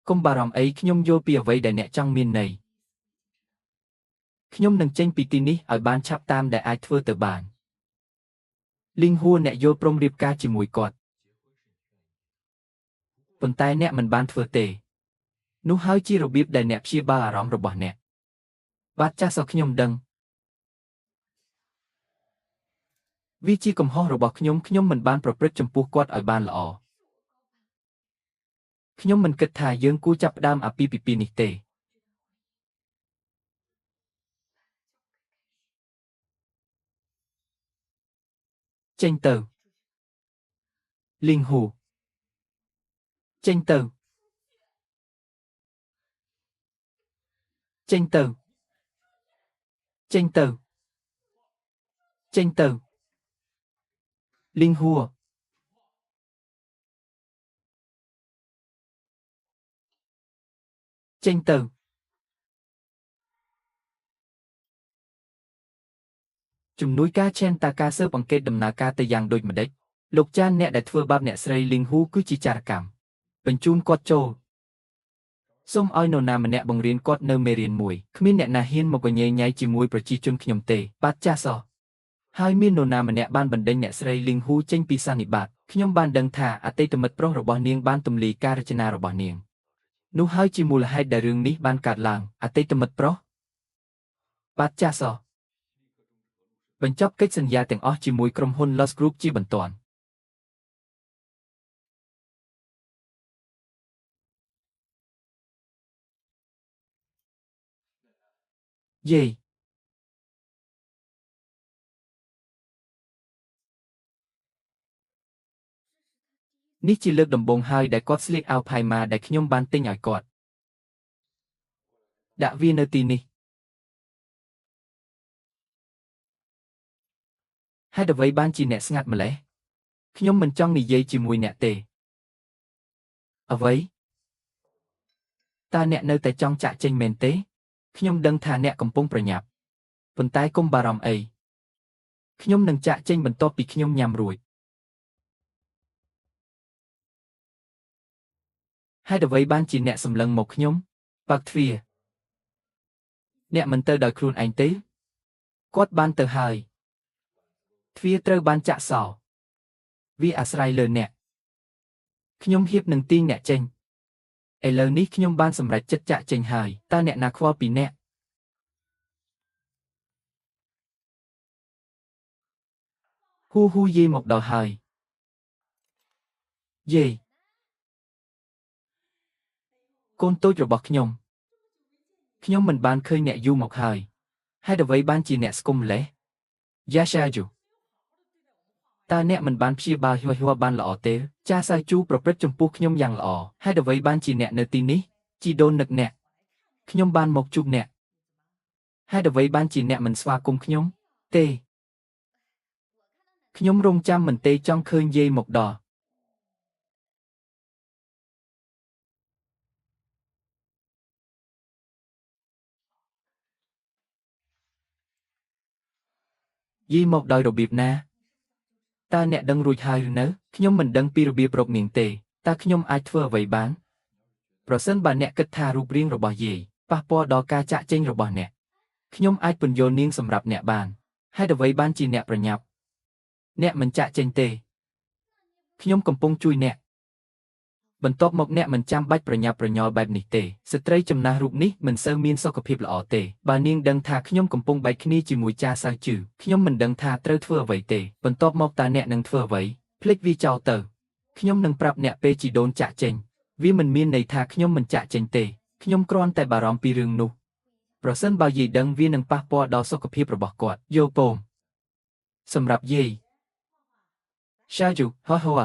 កុំបារម្ភអីខ្ញុំយល់ពីអ្វីដែលអ្នកចង់មានន័យខ្ញុំនឹងចេញពីទីនេះឲ្យបានឆាប់តាមដែលអាចធ្វើទៅបានលីងហួរអ្នកយល់ព្រមរៀបការជាមួយគាត់ប៉ុន្តែអ្នកមិនបានធ្វើទេនោះហើយជារបៀបដែលអ្នកព្យាបាលអារម្មណ៍របស់អ្នកបាទចាស់សោះខ្ញុំដឹងវាជាកំហុសរបស់ខ្ញុំមិនបានប្រព្រឹត្តចំពោះគាត់ឲ្យបានល្អខ្ញុំមិនគិតថាយើងគួរចាប់ផ្ដើមអាពាហ៍ពិពាហ៍នេះទេចេញទៅលីងហួរចេញទៅចេញទៅចេញទៅចេញទៅលីងហួរចេញទៅជំនួយការឆេនតាការស៊ើបអង្កេតដំណើរការទៅយ៉ាងដូចម្ដេចលោកចានអ្នកដែលធ្វើបាបអ្នកស្រីលីងហួរគឺជាចារកម្មបញ្ជូនគាត់ចូលសូមឲ្យនរណាម្នាក់បង្រៀនគាត់នៅមេរៀនមួយគ្មានអ្នកណាហ៊ានមកញ៉ៃញ៉ៃជាមួយប្រជាជនខ្ញុំទេបាទចាស់សោះហើយមាននរណាម្នាក់បានបណ្ដេញអ្នកស្រីលីងហួរចេញពីសន្និបាតខ្ញុំបានដឹងថាអតីតមិត្តប្រុសរបស់នាងបានទម្លាយការរចនារបស់នាងនោះហើយជាមូលហេតុដែលរឿងនេះបានកើតឡើងអតីតមិត្តប្រុសបាទចាស់សោះបញ្ចប់កិច្ចសន្យាទាំងអស់ជាមួយក្រុមហ៊ុន Lost Group ជាបន្ទាន់យេនេះជាលើកដំបូងហើយដែលគាត់ស្លៀកអាវផាយម៉ាដែលខ្ញុំបានទិញឲ្យគាត់ដាក់វានៅទីនេះហេតុអ្វីបានជាអ្នកស្ងាត់ម្ល៉េះខ្ញុំមិនចង់និយាយជាមួយអ្នកទេអ្វីតើអ្នកនៅតែចង់ចាក់ចេញមែនទេខ្ញុំដឹងថាអ្នកកំពុងប្រញាប់ប៉ុន្តែកុំបារម្ភអីខ្ញុំនឹងចាក់ចេញបន្ទាប់ពីខ្ញុំញ៉ាំរួច Hai đứa vây ban chỉ nẹ sầm lưng một nhóm. Bạc thìa. Nẹ mình tơ đời khuôn anh tế. Quát ban tờ hài. Thìa trơ ban chạ sỏ. Vì asrai lờ nẹ. Nhóm hiếp nâng tiên nẹ chênh. Ê lờ ní nhóm ban sầm rạch chất chạ chênh hài. Ta nẹ nạc khoa bì nẹ. Hu hu dê một đò hài. Dê. Côn tôi rồi bọc nhóm. Nhóm mình ban khơi nẹ du một hài. Hai đứa vây ban chỉ nẹ skum lẽ. Giá xa dù. Ta nẹ mình ban phía ba hoa ban lọ tế. Cha sai chúប្រព្រឹត្តចំពោះខ្ញុំយ៉ាងល្អហើយអ្វីបានជាអ្នកនៅទីនេះជីដូននឹកអ្នកខ្ញុំបានមកជួបអ្នកហើយអ្វីបានជាអ្នកមិនស្វាគមន៍ខ្ញុំទេខ្ញុំរងចាំមិនទេចង់ឃើញយាយមកដល់យាយមកដោយរបៀបណាតើអ្នកដឹងរួចហើយឬនៅខ្ញុំមិនដឹងពីរបៀបរកនាងទេតើខ្ញុំអាចធ្វើអ្វីបានប្រសិនបើអ្នកគិតថារូបរាងរបស់យាយប៉ះពាល់ដល់ការចាក់ចេញរបស់អ្នកខ្ញុំអាចពន្យល់នាងសម្រាប់អ្នកបានហើយអ្វីបានជាអ្នកប្រញាប់អ្នកមិនចាក់ចេញទេខ្ញុំកំពុងជួយអ្នកបន្ទាប់មកអ្នកមិនចាំបាច់ប្រញាប់ប្រញ័របែបនេះទេស្ត្រីចំណាស់រូបនេះមិនសូវមានសុខភាពល្អទេបើនាងដឹងថាខ្ញុំកំពុងបែកគ្នាជាមួយចាសៅជឺខ្ញុំមិនដឹងថាត្រូវធ្វើអ្វីទេបន្ទាប់មកតើអ្នកនឹងធ្វើអ្វីភ្លេចវាចោលទៅខ្ញុំនឹងប្រាប់អ្នកពេលជីដូនចាក់ចេញវាមិនមានន័យថាខ្ញុំមិនចាក់ចេញទេខ្ញុំគ្រាន់តែបារម្ភពីរឿងនោះប្រសិនបើយាយដឹងវានឹងប៉ះពាល់ដល់សុខភាពរបស់គាត់យល់ពងសម្រាប់យាយសាជូហោះហោះ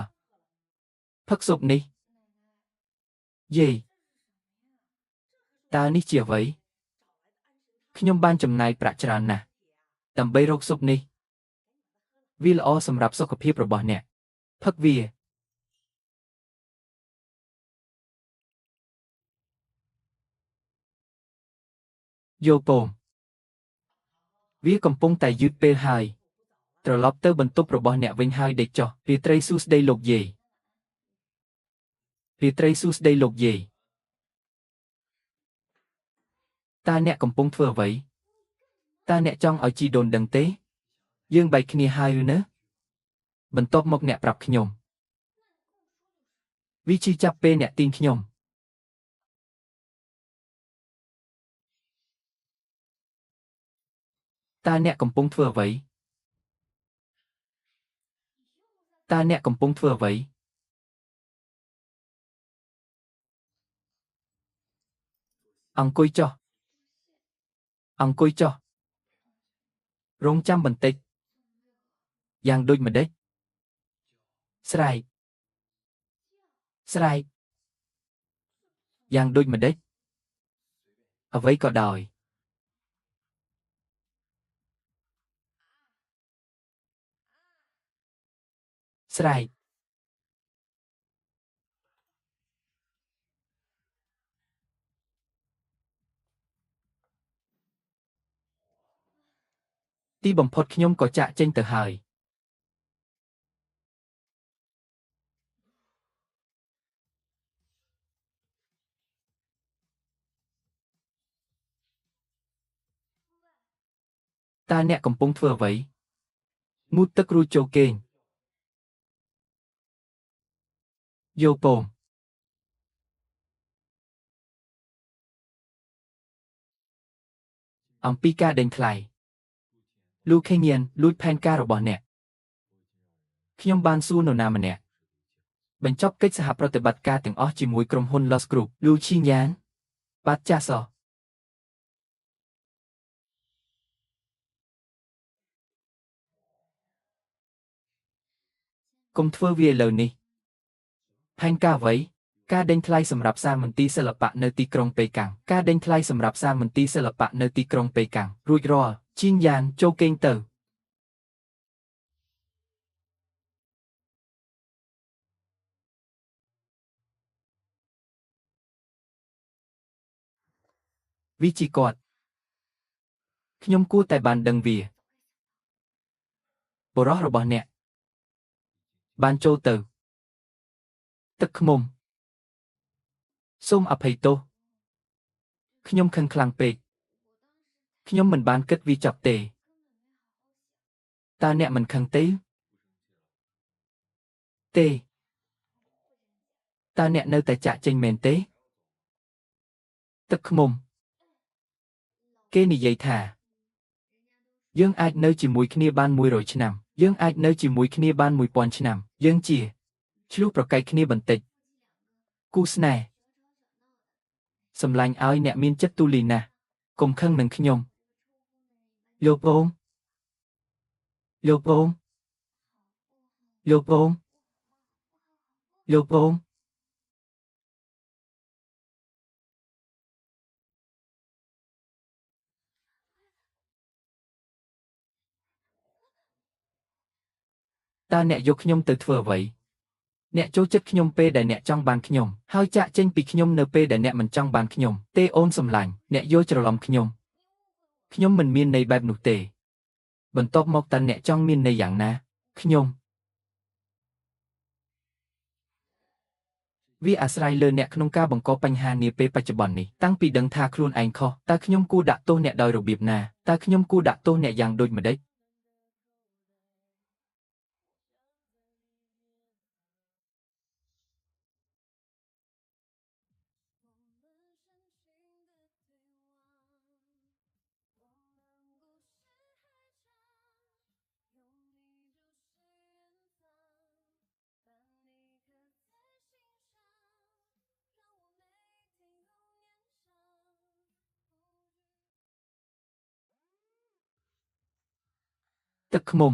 ផឹកស៊ុបនេះយាយតើនេះជាអ្វីខ្ញុំបានចំណាយប្រាក់ច្រើនណាស់ដើម្បីរកស៊ុបនេះវាល្អសម្រាប់សុខភាពរបស់អ្នកផឹកវាយល់ពងវាកំពុងតែយឺតពេលហើយត្រឡប់ទៅបន្ទប់របស់អ្នកវិញហើយដេកចុះរាត្រីសួស្ដីលោកយាយរាត្រីសួស្ដីលោកយាយតើអ្នកកំពុងធ្វើអ្វីតើអ្នកចង់ឲ្យជីដូនដឹងទេយើងបែកគ្នាហើយឬនៅបន្ទាប់មកអ្នកប្រាប់ខ្ញុំវាឈឺចាប់ពេលអ្នកទាញខ្ញុំតើអ្នកកំពុងធ្វើអ្វីតើអ្នកកំពុងធ្វើអ្វីអង្គុយចុះអង្គុយចុះរងចាំបន្តិចយ៉ាងដូចម្ដេចស្រែកស្រែកយ៉ាងដូចម្ដេចអ្វីក៏ដោយស្រែកទីបំផុតខ្ញុំក៏ចាក់ចេញទៅហើយតើអ្នកកំពុងធ្វើអ្វីងូតទឹករួចចូលគេងយល់ពងអំពីការដេញថ្លៃលូខេញៀនលួចផែនការរបស់អ្នកខ្ញុំបានសួរនរណាម្នាក់បញ្ចប់កិច្ចសហប្រតិបត្តិការទាំងអស់ជាមួយក្រុមហ៊ុន Lost Group លូឈីញ៉ានបាត់ចាសោកុំធ្វើវាឥឡូវនេះផែនការអ្វីការដេញថ្លៃសម្រាប់សាលមន្ទីរសិល្បៈនៅទីក្រុងប៉េកាំងការដេញថ្លៃសម្រាប់សាលមន្ទីរសិល្បៈនៅទីក្រុងប៉េកាំងរួចរាល់ឈីញ៉ានចូលគេងទៅវាជាគាត់ខ្ញុំគួរតែបានដឹងវាបុរសរបស់អ្នកបានចូលទៅទឹកឃ្មុំ សូមអភ័យទោសខ្ញុំខឹងខ្លាំងពេកខ្ញុំមិនបានគិតវាចប់ទេតើអ្នកមិនខឹងទេតើអ្នកនៅតែចាក់ចេញមែនទេទឹកឃ្មុំគេនិយាយថាយើងអាចនៅជាមួយគ្នាបាន100ឆ្នាំយើងអាចនៅជាមួយគ្នាបាន1000ឆ្នាំយើងជាឆ្លោះប្រកែកគ្នាបន្តិចគូស្នេហ៍សម្លាញ់ឲ្យអ្នកមានចិត្តទូលាយណាស់កុំខឹងនឹងខ្ញុំលោកអូនលោកអូនលោកអូនលោកអូនតើអ្នកយកខ្ញុំទៅធ្វើអ្វីអ្នកចូលចិត្តខ្ញុំពេលដែលអ្នកចង់បានខ្ញុំហើយចាក់ចេញពីខ្ញុំនៅពេលដែលអ្នកមិនចង់បានខ្ញុំទេអូនសម្លាញ់អ្នកយល់ច្រឡំខ្ញុំមិនមានន័យបែបនោះទេបន្ទាប់មកតើអ្នកចង់មានន័យយ៉ាងណាខ្ញុំវាអាស្រ័យលើអ្នកក្នុងការបង្កបញ្ហានាពេលបច្ចុប្បន្ននេះតាំងពីដឹងថាខ្លួនឯងខុសតើខ្ញុំគួរដាក់ទោសអ្នកដោយរបៀបណាតើខ្ញុំគួរដាក់ទោសអ្នកយ៉ាងដូចម្តេចទឹកឃ្មុំ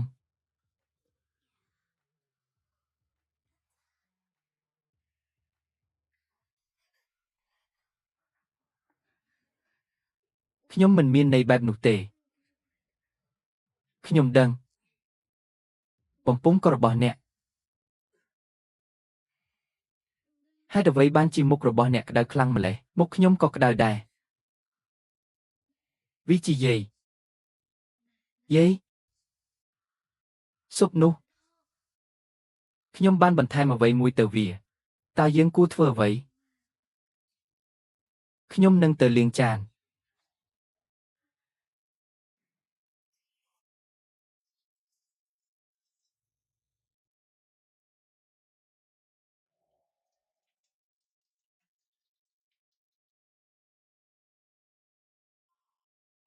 ខ្ញុំមិនមានន័យបែបនោះទេខ្ញុំដឹងបំពង់ក៏របស់អ្នកហេតុអ្វីបានជាមុខរបស់អ្នកក្តៅខ្លាំងម្ល៉េះមុខខ្ញុំក៏ក្តៅដែរវាជាយាយស៊ុបនោះខ្ញុំបានបន្ថែមអ្វីមួយទៅវាតើយើងគួរធ្វើអ្វីខ្ញុំនឹងទៅលាងចាន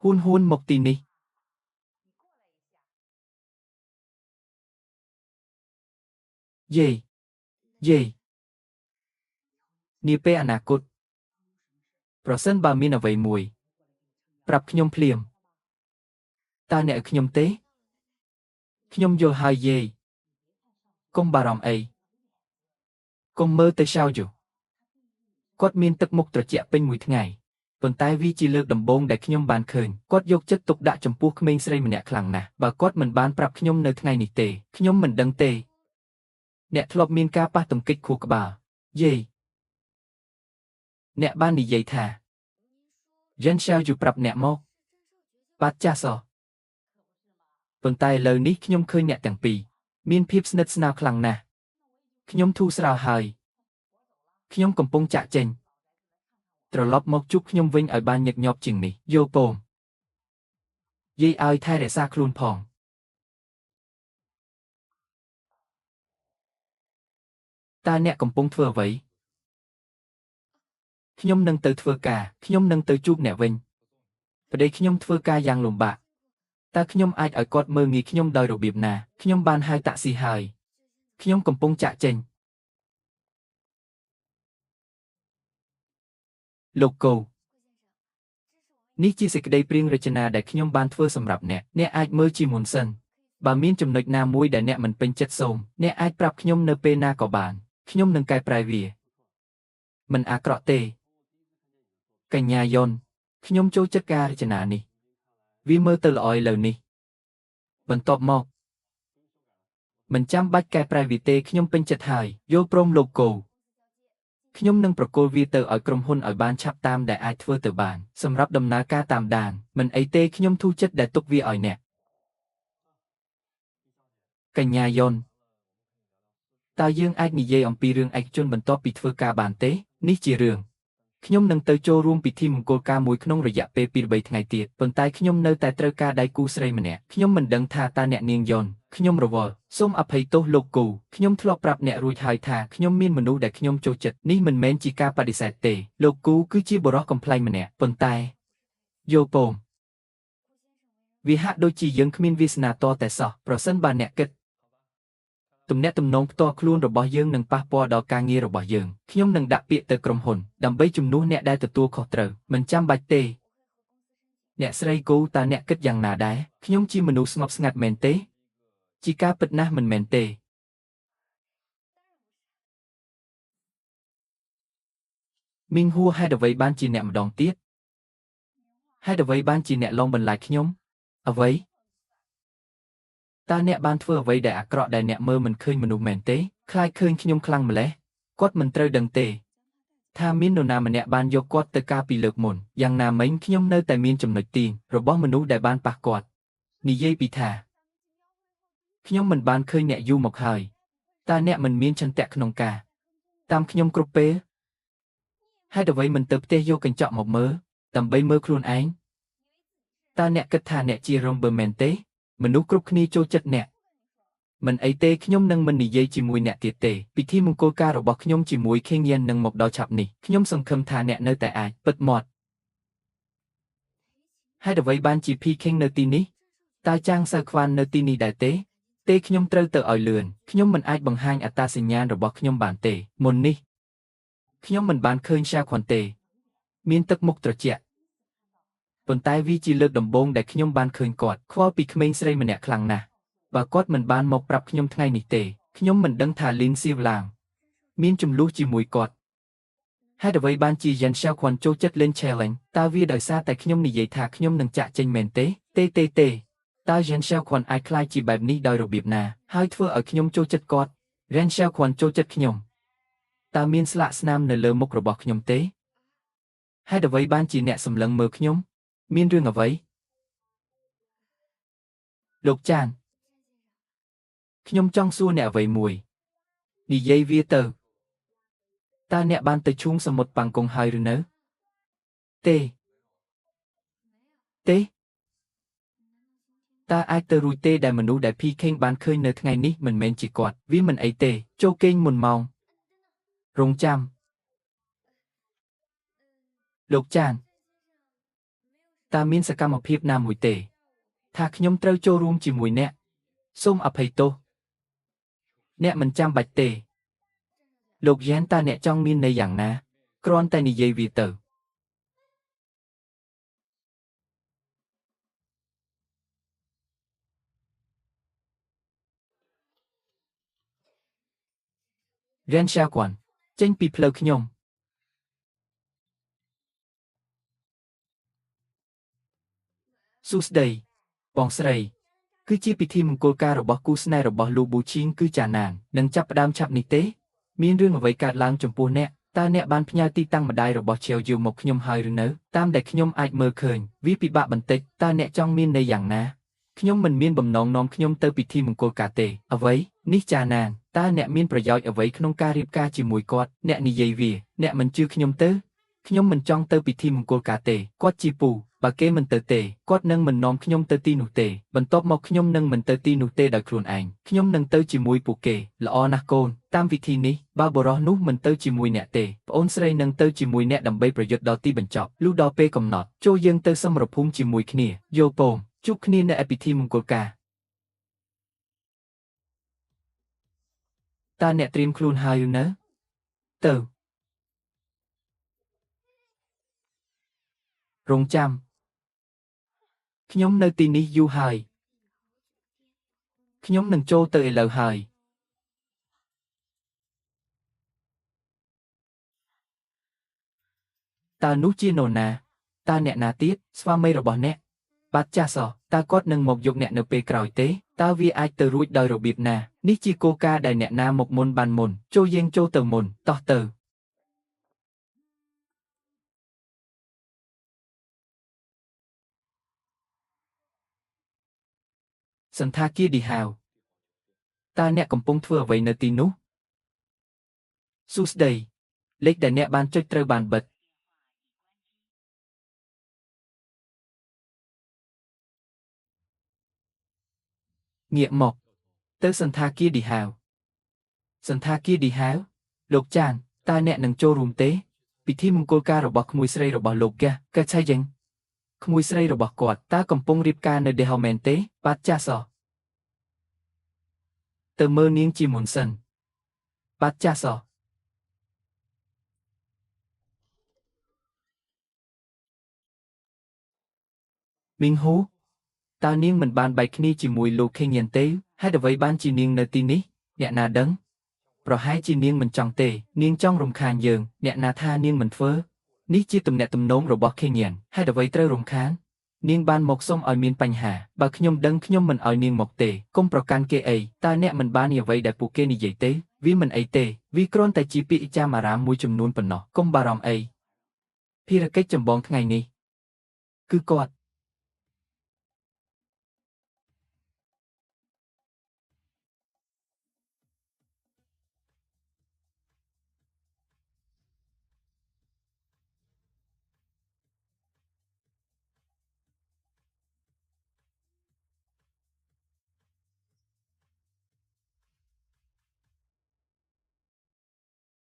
ហ៊ូនមកទីនេះយាយនាពេលអនាគតប្រសិនបើមានអ្វីមួយប្រាប់ខ្ញុំភ្លាមតើអ្នកឲ្យខ្ញុំទេខ្ញុំយល់ហើយយាយកុំបារម្ភអីកុំមើលទៅឆាវយូគាត់មានទឹកមុខត្រជាក់ពេញមួយថ្ងៃប៉ុន្តែវាជាលើកដំបូងដែលខ្ញុំបានឃើញគាត់យកចិត្តទុកដាក់ចំពោះក្មេងស្រីម្នាក់ខ្លាំងណាស់បើគាត់មិនបានប្រាប់ខ្ញុំនៅថ្ងៃនេះទេខ្ញុំមិនដឹងទេអ្នកធ្លាប់មានការប៉ះទង្គិចខួរក្បាលយាយអ្នកបាននិយាយថាយិនឆាវយូប្រាប់អ្នកមកបាទចាស់សោះប៉ុន្តែឥឡូវនេះខ្ញុំឃើញអ្នកទាំងពីរមានភាពស្និទ្ធស្នាលខ្លាំងណាស់ខ្ញុំធូរស្រាលហើយខ្ញុំកំពុងចាក់ចេញត្រឡប់មកជួបខ្ញុំវិញឲ្យបានញឹកញាប់ជាងនេះយោពងយាយឲ្យថែរក្សាខ្លួនផងតើអ្នកកំពុងធ្វើអ្វីខ្ញុំនឹងទៅធ្វើការខ្ញុំនឹងទៅជួបអ្នកវិញប្តីខ្ញុំធ្វើការយ៉ាងលំបាកតើខ្ញុំអាចឲ្យគាត់មើលងាយខ្ញុំដោយរបៀបណាខ្ញុំបានហៅតាក់ស៊ីហើយខ្ញុំកំពុងចាក់ចេញលោកកូនេះជាសេចក្តីព្រាងរចនាដែលខ្ញុំបានធ្វើសម្រាប់អ្នកអាចមើលជាមុនសិនបើមានចំណុចណាមួយដែលអ្នកមិនពេញចិត្តសូមអ្នកអាចប្រាប់ខ្ញុំនៅពេលណាក៏បានខ្ញុំនឹងកែប្រែវាមិនអាក្រក់ទេកញ្ញាយុនខ្ញុំចូលចិត្តការរចនានេះវាមើលទៅល្អឥឡូវនេះបន្ទាប់មកមិនចាំបាច់កែប្រែវាទេខ្ញុំពេញចិត្តហើយយល់ព្រមលោកកូខ្ញុំនឹងប្រគល់វាទៅឲ្យក្រុមហ៊ុនឲ្យបានឆាប់តាមដែលអាចធ្វើទៅបានសម្រាប់ដំណើរការតាមដានមិនអីទេខ្ញុំធូរចិត្តដែលទុកវាឲ្យអ្នកកញ្ញាយុនតើយើងអាចនិយាយអំពីរឿងឯកជនបន្ទាប់ពីធ្វើការបានទេនេះជារឿង ខ្ញុំនឹងទៅចូលរួមពិធីមង្គលការមួយក្នុងរយៈពេល2 3ថ្ងៃទៀតប៉ុន្តែខ្ញុំនៅតែត្រូវការដៃគូស្រីម្នាក់ខ្ញុំមិនដឹងថាតើអ្នកនាងយ៉នខ្ញុំរវល់សូមអភ័យទោសលោកគូខ្ញុំធ្លាប់ប្រាប់អ្នករួចហើយថាខ្ញុំមានមនុស្សដែលខ្ញុំចូលចិត្តនេះមិនមែនជាការបដិសេធទេលោកគូគឺជាបុរសកំប្លែងម្នាក់ប៉ុន្តែយោពងវាហាក់ដូចជាយើងគ្មានវាសនាតតែសោះប្រសិនបើអ្នកគិតទំនាក់ទំនងផ្ទាល់ខ្លួនរបស់យើងនឹងប៉ះពាល់ដល់ការងាររបស់យើងខ្ញុំនឹងដាក់ពាក្យទៅក្រុមហ៊ុនដើម្បីជំនួសអ្នកដែលទទួលខុសត្រូវមិនចាំបាច់ទេអ្នកស្រីគូតើអ្នកគិតយ៉ាងណាដែរខ្ញុំជាមនុស្សស្ងប់ស្ងាត់មែនទេជាការពិតណាស់មិនមែនទេមីងហួរហេតុអ្វីបានជាអ្នកម្ដងទៀតហេតុអ្វីបានជាអ្នកលងបន្លាចខ្ញុំអ្វីតើអ្នកបានធ្វើអ្វីដែលអាក្រក់ដែលអ្នកមើលមិនឃើញមនុស្សមែនទេខ្លាចឃើញខ្ញុំខ្លាំងម្ល៉េះគាត់មិនត្រូវដឹងទេថាមាននរណាម្នាក់បានយកគាត់ទៅការពីលើកមុនយ៉ាងណាមិញខ្ញុំនៅតែមានចំណុចទាញរបស់មនុស្សដែលបានប៉ះគាត់និយាយពីថាខ្ញុំមិនបានឃើញអ្នកយូរមកហើយតើអ្នកមិនមានឆន្ទៈក្នុងការតាមខ្ញុំគ្រប់ពេលហេតុអ្វីមិនទៅផ្ទះយកកញ្ចក់មកមើលដើម្បីមើលខ្លួនឯងតើអ្នកគិតថាអ្នកជារ៉ុំបឺមែនទេមនុស្សគ្រប់គ្នាចូលចិត្តអ្នកមិនអីទេខ្ញុំនឹងមិននិយាយជាមួយអ្នកទៀតទេពិធីមង្គលការរបស់ខ្ញុំជាមួយខេងយ៉ាននឹងមកដល់ឆាប់នេះខ្ញុំសង្ឃឹមថាអ្នកនៅតែអាចពិតមាត់ហេតុអ្វីបានជាភីខេងនៅទីនេះតើចាងសៅខ្វាននៅទីនេះដែរទេខ្ញុំត្រូវទៅឲ្យលឿនខ្ញុំមិនអាចបង្ហាញអត្តសញ្ញាណរបស់ខ្ញុំបានទេមុននេះខ្ញុំមិនបានឃើញឆាခွန်ទេមានទឹកមុខត្រជាក់ប៉ុន្តែវាជាលើកដំបូងដែលខ្ញុំបានឃើញគាត់ខ្វល់ពីក្មេងស្រីម្នាក់ខ្លាំងណាស់បើគាត់មិនបានមកប្រាប់ខ្ញុំថ្ងៃនេះទេខ្ញុំមិនដឹងថាលីនសៀវឡាងមានចំនួនជាមួយគាត់ហេតុអ្វីបានជាយ៉ាន់ឆាវខ្វាន់ចូលចិត្តលេង challenge តើវាដោយសារតែខ្ញុំនិយាយថាខ្ញុំនឹងចាក់ចេញមែនទេតើយ៉ាន់ឆាវខ្វាន់អាចខ្លាចជាបែបនេះដោយរបៀបណាហើយធ្វើឲ្យខ្ញុំចូលចិត្តគាត់យ៉ាន់ឆាវខ្វាន់ចូលចិត្តខ្ញុំតើមានស្លាកស្នាមនៅលើមុខរបស់ខ្ញុំទេហេតុអ្វីបានជាអ្នកសម្លឹងមើលខ្ញុំមានរឿងអ្វីលោកចានខ្ញុំចង់សួរអ្នកអ្វីមួយនិយាយវាទៅតើអ្នកបានទៅឈូងសមុទ្រប៉ាងកុងហើយឬនៅទេតើអាចទៅរួចទេដែលមនុស្សដែលភីខេងបានឃើញនៅថ្ងៃនេះមិនមែនជាគាត់វាមិនអីទេចូលគេងមុនម៉ោងរងចាំលោកចានតើមានសកម្មភាពណាមួយទេថាខ្ញុំត្រូវចូលរួមជាមួយអ្នកសូមអភ័យទោសអ្នកមិនចាំបាច់ទេលោកយ៉ែនតើអ្នកចង់មានន័យយ៉ាងណាគ្រាន់តែនិយាយវាទៅរ៉ានឆាគួនចេញពីផ្លូវខ្ញុំសួស្តីបងស្រីគឺជាពិធីមង្គលការរបស់គូស្នេហ៍របស់លូប៊ូឈីងគឺចាណាននឹងចាប់ផ្ដើមឆាប់នេះទេមានរឿងអ្វីកើតឡើងចំពោះអ្នកតើអ្នកបានផ្ញើទីតាំងម្ដាយរបស់ឆេវយូមកខ្ញុំហើយឬនៅតាមដែលខ្ញុំអាចមើលឃើញវាពិបាកបន្តិចតើអ្នកចង់មានន័យយ៉ាងណាខ្ញុំមិនមានបំណងនាំខ្ញុំទៅពិធីមង្គលការទេអ្វីនេះចាណានតើអ្នកមានប្រយោជន៍អ្វីក្នុងការរៀបការជាមួយគាត់អ្នកនិយាយវាអ្នកមិនជឿខ្ញុំទៅខ្ញុំមិនចង់ទៅពិធីមង្គលការទេគាត់ជាពូបើគេមិនទៅទេគាត់នឹងមិននាំខ្ញុំទៅទីនោះទេបន្ទាប់មកខ្ញុំនឹងមិនទៅទីនោះទេដោយខ្លួនឯងខ្ញុំនឹងទៅជាមួយពួកគេល្អណាស់កូនតាមវិធីនេះបើបរិសនោះមិនទៅជាមួយអ្នកទេប្អូនស្រីនឹងទៅជាមួយអ្នកដើម្បីប្រយុទ្ធដល់ទីបញ្ចប់លុះដល់ពេលកំណត់ចូលយើងទៅសមរភូមិជាមួយគ្នាយោពងជួបគ្នានៅឯពិធីមង្គលការតើអ្នកត្រៀមខ្លួនហើយឬនៅទៅរងចាំខ្ញុំនៅទីនេះយូរហើយខ្ញុំនឹងចូលទៅឥឡូវហើយតើនោះជានរណាតើអ្នកណាទៀតស្វាមីរបស់អ្នកបាត់ចាស់សោះតើគាត់នឹងមកយកអ្នកនៅពេលក្រោយទេតើវាអាចទៅរួចដោយរបៀបណានេះជាគោលការណ៍ដែលអ្នកណាមកមុនបានមុនចូលយើងចូលទៅមុនតោះទៅសន្តាគារឌីហាវតើអ្នកកំពុងធ្វើអ្វីនៅទីនោះសួស្តីលេខដែលអ្នកបានចុចត្រូវបានបិទ ងាកមកទៅសន្តាគារឌីហាវសន្តាគារឌីហាវលោកចានតើអ្នកនឹងចូលរួមទេពិធីមង្គលការរបស់ក្មួយស្រីរបស់លោកកែឆៃយ៉ាងក្មួយស្រីរបស់គាត់តើកំពុងរៀបការនៅឌីហាវមែនទេបាទចាសោះទៅមើលនាងជាមុនសិនបាទចាសោះមីងហ៊ូតើនាងមិនបានបែកគ្នាជាមួយលោកខេងៀនទេហេតុអ្វីបានជានាងនៅទីនេះអ្នកណាដឹងប្រហែលជានាងមិនចង់ទេនាងចង់រំខានយើងអ្នកណាថានាងមិនធ្វើនេះជាទំនាក់ទំនងរបស់ខេងៀនហេតុអ្វីត្រូវរំខាននាងបានមកសុំឲ្យមានបញ្ហាបើខ្ញុំដឹងខ្ញុំមិនឲ្យនាងមកទេកុំប្រកាន់គេអីតើអ្នកមិនបាននិយាយអ្វីដែលពួកគេនិយាយទេវាមិនអីទេវាគ្រាន់តែជាពាក្យចាមអារាមមួយចំនួនប៉ុណ្ណោះកុំបារម្ភអីភារកិច្ចចម្បងថ្ងៃនេះគឺគាត់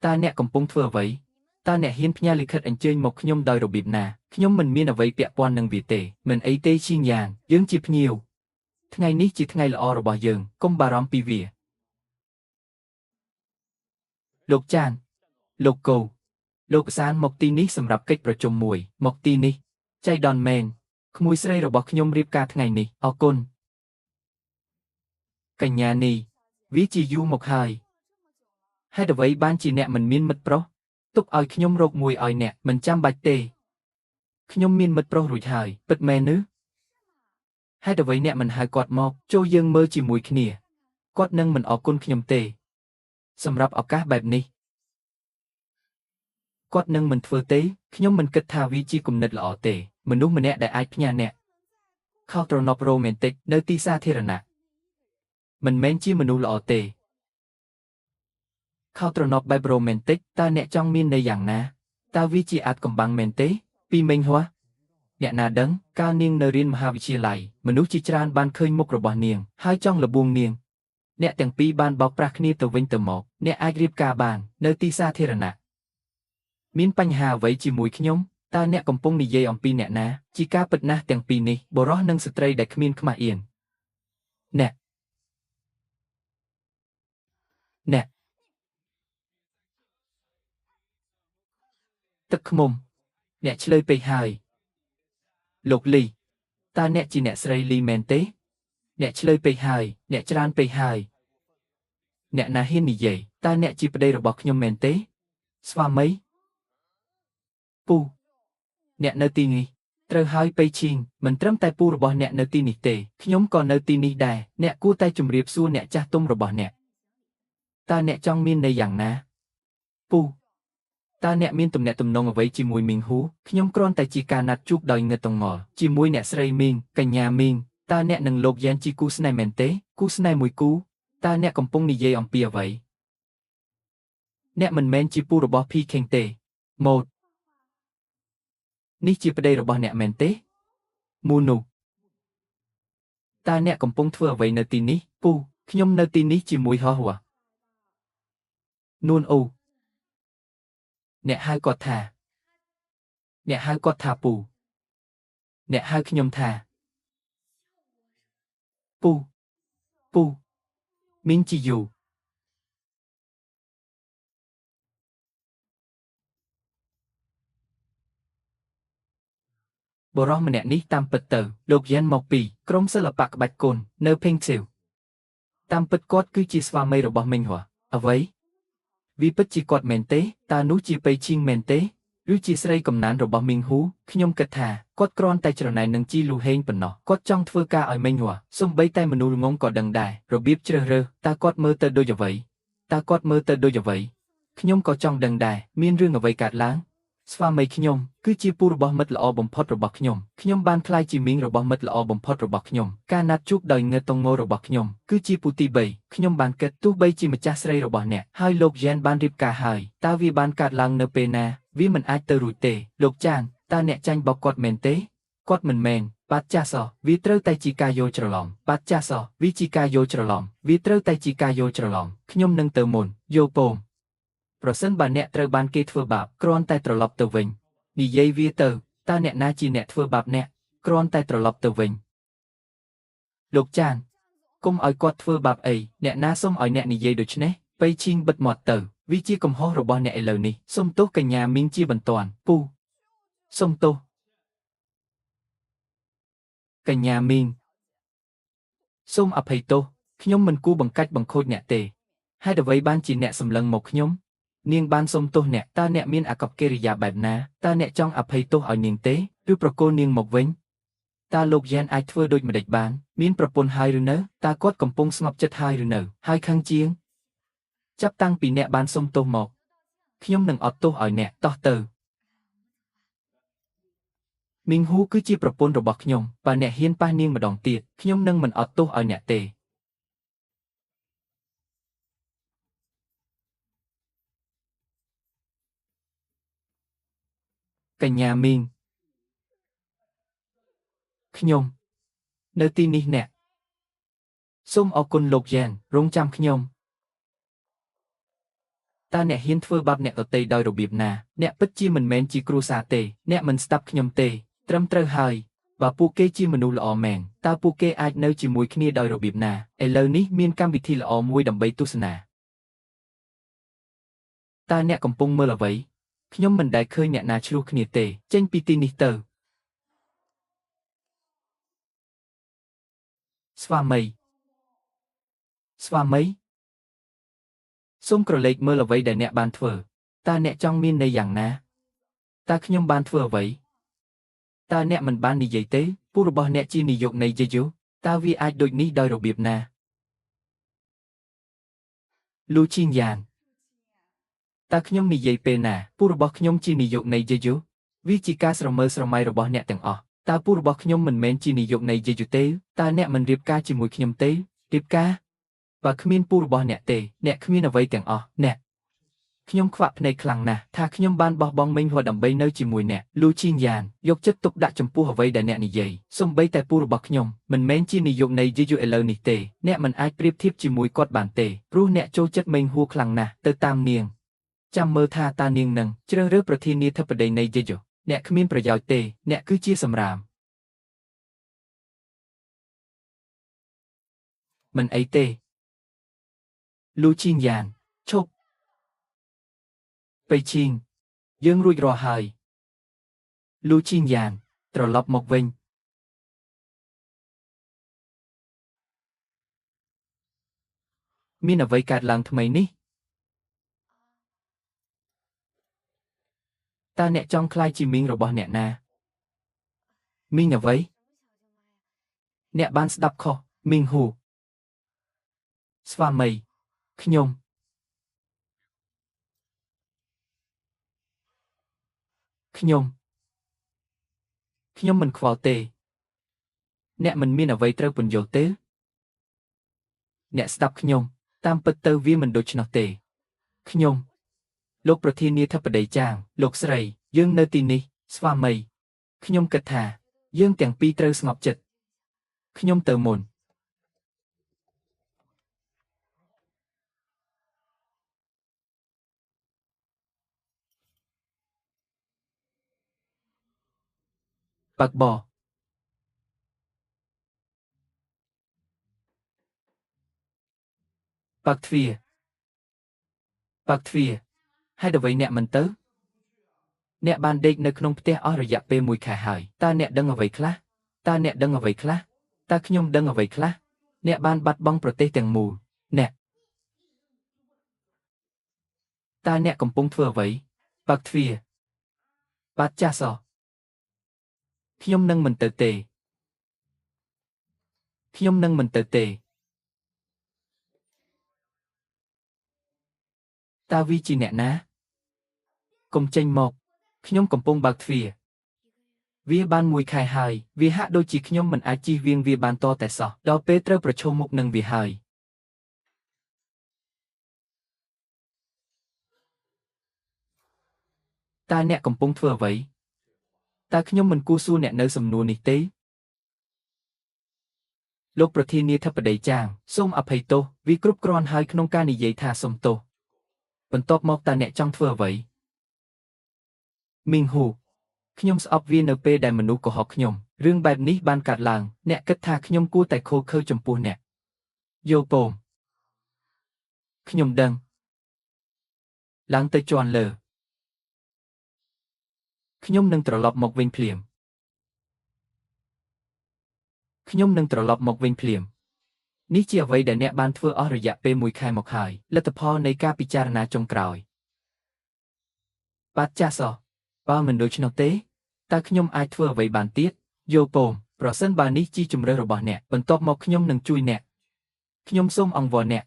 តើអ្នកកំពុងធ្វើអ្វីតើអ្នកហ៊ានផ្ញើលិខិតអញ្ជើញមកខ្ញុំដោយរបៀបណាខ្ញុំមិនមានអ្វីពាក់ព័ន្ធនឹងវាទេមិនអីទេឈីងយ៉ាងយើងជាភ្ញៀវថ្ងៃនេះជាថ្ងៃល្អរបស់យើងកុំបារម្ភពីវាលោកចានលោកកូលោកសានមកទីនេះសម្រាប់កិច្ចប្រជុំមួយមកទីនេះចៃដនមែនក្មួយស្រីរបស់ខ្ញុំរៀបការថ្ងៃនេះអរគុណកញ្ញានេះវាជាយូរមកហើយហេតុអ្វីបានជាអ្នកមិនមានមិត្តប្រុសទុកឲ្យខ្ញុំរកមួយឲ្យអ្នកមិនចាំបាច់ទេខ្ញុំមានមិត្តប្រុសរួចហើយពិតមែនឬហេតុអ្វីអ្នកមិនហៅគាត់មកចូលយើងមើលជាមួយគ្នាគាត់នឹងមិនអរគុណខ្ញុំទេសម្រាប់ឱកាសបែបនេះគាត់នឹងមិនធ្វើទេខ្ញុំមិនគិតថាវាជាគំនិតល្អទេមនុស្សម្នាក់ដែលអាចផ្ញើអ្នកខោត្រណប់រ៉ូមែនទិកនៅទីសាធារណៈមិនមែនជាមនុស្សល្អទេខោត្រណប់បែបរ៉ូមែនទិកតើអ្នកចង់មានន័យយ៉ាងណាតើវាជាអាចកំបាំងមែនទេពីមិញហួសអ្នកណាដឹងកាលនាងនៅរៀនមហាវិទ្យាល័យមនុស្សជាច្រើនបានឃើញមុខរបស់នាងហើយចង់លបួងនាងអ្នកទាំងពីរបានបោកប្រាស់គ្នាទៅវិញទៅមកអ្នកអាចរៀបការបាននៅទីសាធារណៈមានបញ្ហាអ្វីជាមួយខ្ញុំតើអ្នកកំពុងនិយាយអំពីអ្នកណាជាការពិតណាស់ទាំងពីរនេះបុរសនិងស្ត្រីដែលគ្មានខ្មាស់អៀនអ្នកទឹកឃ្មុំអ្នកឆ្លើយពេកហើយលោកលីតើអ្នកជាអ្នកស្រីលីមែនទេអ្នកឆ្លើយពេកហើយអ្នកច្រើនពេកហើយអ្នកណាហ៊ាននិយាយតើអ្នកជាប្តីរបស់ខ្ញុំមែនទេស្វាមីពូអ្នកនៅទីនេះត្រូវហើយពេឈីងមិនត្រឹមតែពូរបស់អ្នកនៅទីនេះទេខ្ញុំក៏នៅទីនេះដែរអ្នកគួរតែជម្រាបសួរអ្នកចាស់ទុំរបស់អ្នកតើអ្នកចង់មានន័យយ៉ាងណាពូតើអ្នកមានទំនាក់ទំនងអ្វីជាមួយមីងហ៊ូខ្ញុំគ្រាន់តែជាការណាត់ជួបដោយងឹតតងល់ជាមួយអ្នកស្រីមីងកញ្ញាមីងតើអ្នកនិងលោកយ៉ែនជាគូស្នេហ៍មែនទេគូស្នេហ៍មួយគូតើអ្នកកំពុងនិយាយអំពីអ្វីអ្នកមិនមែនជាពូរបស់ភីខេងទេម៉ូតនេះជាប្តីរបស់អ្នកមែនទេមូនូតើអ្នកកំពុងធ្វើអ្វីនៅទីនេះពូខ្ញុំនៅទីនេះជាមួយហោះហួនួនអូអ្នកហៅគាត់ថាពូអ្នកហៅខ្ញុំថាពូមីងជីយូបរិះម្នាក់នេះតាមពិតទៅលោកយ៉ែនមកពីក្រុមសិល្បៈក្បាច់គុននៅភេងសេវតាមពិតគាត់គឺជាស្វាមីរបស់មីងហួអ្វីវាពិតជាគាត់មែនទេតើនោះជាប៉ៃឈីងមែនទេឬជាស្រីកំណានរបស់មីងហ៊ូខ្ញុំគិតថាគាត់គ្រាន់តែច្រណែននឹងជីលូហេងប៉ុណ្ណោះគាត់ចង់ធ្វើការឲ្យមីងហួសូម្បីតែមនុស្សល្ងងក៏ដឹងដែររបៀបជ្រើសរើសតើគាត់មើលទៅដូចអ្វីខ្ញុំក៏ចង់ដឹងដែរមានរឿងអ្វីកើតឡើងស្វាមីខ្ញុំគឺជាពូរបស់មិត្តល្អបំផុតរបស់ខ្ញុំបានក្លាយជាមីងរបស់មិត្តល្អបំផុតរបស់ខ្ញុំការណាត់ជួបដោយងើតងងរបស់ខ្ញុំគឺជាពូទី3ខ្ញុំបានគិតទោះបីជាម្ចាស់ស្រីរបស់អ្នកហើយលោកយ៉ែនបានរៀបការហើយតើវាបានកើតឡើងនៅពេលណាវាមិនអាចទៅរួចទេលោកចានតើអ្នកចាញ់បោកគាត់មែនទេគាត់មិនមែន បាត់ចាស់សោះវាត្រូវតែជាការយល់ច្រឡំបាត់ចាស់សោះវាជាការយល់ច្រឡំវាត្រូវតែជាការយល់ច្រឡំខ្ញុំនឹងទៅមុនយល់ពងប្រសិនបើអ្នកត្រូវបានគេធ្វើបាបគ្រាន់តែត្រឡប់ទៅវិញនិយាយវាទៅតើអ្នកណាជាអ្នកធ្វើបាបអ្នកគ្រាន់តែត្រឡប់ទៅវិញលោកចានគុំឲ្យគាត់ធ្វើបាបអីអ្នកណាសុំឲ្យអ្នកនិយាយដូច្នេះបេឈីងបិទមាត់ទៅវាជាកំហុសរបស់អ្នកឥឡូវនេះសុំទោសកញ្ញាមីងជាបន្ទាន់ពូសុំទោសកញ្ញាមីងសូមអភ័យទោសខ្ញុំមិនគួរបង្កាច់បង្ខូចអ្នកទេហេតុអ្វីបានជាអ្នកសម្លឹងមកខ្ញុំនាងបានសុំទោសអ្នកតើអ្នកមានអាកប្បកិរិយាបែបណាតើអ្នកចង់អភ័យទោសឲ្យនាងទេឬប្រគល់នាងមកវិញតើលោកយ៉ែនអាចធ្វើដូចម្តេចបានមានប្រពន្ធហើយឬនៅតើគាត់កំពុងស្ងប់ចិត្តហើយឬនៅហើយខឹងជាងចាប់តាំងពីអ្នកបានសុំទោសមកខ្ញុំនឹងអត់ទោសឲ្យអ្នកតោះទៅមីងហ៊ូគឺជាប្រពន្ធរបស់ខ្ញុំបើអ្នកហ៊ានប៉ះនាងម្ដងទៀតខ្ញុំនឹងមិនអត់ទោសឲ្យអ្នកទេកញ្ញាមីងខ្ញុំនៅទីនេះអ្នកសូមអរគុណលោកយ៉ែនរងចាំខ្ញុំតើអ្នកហ៊ានធ្វើបាបអ្នកដទៃដោយរបៀបណាអ្នកពិតជាមិនមែនជាគ្រួសារទេអ្នកមិនស្ដាប់ខ្ញុំទេត្រឹមត្រូវហើយបើពួកគេជាមនុស្សល្អមែនតើពួកគេអាចនៅជាមួយគ្នាដោយរបៀបណាឥឡូវនេះមានកម្មវិធីល្អមួយដើម្បីទស្សនាតើអ្នកកំពុងមើលអ្វីខ្ញុំមិនដែលឃើញអ្នកណាឆ្លោះគ្នាទេចេញពីទីនេះទៅស្វាមីសូមក្រឡេកមើលអ្វីដែលអ្នកបានធ្វើតើអ្នកចង់មានន័យយ៉ាងណាតើខ្ញុំបានធ្វើអ្វីតើអ្នកមិនបាននិយាយទេពូរបស់អ្នកជានាយកនៃយេយូតើវាអាចដូចនេះដោយរបៀបណាលូឈីងយ៉ានតើខ្ញុំនិយាយពេលណាពូរបស់ខ្ញុំជានាយកនៃយេយូវាជាការស្រមើស្រមៃរបស់អ្នកទាំងអស់តើពូរបស់ខ្ញុំមិនមែនជានាយកនៃយេយូទេតើអ្នកមិនរៀបការជាមួយខ្ញុំទេរៀបការបើគ្មានពូរបស់អ្នកទេអ្នកគ្មានអ្វីទាំងអស់អ្នកខ្ញុំខ្វាក់ភ្នែកខ្លាំងណាស់ថាខ្ញុំបានបោះបង់មីងហួរដើម្បីនៅជាមួយអ្នកលូឈីងយ៉ានយកចិត្តទុកដាក់ចំពោះអ្វីដែលអ្នកនិយាយសូម្បីតែពូរបស់ខ្ញុំមិនមែនជានាយកនៃយេយូឥឡូវនេះទេអ្នកមិនអាចប្រៀបធៀបជាមួយគាត់បានទេព្រោះអ្នកចូលចិត្តមីងហួរខ្លាំងណាស់ទៅតាមនាងចាំមើលថាតើនាងនឹងជ្រើសរើសប្រធានាធិបតីនៃយេយូអ្នកគ្មានប្រយោជន៍ទេអ្នកគឺជាសម្រាមមិនអីទេលូឈីងយ៉ានឈប់បេឈីងយើងរួចរាល់ហើយលូឈីងយ៉ានត្រឡប់មកវិញមានអ្វីកើតឡើងថ្មីនេះតើអ្នកចង់ក្លាយជាមីងរបស់អ្នកណាមីងអ្វីអ្នកបានស្ដាប់ខុសមីងហ៊ូស្វាមីខ្ញុំមិនខ្វល់ទេអ្នកមិនមានអ្វីត្រូវពន្យល់ទេអ្នកស្ដាប់ខ្ញុំតាមពិតទៅវាមិនដូច្នោះទេខ្ញុំលោកប្រធានាធិបតីចាងលោកស្រីយើងនៅទីនេះស្វាមីខ្ញុំគិតថាយើងទាំងពីរត្រូវស្ងប់ចិត្តខ្ញុំទៅមុនបាក់បោបាក់ទ្វាហេតុអ្វីអ្នកមិនទៅអ្នកបានដេកនៅក្នុងផ្ទះអស់រយៈពេល1 ខែហើយតើអ្នកដឹងអ្វីខ្លះតើខ្ញុំដឹងអ្វីខ្លះអ្នកបានបាត់បង់ប្រទេសទាំងមូលអ្នកតើអ្នកកំពុងធ្វើអ្វីបាក់ទ្វាបាត់ចាស់សោះខ្ញុំនឹងមិនទៅទេតើវាជាអ្នកណាកុំចេញមកខ្ញុំកំពុងបើកទ្វារវាបាន1 ខែហើយវាហាក់ដូចជាខ្ញុំមិនអាចជៀសវាងវាបានតតែសោះដល់ពេលត្រូវប្រឈមមុខនឹងវាហើយតើអ្នកកំពុងធ្វើអ្វីតើខ្ញុំមិនគួរសួរអ្នកនៅសំណួរនេះទេ លោកប្រធានាធិបតីចាងសូមអភ័យទោសវាគ្រប់គ្រាន់ហើយក្នុងការនិយាយថាសូមទោសបន្ទាប់មកតើអ្នកចង់ធ្វើអ្វីមីងហ៊ូខ្ញុំស្អប់វានៅពេលដែលមនុស្សកុហកខ្ញុំរឿងបែបនេះបានកើតឡើងអ្នកគិតថាខ្ញុំគួរតែខូខើចំពោះអ្នកយោពងខ្ញុំដឹងឡើងទៅជាន់លើខ្ញុំនឹងត្រឡប់មកវិញភ្លាមនេះជាអ្វីដែលអ្នកបានធ្វើអស់រយៈពេល1 ខែមកហើយលទ្ធផលនៃការពិចារណាចុងក្រោយបាទចាស់សោះបើមិនដូច្នោះទេតើខ្ញុំអាចធ្វើអ្វីបានទៀតយោពងប្រសិនបើនេះជាជំរើសរបស់អ្នកបន្ទាប់មកខ្ញុំនឹងជួយអ្នកខ្ញុំសូមអង្វរអ្នក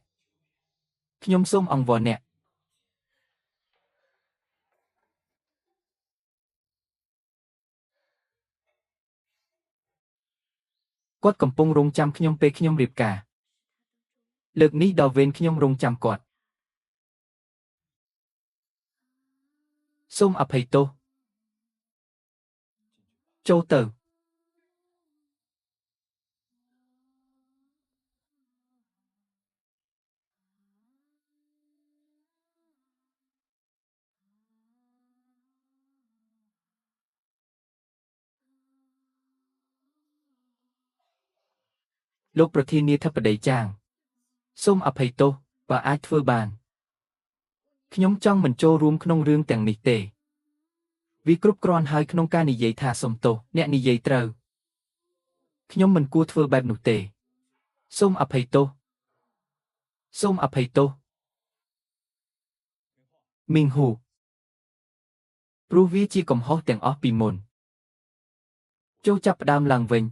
គាត់កំពុងរងចាំខ្ញុំពេលខ្ញុំរៀបការលើកនេះដល់វេនខ្ញុំរងចាំគាត់សូមអភ័យទោសចូលទៅលោកប្រធានាធិបតីចាងសូមអភ័យទោសបើអាចធ្វើបានខ្ញុំចង់មិនចូលរួមក្នុងរឿងទាំងនេះទេវាគ្រប់គ្រាន់ហើយក្នុងការនិយាយថាសូមទោសអ្នកនិយាយត្រូវខ្ញុំមិនគួរធ្វើបែបនោះទេសូមអភ័យទោសមីងហ៊ូព្រោះវាជាកំហុសទាំងអស់ពីមុនចូលចាប់ផ្ដើមឡើងវិញ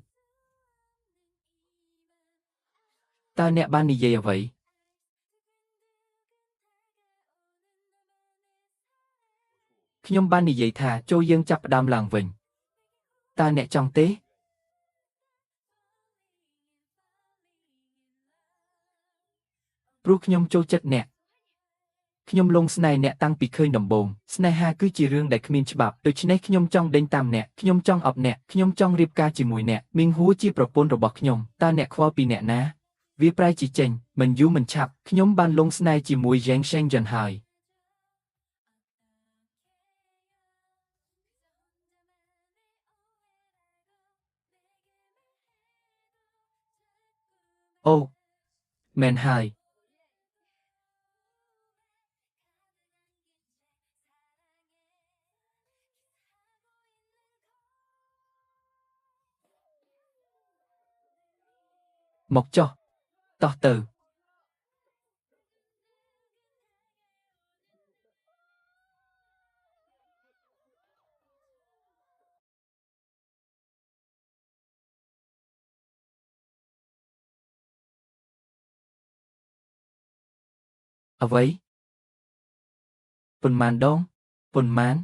តើអ្នកបាននិយាយអ្វីខ្ញុំបាននិយាយថាចូលយើងចាប់ផ្ដើមឡើងវិញតើអ្នកចង់ទេព្រោះខ្ញុំចូលចិត្តអ្នកខ្ញុំលងស្នេហ៍អ្នកតាំងពីឃើញដំបូងស្នេហាគឺជារឿងដែលគ្មានច្បាប់ដូច្នេះខ្ញុំចង់ដេញតាមអ្នកខ្ញុំចង់អប់អ្នកខ្ញុំចង់រៀបការជាមួយអ្នកមីងហួរជាប្រពន្ធរបស់ខ្ញុំតើអ្នកខ្វល់ពីអ្នកណាវាប្រែជាចេញមិនយូរមិនឆាប់ខ្ញុំបានលងស្នេហ៍ជាមួយយ៉េងសេងចិនហើយអូមែនហើយមកចុះតោះទៅអ្វីប៉ុន្មានដងប៉ុន្មាន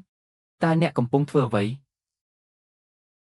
តើអ្នកកំពុងធ្វើអ្វី